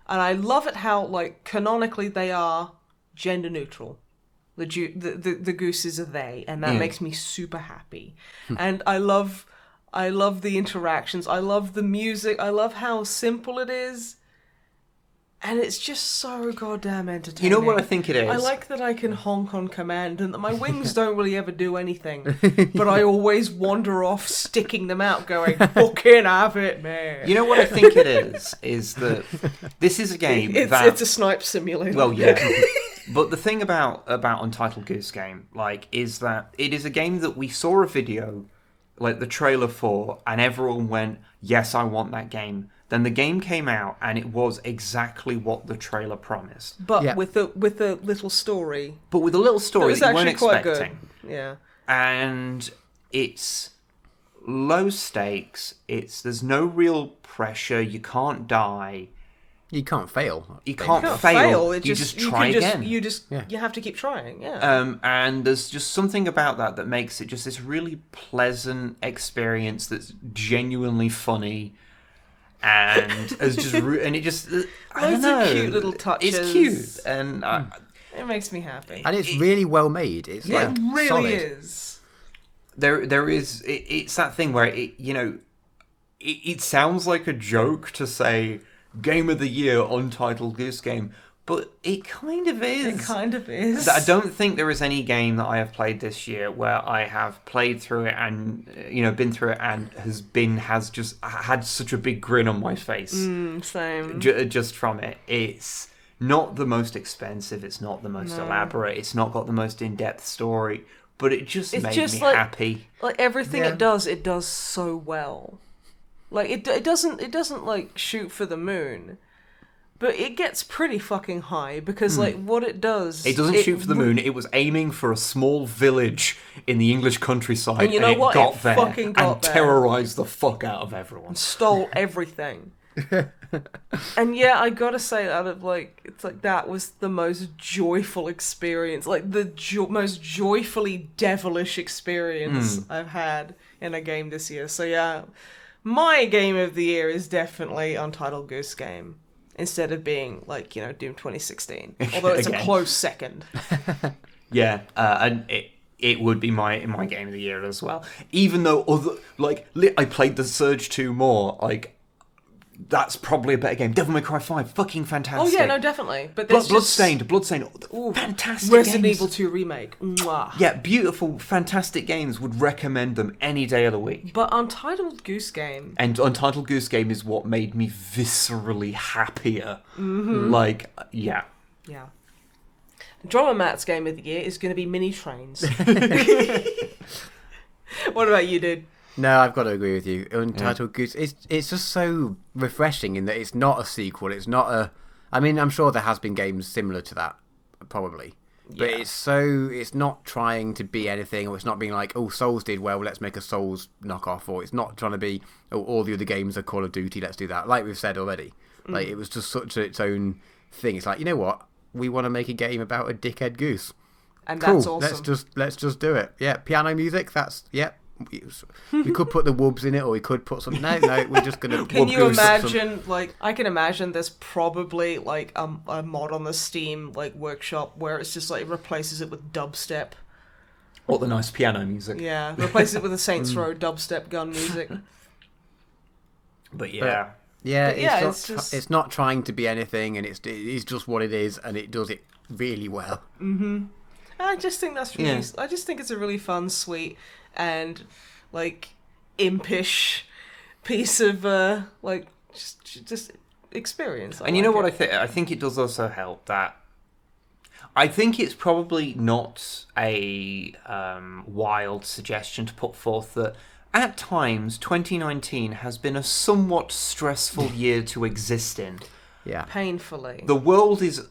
And I love it how, like, canonically they are gender neutral. The gooses are they, and that makes me super happy. And I love the interactions. I love the music. I love how simple it is. And it's just so goddamn entertaining. You know what I think it is? I like that I can honk on command and that my wings don't really ever do anything. But I always wander off sticking them out going, fucking have it, man. You know what I think it is that this is a game it's a snipe simulator. Well, yeah. But the thing about Untitled Goose Game, like, is that it is a game that we saw a video, like the trailer for, and everyone went, yes, I want that game. Then the game came out, and it was exactly what the trailer promised. But with a little story. But with a little story that you weren't expecting. Good. Yeah. And it's low stakes. There's no real pressure. You can't die. You can't fail. You can't fail. You just try again. You have to keep trying. Yeah. And there's just something about that makes it just this really pleasant experience that's genuinely funny, and it just I don't know. Cute little touches. It's cute, and it makes me happy. And it's really well made. It's like it really solid. is. There is. It's that thing where it sounds like a joke to say Game of the Year, Untitled Goose Game, but it kind of is. It kind of is. I don't think there is any game that I have played this year where I have played through it and been through it and has just had such a big grin on my face. Same. Just from it. It's not the most expensive. It's not the most elaborate. It's not got the most in-depth story, but it just made me happy. Like everything it does so well. Like it doesn't like shoot for the moon, but it gets pretty fucking high because like what it does. It doesn't shoot for the moon. It was aiming for a small village in the English countryside, and you know what? Got it there fucking got and there. terrorized the fuck out of everyone. Stole everything. And yeah, I gotta say, that was the most joyful experience, like the most joyfully devilish experience I've had in a game this year. So yeah, my game of the year is definitely Untitled Goose Game, instead of being Doom 2016. Although it's a close second. Yeah, and it would be my game of the year as well. Even though I played the Surge 2 more, that's probably a better game. Devil May Cry 5, fucking fantastic. Oh yeah, no, definitely. But Bloodstained, ooh, fantastic Resident games. Evil 2 Remake. Mwah. Yeah, beautiful, fantastic games. Would recommend them any day of the week. But Untitled Goose Game. And Untitled Goose Game is what made me viscerally happier. Yeah. Yeah. Drummer Matt's game of the year is going to be Mini Trains. What about you, dude? No, I've got to agree with you. Untitled Goose, it's just so refreshing in that it's not a sequel. It's not a. I mean, I'm sure there has been games similar to that, probably, but it's not trying to be anything, or it's not being like, oh, Souls did well, let's make a Souls knockoff, or it's not trying to be, oh, all the other games are Call of Duty, let's do that. Like we've said already, like it was just such its own thing. It's like, you know what, we want to make a game about a dickhead goose, and cool. That's awesome. Let's just do it. Yeah, piano music. We could put the wubs in it, or we could put some. No, we're just gonna. Can you imagine? I can imagine there's probably a mod on the Steam workshop where it's just it replaces it with dubstep. Or the nice piano music. Yeah, replace it with the Saints Row dubstep gun music. But yeah. It's not trying to be anything, and it's just what it is, and it does it really well. Mm-hmm. I just think that's really. Yeah. I just think it's a really fun, sweet, and impish piece of just experience. And you know what I think? I think it does also help that. I think it's probably not a wild suggestion to put forth that at times 2019 has been a somewhat stressful year to exist in. Yeah, painfully. The world is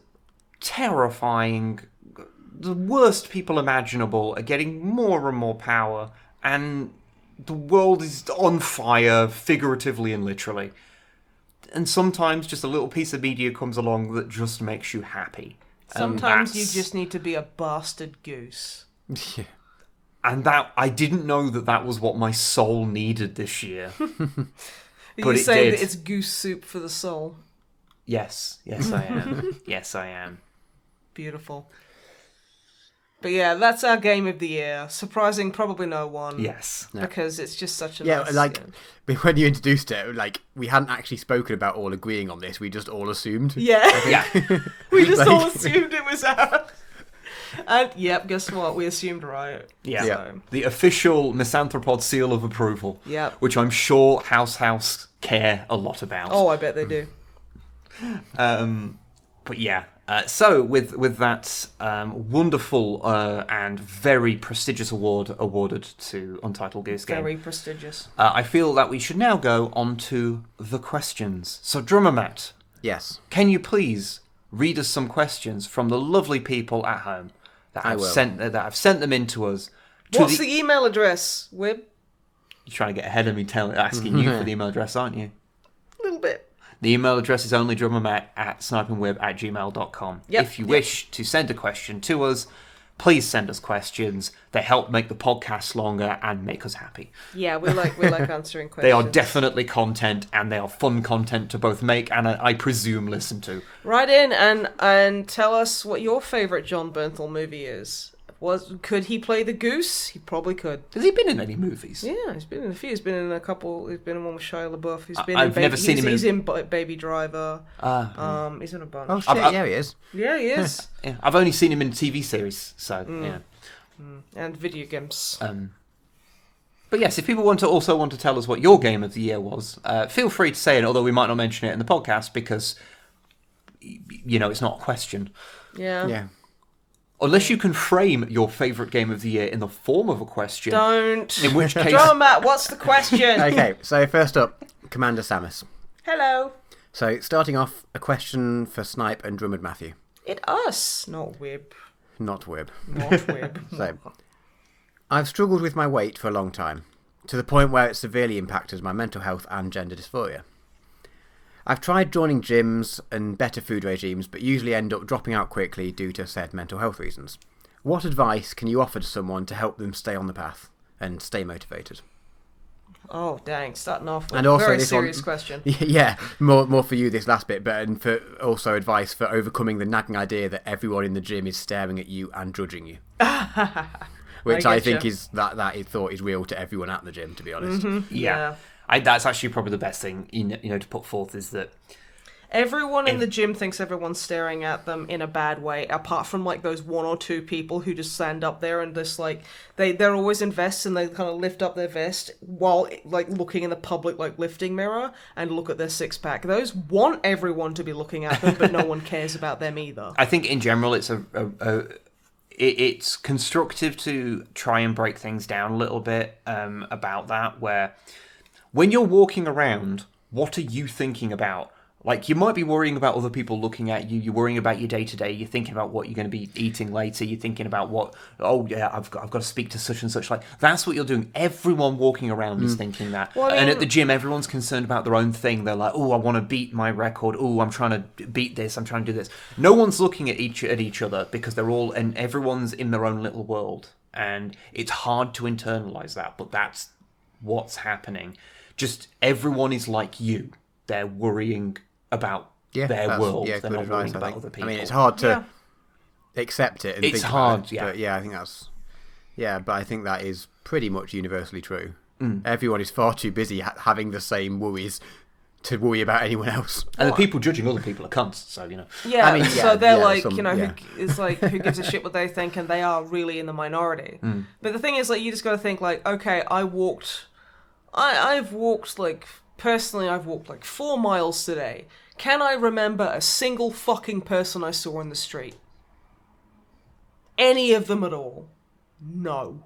terrifying. The worst people imaginable are getting more and more power, and the world is on fire, figuratively and literally. And sometimes just a little piece of media comes along that just makes you happy. Sometimes you just need to be a bastard goose. Yeah. And I didn't know that was what my soul needed this year. You're saying that it's goose soup for the soul? Yes I am. Yes, I am. Beautiful. But yeah, that's our game of the year. Surprising probably no one. Yes. Because it's just such a nice game. When you introduced it, we hadn't actually spoken about all agreeing on this. We just all assumed. Yeah. We just all assumed it was ours. And yep, guess what? We assumed right. Yeah. So. The official MisanthroPod seal of approval. Yeah. Which I'm sure House care a lot about. Oh, I bet they do. But yeah. So with that wonderful and very prestigious award awarded to Untitled Goose Game. Very prestigious. I feel that we should now go on to the questions. So Drummer Matt. Yes. Can you please read us some questions from the lovely people at home that have sent them in to us? What's the email address, Wib? You're trying to get ahead of me asking you for the email address, aren't you? A little bit. The email address is onlydrummermatt@snipeandwib@gmail.com. Yep. If you wish to send a question to us, please send us questions. They help make the podcast longer and make us happy. Yeah, we like answering questions. They are definitely content, and they are fun content to both make and I presume listen to. Write in and tell us what your favourite John Bernthal movie is. Could he play the goose? He probably could. Has he been in any movies? Yeah, he's been in a few. He's been in a couple. He's been in one with Shia LaBeouf. He's been I've never seen him. He's in Baby Driver. He's in a bunch. Oh shit! Yeah, he is. Yeah, he is. Yeah, I've only seen him in TV series, so yeah. And video games. But yes, if people want to tell us what your game of the year was, feel free to say it. Although we might not mention it in the podcast because it's not a question. Yeah. Yeah. Unless you can frame your favourite game of the year in the form of a question. Don't. In which case... Drummer Matt, what's the question? Okay, so first up, Commander Samus. Hello. So, starting off, a question for Snipe and Drummond Matthew. It us, not Wib. Not Wib. Not Wib. So, I've struggled with my weight for a long time, to the point where it severely impacted my mental health and gender dysphoria. I've tried joining gyms and better food regimes, but usually end up dropping out quickly due to said mental health reasons. What advice can you offer to someone to help them stay on the path and stay motivated? Oh, dang. Starting off with and a also very serious question. Yeah, more for you this last bit, but and for also advice for overcoming the nagging idea that everyone in the gym is staring at you and judging you. Which I think is that thought is real to everyone at the gym, to be honest. Mm-hmm. Yeah. That's actually probably the best thing to put forth is that everyone in the gym thinks everyone's staring at them in a bad way, apart from like those one or two people who just stand up there and just like they're always in vests and they kind of lift up their vest while like looking in the public like lifting mirror and look at their six pack. Those want everyone to be looking at them, but no one cares about them either. I think in general it's it's constructive to try and break things down a little bit about that, where when you're walking around, what are you thinking about? Like, you might be worrying about other people looking at you. You're worrying about your day-to-day. You're thinking about what you're going to be eating later. You're thinking about I've got to speak to such and such. Like, that's what you're doing. Everyone walking around is thinking that. Well, and at the gym, everyone's concerned about their own thing. They're like, I want to beat my record. I'm trying to beat this. I'm trying to do this. No one's looking at each other because and everyone's in their own little world. And it's hard to internalize that, but that's what's happening. Just everyone is like you. They're worrying about their world. Yeah, they're good not advice, worrying about other people. I mean, it's hard to accept it and it's think hard, about it. yeah. But yeah, I think that's... Yeah, but I think that is pretty much universally true. Everyone is far too busy having the same worries to worry about anyone else. And the people judging other people are cunts, so, Yeah, I mean, so they're like, yeah. it's like, who gives a shit what they think, and they are really in the minority. But the thing is, like, you just got to think, like, okay, I've walked, like, personally, I've walked, like, 4 miles today. Can I remember a single fucking person I saw in the street? Any of them at all? No.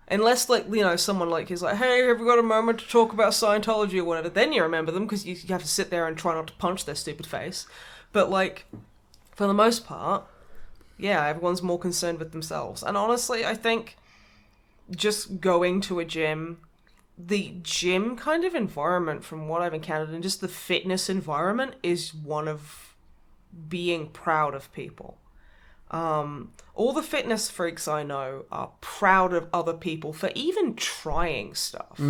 Unless, like, someone, like, is like, hey, have you got a moment to talk about Scientology or whatever? Then you remember them, because you have to sit there and try not to punch their stupid face. But, like, for the most part, yeah, everyone's more concerned with themselves. And honestly, I think just going to a gym, the gym kind of environment, from what I've encountered, and just the fitness environment, is one of being proud of people. All the fitness freaks I know are proud of other people for even trying stuff.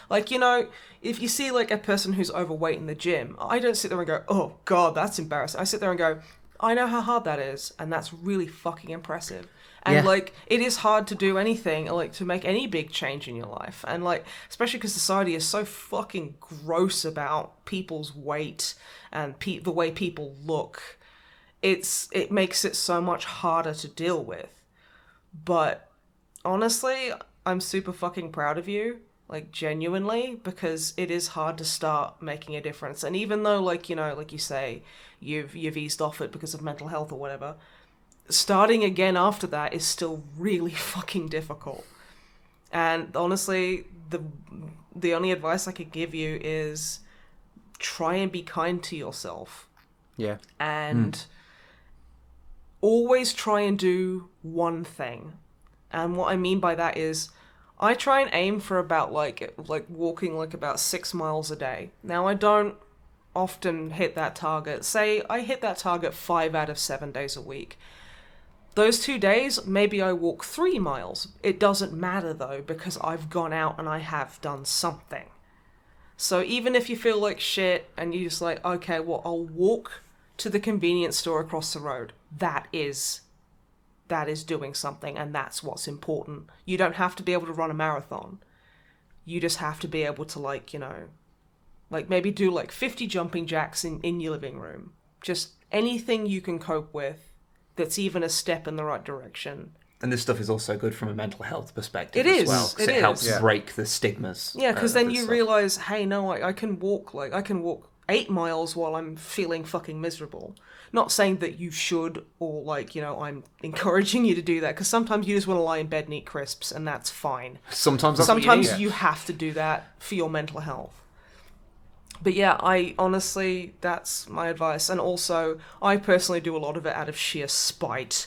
Like, if you see, like, a person who's overweight in the gym, I don't sit there and go, oh, God, that's embarrassing. I sit there and go, I know how hard that is, and that's really fucking impressive. And, like, it is hard to do anything, like, to make any big change in your life. And, like, especially because society is so fucking gross about people's weight and the way people look. It makes it so much harder to deal with. But, honestly, I'm super fucking proud of you. Like, genuinely, because it is hard to start making a difference. And even though, like, like you say, you've eased off it because of mental health or whatever, starting again after that is still really fucking difficult. And honestly, the only advice I could give you is try and be kind to yourself. Yeah. And always try and do one thing. And what I mean by that is I try and aim for about like walking like about 6 miles a day. Now I don't often hit that target. Say I hit that target 5 out of 7 days a week. Those 2 days, maybe I walk 3 miles. It doesn't matter though, because I've gone out and I have done something. So even if you feel like shit and you're just like, okay, well, I'll walk to the convenience store across the road. That is doing something, and that's what's important. You don't have to be able to run a marathon. You just have to be able to, like, you know, like maybe do like 50 jumping jacks in your living room. Just anything you can cope with that's even a step in the right direction. And this stuff is also good from a mental health perspective as well. Because it helps break the stigmas. Yeah, because then you realise, hey, no, I can walk 8 miles while I'm feeling fucking miserable. Not saying that you should, or like, you know, I'm encouraging you to do that, because sometimes you just want to lie in bed and eat crisps, and that's fine. Sometimes you have to do that for your mental health. But yeah, I honestly, that's my advice. And also, I personally do a lot of it out of sheer spite.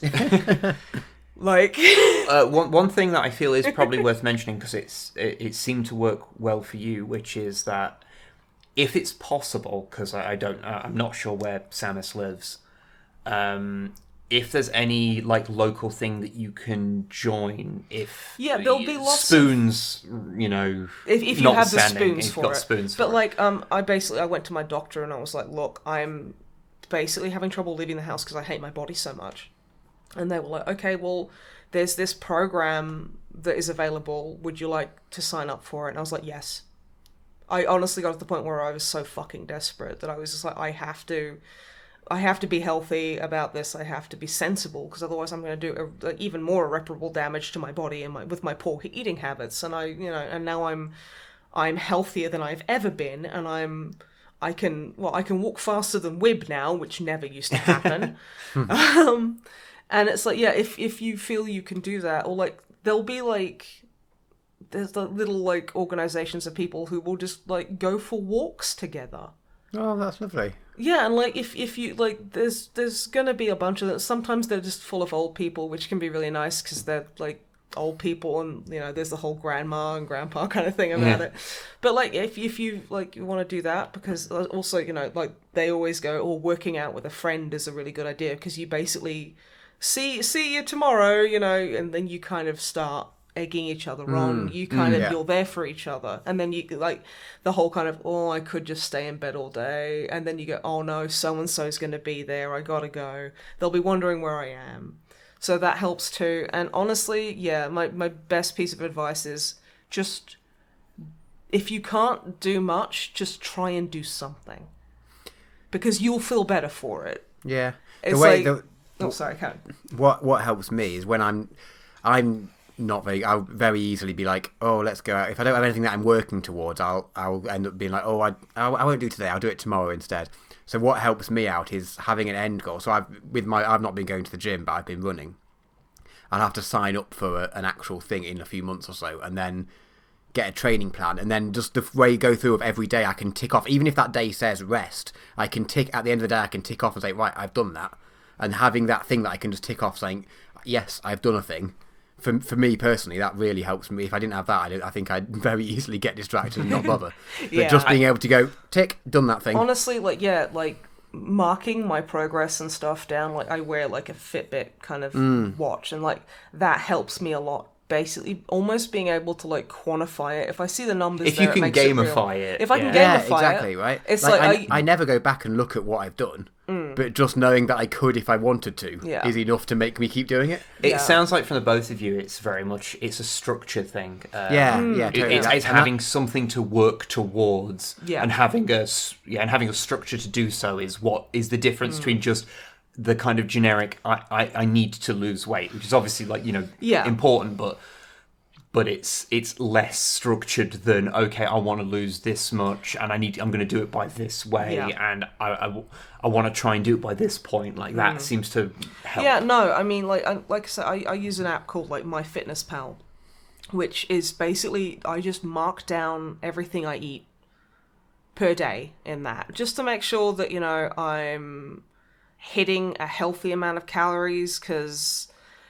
Like... one thing that I feel is probably worth mentioning, because it seemed to work well for you, which is that if it's possible, because I'm not sure where Samus lives, if there's any like local thing that you can join, there'll be lots spoons, you know, if you have the spoons for it. But like, I went to my doctor and I was like, look, I'm basically having trouble leaving the house because I hate my body so much, and they were like, okay, well, there's this program that is available. Would you like to sign up for it? And I was like, yes. I honestly got to the point where I was so fucking desperate that I was just like, I have to be healthy about this. I have to be sensible, because otherwise I'm going to do even more irreparable damage to my body and with my poor eating habits. And and now I'm healthier than I've ever been, and I can walk faster than Wib now, which never used to happen. And it's like, yeah, if you feel you can do that, or like there'll be like. There's the little like organizations of people who will just like go for walks together. Oh, that's lovely. Yeah, and like if you like, there's gonna be a bunch of them. Sometimes they're just full of old people, which can be really nice because they're like old people, and you know, there's the whole grandma and grandpa kind of thing about it. But like if you like you want to do that, because also, you know, like they always go, oh, working out with a friend is a really good idea, because you basically see you tomorrow, you know, and then you kind of start egging each other on. You kind of, you're there for each other, and then you like the whole kind of, oh, I could just stay in bed all day, and then you go, oh no, so and so's going to be there, I gotta go, they'll be wondering where I am. So that helps too. And honestly, yeah, my best piece of advice is just, if you can't do much, just try and do something, because you'll feel better for it. Yeah. It's sorry, Karen. What helps me is when I'm not very. I'll very easily be like, oh, let's go out. If I don't have anything that I'm working towards, I'll end up being like, oh, I won't do today. I'll do it tomorrow instead. So what helps me out is having an end goal. So I've not been going to the gym, but I've been running. I'll have to sign up for an actual thing in a few months or so, and then get a training plan, and then just the way you go through of every day, I can tick off. Even if that day says rest, I can tick at the end of the day. I can tick off and say, right, I've done that, and having that thing that I can just tick off, saying, yes, I've done a thing. For me personally, that really helps me. If I didn't have that, I think I'd very easily get distracted and not bother. But just being able to go, tick, done that thing. Honestly, like marking my progress and stuff down, like I wear like a Fitbit kind of watch, and like that helps me a lot. Basically, almost being able to like quantify it. If I see the numbers, if you can gamify it, if I can gamify it, exactly, right. It's like I never go back and look at what I've done, but just knowing that I could if I wanted to is enough to make me keep doing it. It sounds like from the both of you, it's very much a structure thing. Totally. It's having something to work towards, and having a structure to do so is what is the difference between just the kind of generic I need to lose weight, which is obviously like, you know, important, but it's less structured than, okay, I want to lose this much and I'm going to do it by this way, and I want to try and do it by this point. Like that seems to help. Yeah, no, I mean, like I said, I use an app called like MyFitnessPal, which is basically I just mark down everything I eat per day in that, just to make sure that, you know, I'm hitting a healthy amount of calories, because,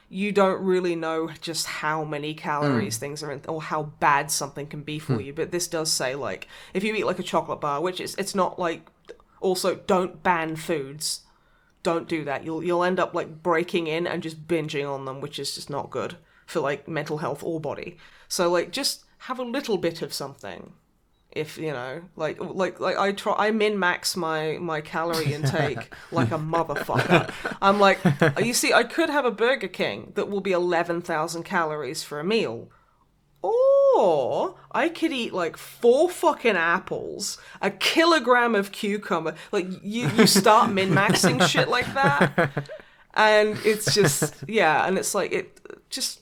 you don't really know just how many calories things are in, or how bad something can be for you. But this does say, like, if you eat like a chocolate bar, which it's not like, also don't ban foods. Don't do that. You'll end up like breaking in and just binging on them, which is just not good for like mental health or body. So like just have a little bit of something. If you know, like I min-max my calorie intake like a motherfucker. I'm like, you see, I could have a Burger King that will be 11,000 calories for a meal, or I could eat like 4 fucking apples, a kilogram of cucumber. Like you start min-maxing shit like that, and it's just and it's like just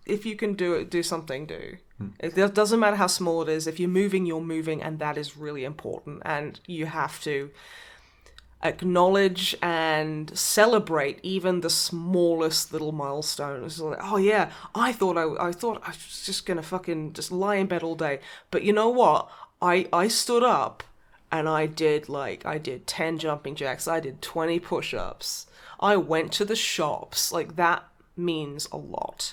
if you can do it, do something, do. It doesn't matter how small it is. If you're moving, you're moving, and that is really important. And you have to acknowledge and celebrate even the smallest little milestones. Like, oh yeah, I thought I was just gonna fucking just lie in bed all day, but you know what? I stood up and I did 10 jumping jacks. I did 20 push-ups. I went to the shops. Like that means a lot.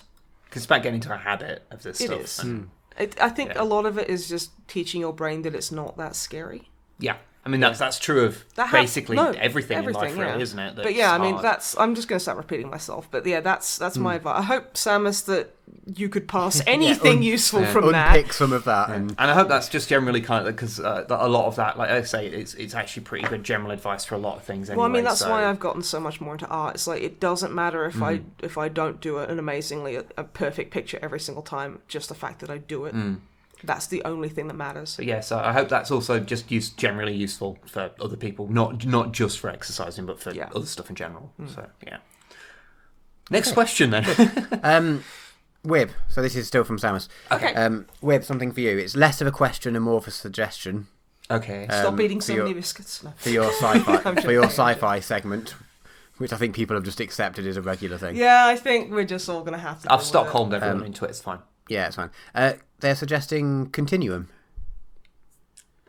It's about getting into a habit of this stuff. It is. I think a lot of it is just teaching your brain that it's not that scary. Yeah. I mean, that's true of basically everything in life, really, isn't it? But yeah, I mean, I'm just going to start repeating myself. But yeah, that's my advice. I hope, Samus, that you could pass anything useful from that. Unpick some of that. And I hope that's just generally kind of, because a lot of that, like I say, it's actually pretty good general advice for a lot of things anyway. Well, I mean, that's why I've gotten so much more into art. It's like, it doesn't matter if I don't do an amazingly, a perfect picture every single time, just the fact that I do it. That's the only thing that matters. But yeah, so I hope that's also just generally useful for other people, not just for exercising, but for other stuff in general. So yeah. Next question then. Wib. So this is still from Samus. Okay. Wib, something for you. It's less of a question and more of a suggestion. Okay. Stop eating so many biscuits. No. For your sci-fi segment, which I think people have just accepted as a regular thing. Yeah, I think we're just all going to have to. I've Stockholmed everyone into it. It's fine. Yeah, it's fine. They're suggesting Continuum.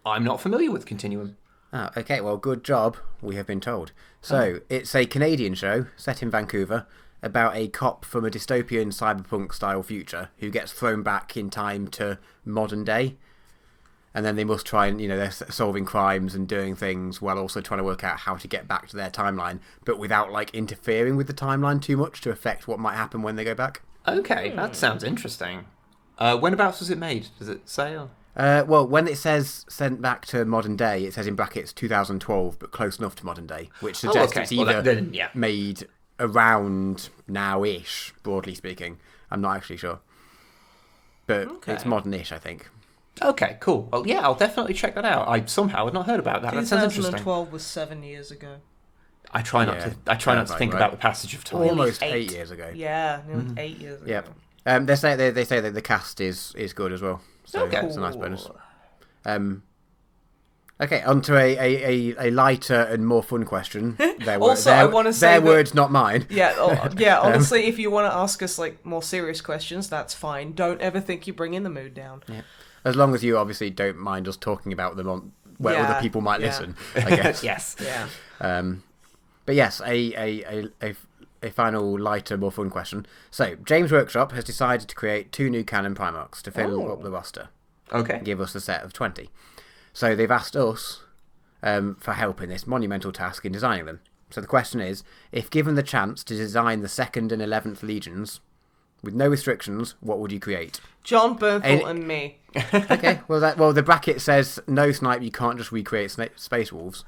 I'm not familiar with Continuum. Oh, okay, well, good job, we have been told. So, it's a Canadian show set in Vancouver about a cop from a dystopian cyberpunk-style future who gets thrown back in time to modern day. And then they must try and, they're solving crimes and doing things while also trying to work out how to get back to their timeline, but without, interfering with the timeline too much to affect what might happen when they go back. Okay, that sounds interesting. Whenabouts was it made? Does it say? Or? Well, when it says sent back to modern day, it says in brackets 2012, but close enough to modern day, which suggests it's either made around now-ish, broadly speaking. I'm not actually sure. But it's modern-ish, I think. Okay, cool. Well, yeah, I'll definitely check that out. I somehow had not heard about that. That sounds interesting. 2012 was 7 years ago. I try not to think about the passage of time. Almost 8 years ago. Yeah, 8 years ago. Yeah. They say that the cast is good as well. So it's a nice bonus. Okay, on to a lighter and more fun question. I want to say their words, not mine. Yeah, honestly, if you want to ask us more serious questions, that's fine. Don't ever think you're bringing the mood down. Yeah. As long as you obviously don't mind us talking about them on where other people might listen, I guess. Yes. Yeah. But yes, a final lighter, more fun question. So, James Workshop has decided to create 2 new canon Primarchs to fill up the roster. Okay. Give us a set of 20. So they've asked us for help in this monumental task in designing them. So the question is, if given the chance to design the 2nd and 11th Legions, with no restrictions, what would you create? John Bernthal and me. Okay, well the bracket says, no, Snipe, you can't just recreate Space Wolves.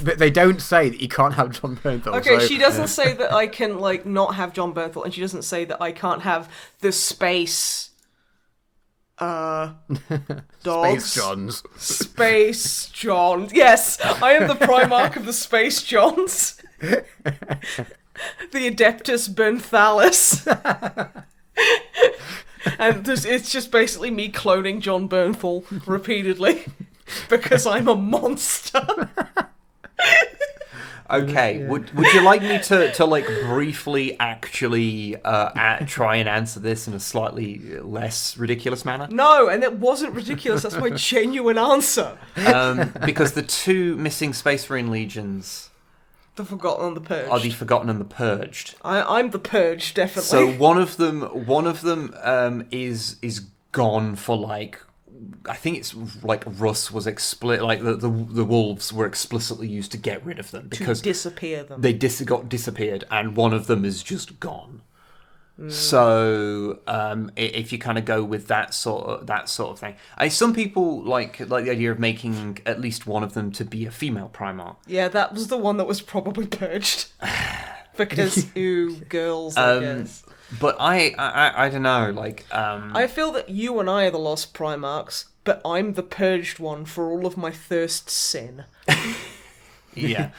But they don't say that you can't have John Bernthal. Okay, she doesn't say that I can, not have John Bernthal, and she doesn't say that I can't have the space... dogs. Space Johns. Space John. Yes, I am the Primarch of the Space Johns. The Adeptus Bernthalaris. And it's just basically me cloning John Bernthal repeatedly because I'm a monster. Okay, would you like me to briefly actually try and answer this in a slightly less ridiculous manner? No, and it wasn't ridiculous. That's my genuine answer. Because the 2 missing Space Marine Legions The Forgotten and the Purged. are the Forgotten and the Purged. I'm the Purged, definitely. So one of them is gone for like, I think it's like Russ was like the wolves were explicitly used to get rid of them because to disappear them. They got disappeared, and one of them is just gone. So if you kind of go with that sort of thing, some people like the idea of making at least one of them to be a female Primarch. Yeah, that was the one that was probably purged because girls, I guess. But I don't know, like I feel that you and I are the lost Primarchs, but I'm the purged one for all of my thirst sin. Yeah.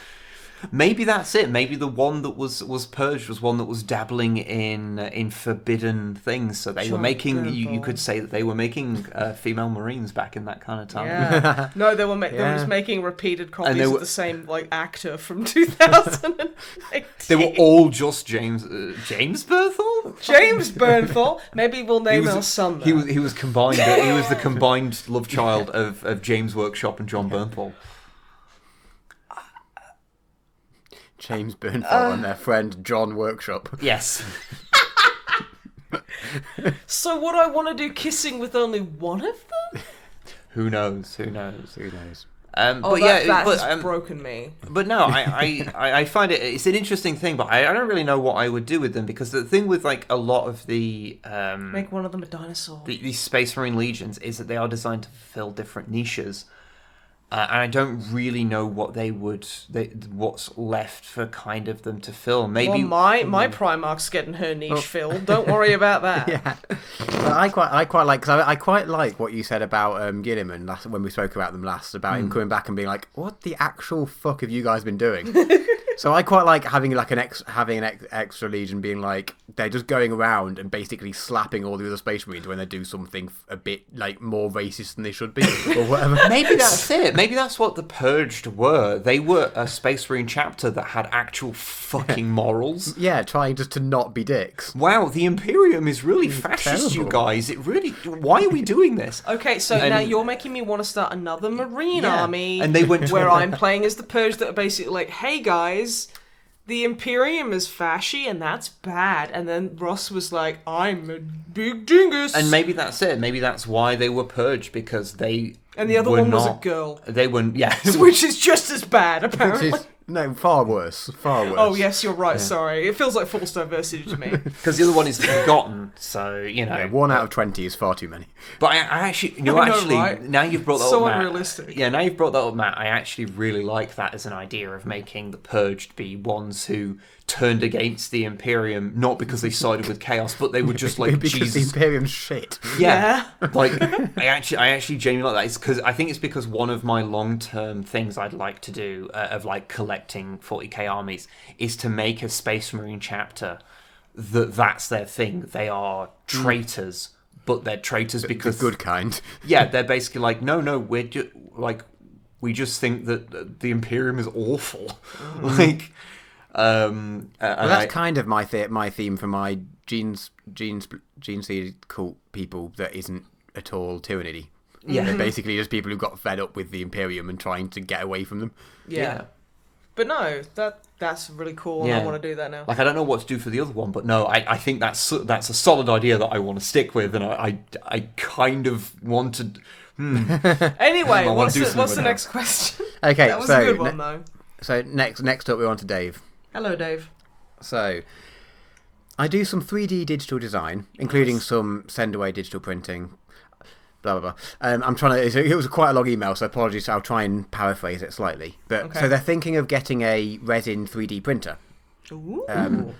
Maybe that's it. Maybe the one that was purged was one that was dabbling in forbidden things. So they were making. You could say that they were making female Marines back in that kind of time. Yeah. No, they were. They were just making repeated copies of the same actor from 2018. They were all just James Berthel. James Bernthal. Maybe we'll name our son. He was combined. He was the combined love child of James Workshop and John Bernthal. James Bernthal and their friend John Workshop. Yes. So would I want to do kissing with only one of them? Who knows? But has broken me. But no, I find it's an interesting thing, but I don't really know what I would do with them, because the thing with like a lot of the make one of them a dinosaur. These Space Marine legions is that they are designed to fill different niches. And I don't really know what what's left for kind of them to fill. Maybe my Primarch's getting her niche filled. Don't worry about that. Yeah, but I quite like, because I quite like what you said about Gilliman when we spoke about them last, about him coming back and being like, "What the actual fuck have you guys been doing?" So I quite like having like an extra legion being like, they're just going around and basically slapping all the other Space Marines when they do something a bit like more racist than they should be, or whatever. Maybe that's it. Maybe that's what the Purged were. They were a Space Marine chapter that had actual fucking morals. Yeah, trying just to not be dicks. Wow, the Imperium is really fascist, you guys. Why are we doing this? Okay, so now you're making me want to start another Marine army, and they went where I'm playing as the Purged that are basically like, hey guys, the Imperium is fashy and that's bad. And then Ross was like, I'm a big dingus. And maybe that's it. Maybe that's why they were purged, because they and the other one was a girl. They weren't, yeah. Which is just as bad, apparently. No, far worse. Oh, yes, you're right, sorry. It feels like false diversity to me. Because the other one is forgotten, so, you know. Yeah, 1 out of 20 is far too many. But I actually, right? now you've brought that so up, Matt. Unrealistic. Yeah, now you've brought that up, Matt, I actually really like that as an idea of making the Purged be ones who turned against the Imperium, not because they sided with Chaos, but they were just like, because Jesus. the Imperium's shit. Yeah. Like, I actually genuinely like that. It's because I think it's because one of my long-term things I'd like to do of like collecting 40k armies is to make a Space Marine chapter that's their thing. They are traitors, but they're traitors because the good kind. Yeah, they're basically like, no, we're just like, we just think that the Imperium is awful. Like, well, that's kind of my theme for my gene seed cult people that isn't at all tyranny. Yeah, they're basically just people who got fed up with the Imperium and trying to get away from them. Yeah. But no, that's really cool, and I want to do that now. Like, I don't know what to do for the other one, but no, I think that's a solid idea that I want to stick with, and I kind of want to. Anyway, what's the next question? Okay, that was a good one though. So next up, we're on to Dave. Hello, Dave. So, I do some 3D digital design, including some send-away digital printing, blah, blah, blah. I'm trying to... It was quite a long email, so apologies, I'll try and paraphrase it slightly. But okay. So they're thinking of getting a resin 3D printer. Ooh.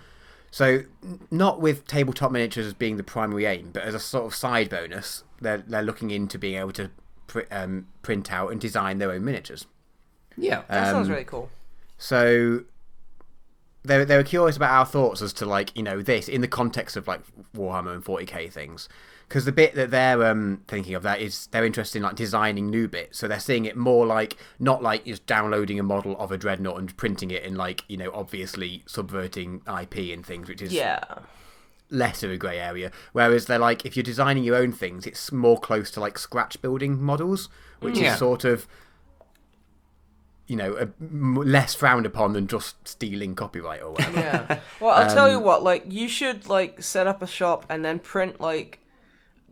So, not with tabletop miniatures as being the primary aim, but as a sort of side bonus, they're looking into being able to print out and design their own miniatures. Yeah, that sounds really cool. So... They were curious about our thoughts as to, like, you know, this in the context of like Warhammer and 40k things, because the bit that they're thinking of that is they're interested in like designing new bits, so they're seeing it more like not like just downloading a model of a dreadnought and printing it and, like, you know, obviously subverting IP and things, which is less of a grey area. Whereas they're like, if you're designing your own things, it's more close to like scratch building models, which is sort of less frowned upon than just stealing copyright or whatever. Yeah. Well, I'll tell you what. Like, you should set up a shop and then print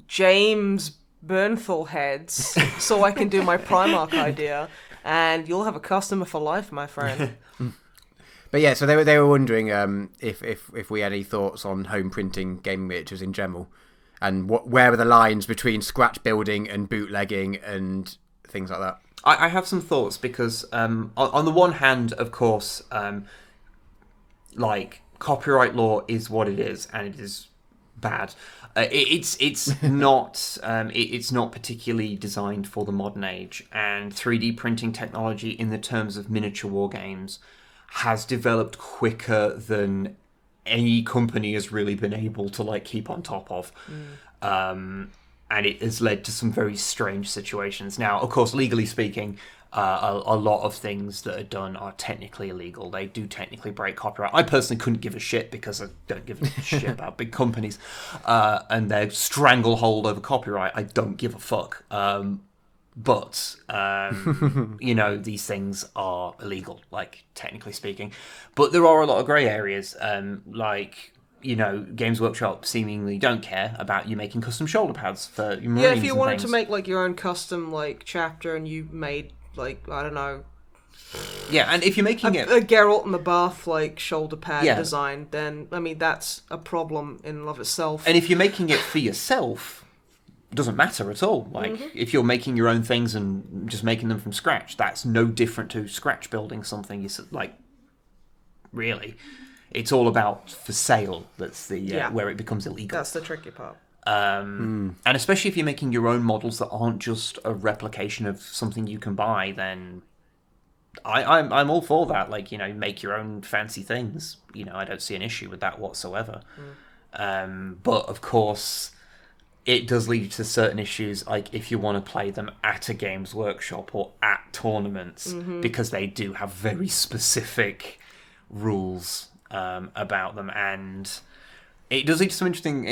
James Bernthal heads so I can do my Primarch idea, and you'll have a customer for life, my friend. But yeah, so they were wondering if we had any thoughts on home printing gaming miniatures in general, and where are the lines between scratch building and bootlegging and things like that. I have some thoughts because on the one hand, of course, copyright law is what it is, and it is bad. It's not particularly designed for the modern age, and 3D printing technology in the terms of miniature war games has developed quicker than any company has really been able to keep on top of. And it has led to some very strange situations. Now, of course, legally speaking, a lot of things that are done are technically illegal. They do technically break copyright. I personally couldn't give a shit because I don't give a shit about big companies and their stranglehold over copyright. I don't give a fuck. But these things are illegal, technically speaking. But there are a lot of grey areas, Games Workshop seemingly don't care about you making custom shoulder pads for your Marines. Yeah, if you and wanted things. to make your own custom chapter, and you made I don't know. Yeah, and if you're making a Geralt in the Bath shoulder pad Yeah. design, then that's a problem in and of itself. And if you're making it for yourself, it doesn't matter at all. If you're making your own things and just making them from scratch, that's no different to scratch building something. You really. It's all about for sale. That's where it becomes illegal. That's the tricky part. And especially if you're making your own models that aren't just a replication of something you can buy, then I'm all for that. Make your own fancy things. I don't see an issue with that whatsoever. But of course, it does lead to certain issues, if you want to play them at a Games Workshop or at tournaments, because they do have very specific rules about them, and it does lead to some interesting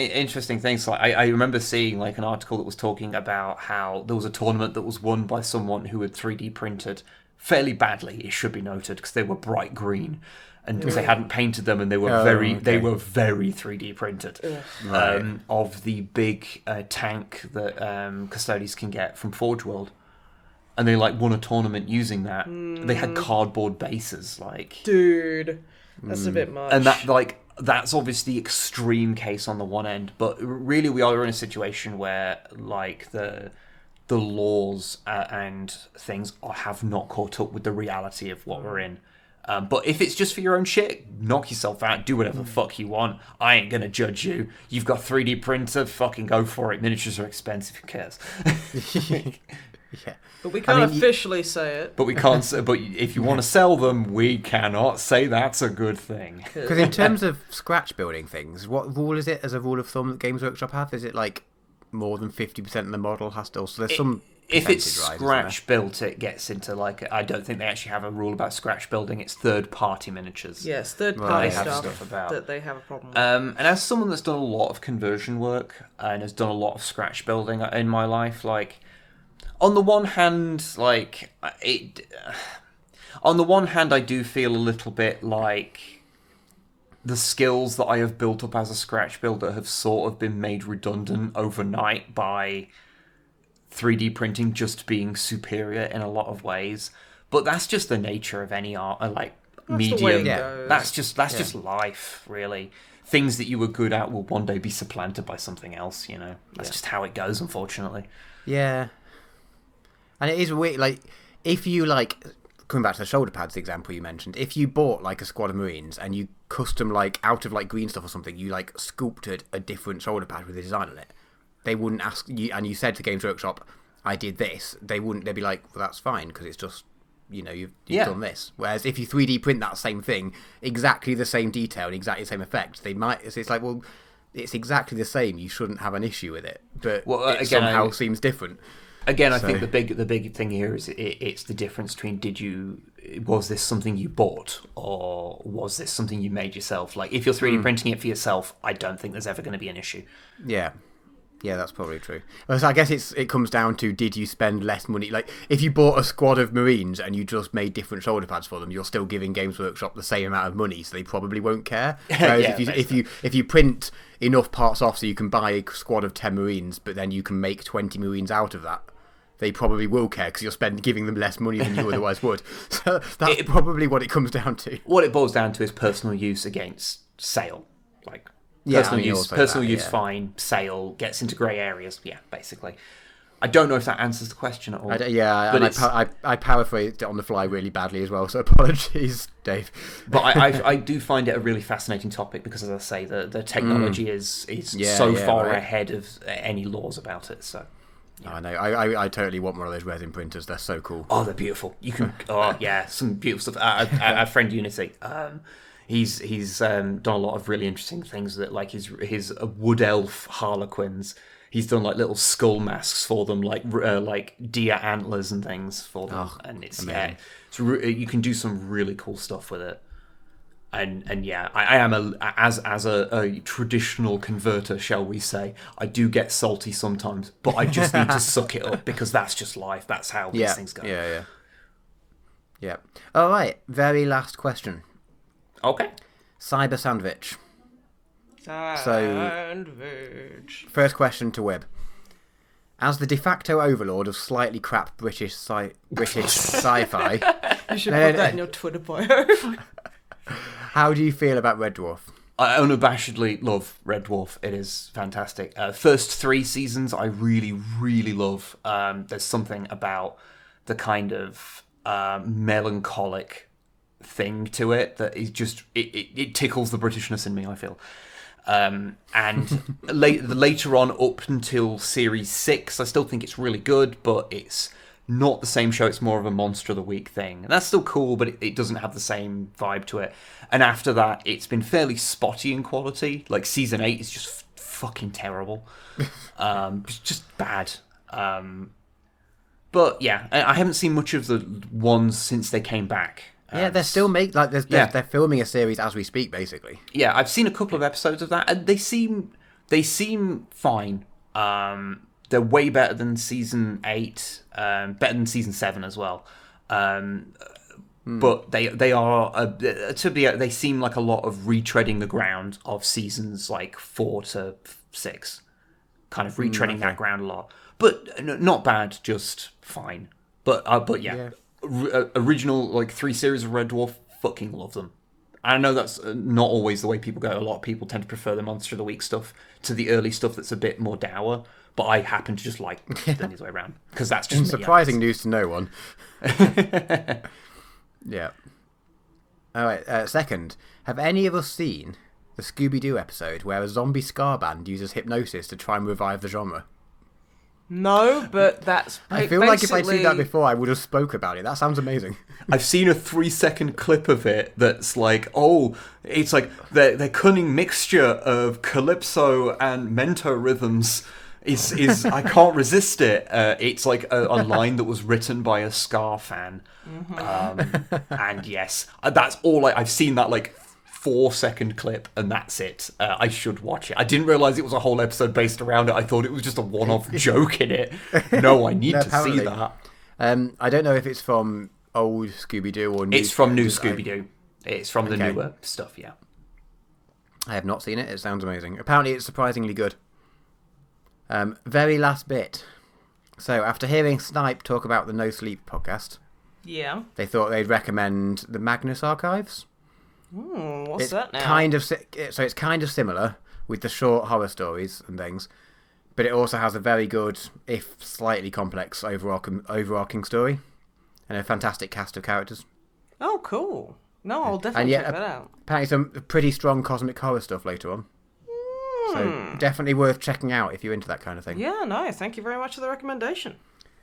things. I remember seeing an article that was talking about how there was a tournament that was won by someone who had 3D printed fairly badly, it should be noted, because they were bright green and they hadn't painted them, and they were very 3D printed of the big tank that Custodes can get from Forge World. And they won a tournament using that. They had cardboard bases, Dude, that's a bit much. And that that's obviously the extreme case on the one end, but really we are in a situation where the laws and things have not caught up with the reality of what we're in. But if it's just for your own shit, knock yourself out, do whatever the fuck you want. I ain't gonna judge you. You've got 3D printer, fucking go for it. Miniatures are expensive, who cares? Yeah. But we can't officially say it. But we can't say, but if you want to sell them, we cannot say that's a good thing. Because in terms of scratch building things, what rule is it as a rule of thumb that Games Workshop have? Is it more than 50% of the model has to? So there's some. If it's rise, scratch built, it gets into I don't think they actually have a rule about scratch building. It's third party miniatures. Yes, third party stuff about that they have a problem with. And as someone that's done a lot of conversion work and has done a lot of scratch building in my life, on the one hand, on the one hand, I do feel a little bit the skills that I have built up as a scratch builder have sort of been made redundant overnight by 3D printing just being superior in a lot of ways. But that's just the nature of any art, medium. That's just life, really. Things that you were good at will one day be supplanted by something else. That's just how it goes, unfortunately. Yeah. And it is weird, if you, coming back to the shoulder pads example you mentioned, if you bought, a squad of Marines and you custom, out of, green stuff or something, you, sculpted a different shoulder pad with a design on it, they wouldn't ask you, and you said to Games Workshop, I did this, they'd be like, well, that's fine, because it's just, you've done this. Whereas if you 3D print that same thing, exactly the same detail and exactly the same effect, they might, it's well, it's exactly the same, you shouldn't have an issue with it, but it somehow seems different. Again, I think the big thing here is it's the difference between was this something you bought or was this something you made yourself? If you're 3D printing it for yourself, I don't think there's ever going to be an issue. Yeah. Yeah, that's probably true. So I guess it comes down to, did you spend less money? Like, if you bought a squad of Marines and you just made different shoulder pads for them, you're still giving Games Workshop the same amount of money, so they probably won't care. Whereas if you print enough parts off so you can buy a squad of 10 Marines, but then you can make 20 Marines out of that, they probably will care because you're giving them less money than you otherwise would. So that's probably what it comes down to. What it boils down to is personal use against sale. Like, personal use, fine. Sale gets into grey areas. Yeah, basically. I don't know if that answers the question at all. I paraphrased it on the fly really badly as well, so apologies, Dave. But I do find it a really fascinating topic because, as I say, the technology is far ahead of any laws about it. So. Yeah. I know. I totally want one of those resin printers. They're so cool. Oh, they're beautiful. You can. Some beautiful stuff. Our friend Unity. He's done a lot of really interesting things that, like, his wood elf harlequins. He's done like little skull masks for them, like deer antlers and things for them, and it's amazing. You can do some really cool stuff with it. And yeah, I am as a traditional converter, shall we say, I do get salty sometimes, but I just need to suck it up because that's just life. That's how these things go. Yeah. All right. Very last question. Okay. Cyber Sandwich. So, first question to Wib. As the de facto overlord of slightly crap British sci-fi... You should put that in your Twitter bio. How do you feel about Red Dwarf? I unabashedly love Red Dwarf. It is fantastic. First 3 seasons I really, really love. There's something about the kind of melancholic thing to it that is just... It tickles the Britishness in me, I feel. And later on, up until Series 6, I still think it's really good, but it's not the same show. It's more of a Monster of the Week thing. And that's still cool, but it doesn't have the same vibe to it. And after that, it's been fairly spotty in quality. Like, Season 8 is just fucking terrible. Just bad. But yeah, I haven't seen much of the ones since they came back. Yeah, they're still they're filming a series as we speak, basically. Yeah, I've seen a couple of episodes of that, and they seem fine. They're way better than season 8, better than season 7 as well. But they are they seem like a lot of retreading the ground of seasons like 4 to 6, kind of retreading that ground a lot. But not bad, just fine. But yeah. Original like 3 series of Red Dwarf, fucking love them. I know that's not always the way people go. A lot of people tend to prefer the Monster of the Week stuff to the early stuff that's a bit more dour, but I happen to just like the other way around because that's just surprising news to no one. Yeah. All right. Second, have any of us seen the Scooby-Doo episode where a zombie ska band uses hypnosis to try and revive the genre? No, but that's... I feel like if I'd seen that before, I would have spoke about it. That sounds amazing. I've seen a 3-second clip of it that's like, it's like their cunning mixture of calypso and mento rhythms is I can't resist it. It's like a line that was written by a ska fan. And yes, that's all I've seen that like 4-second clip, and that's it. I should watch it. I didn't realise it was a whole episode based around it. I thought it was just a one-off joke in it. No, I need to see that. I don't know if it's from old Scooby-Doo or new. It's from new Scooby-Doo. It's from the newer stuff, yeah. I have not seen it. It sounds amazing. Apparently it's surprisingly good. Very last bit. So, after hearing Snipe talk about the No Sleep podcast, they thought they'd recommend the Magnus Archives. What's that now? It's kind of similar with the short horror stories and things, but it also has a very good, if slightly complex, overarching story and a fantastic cast of characters. Oh, cool. No, I'll definitely check that out. Apparently some pretty strong cosmic horror stuff later on. So definitely worth checking out if you're into that kind of thing. Yeah, no, thank you very much for the recommendation.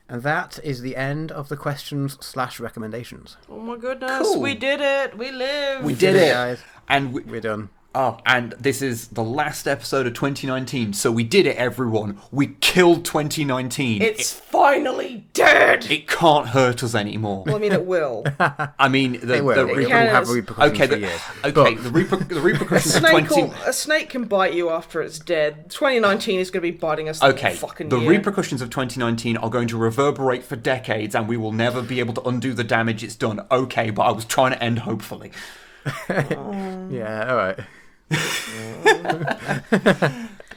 And that is the end of the questions/recommendations. Oh my goodness, cool. We did it! We live! We did it, guys. And we're done. Oh, and this is the last episode of 2019, so we did it, everyone. We killed 2019. It's finally dead. It can't hurt us anymore. Well, I mean, it will. I mean, It will have repercussions for years. The repercussions of 20... A snake can bite you after it's dead. 2019 is going to be biting us the fucking the year. repercussions of 2019 are going to reverberate for decades, and we will never be able to undo the damage it's done. Okay, but I was trying to end hopefully. Yeah, all right.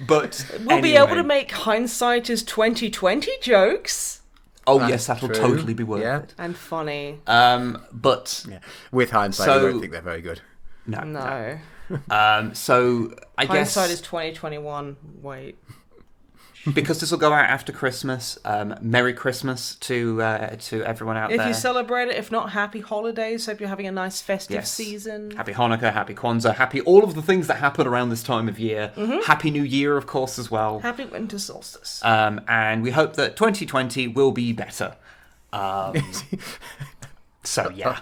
But we'll be able to make hindsight is 2020 jokes. Oh yes, that'll true. totally be worth it. And funny. But with hindsight, I don't think they're very good. No. So I guess hindsight is 2021. Wait. Because this will go out after Christmas. Merry Christmas to everyone out there. If you celebrate it, if not, happy holidays. Hope you're having a nice festive season. Happy Hanukkah, happy Kwanzaa, happy all of the things that happen around this time of year. Mm-hmm. Happy New Year, of course, as well. Happy winter solstice. And we hope that 2020 will be better. So yeah.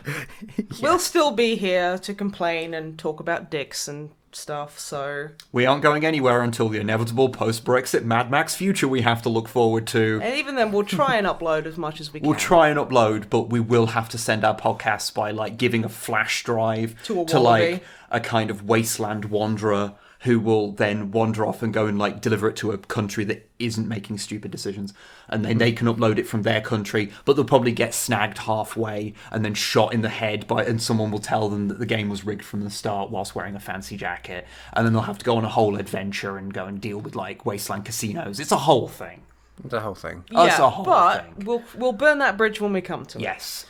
We'll still be here to complain and talk about dicks and stuff, so... We aren't going anywhere until the inevitable post-Brexit Mad Max future we have to look forward to. And even then, we'll try and upload as much as we can. We'll try and upload, but we will have to send our podcasts by, like, giving a flash drive to like, a kind of wasteland wanderer who will then wander off and go and, like, deliver it to a country that isn't making stupid decisions. And then they can upload it from their country, but they'll probably get snagged halfway and then shot in the head and someone will tell them that the game was rigged from the start whilst wearing a fancy jacket. And then they'll have to go on a whole adventure and go and deal with, like, wasteland casinos. It's a whole thing. The whole thing. Yeah, it's a whole thing. We'll burn that bridge when we come to it. Yes.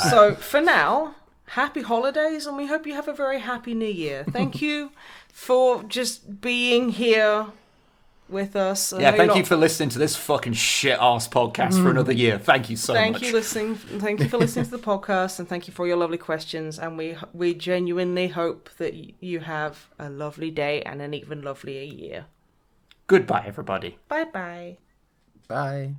So, for now, happy holidays, and we hope you have a very happy new year. Thank you for just being here with us. Thank you for listening to this fucking shit-ass podcast for another year. Thank you so much. Thank you for listening to the podcast, and thank you for your lovely questions, and we genuinely hope that you have a lovely day and an even lovelier year. Goodbye, everybody. Bye-bye. Bye.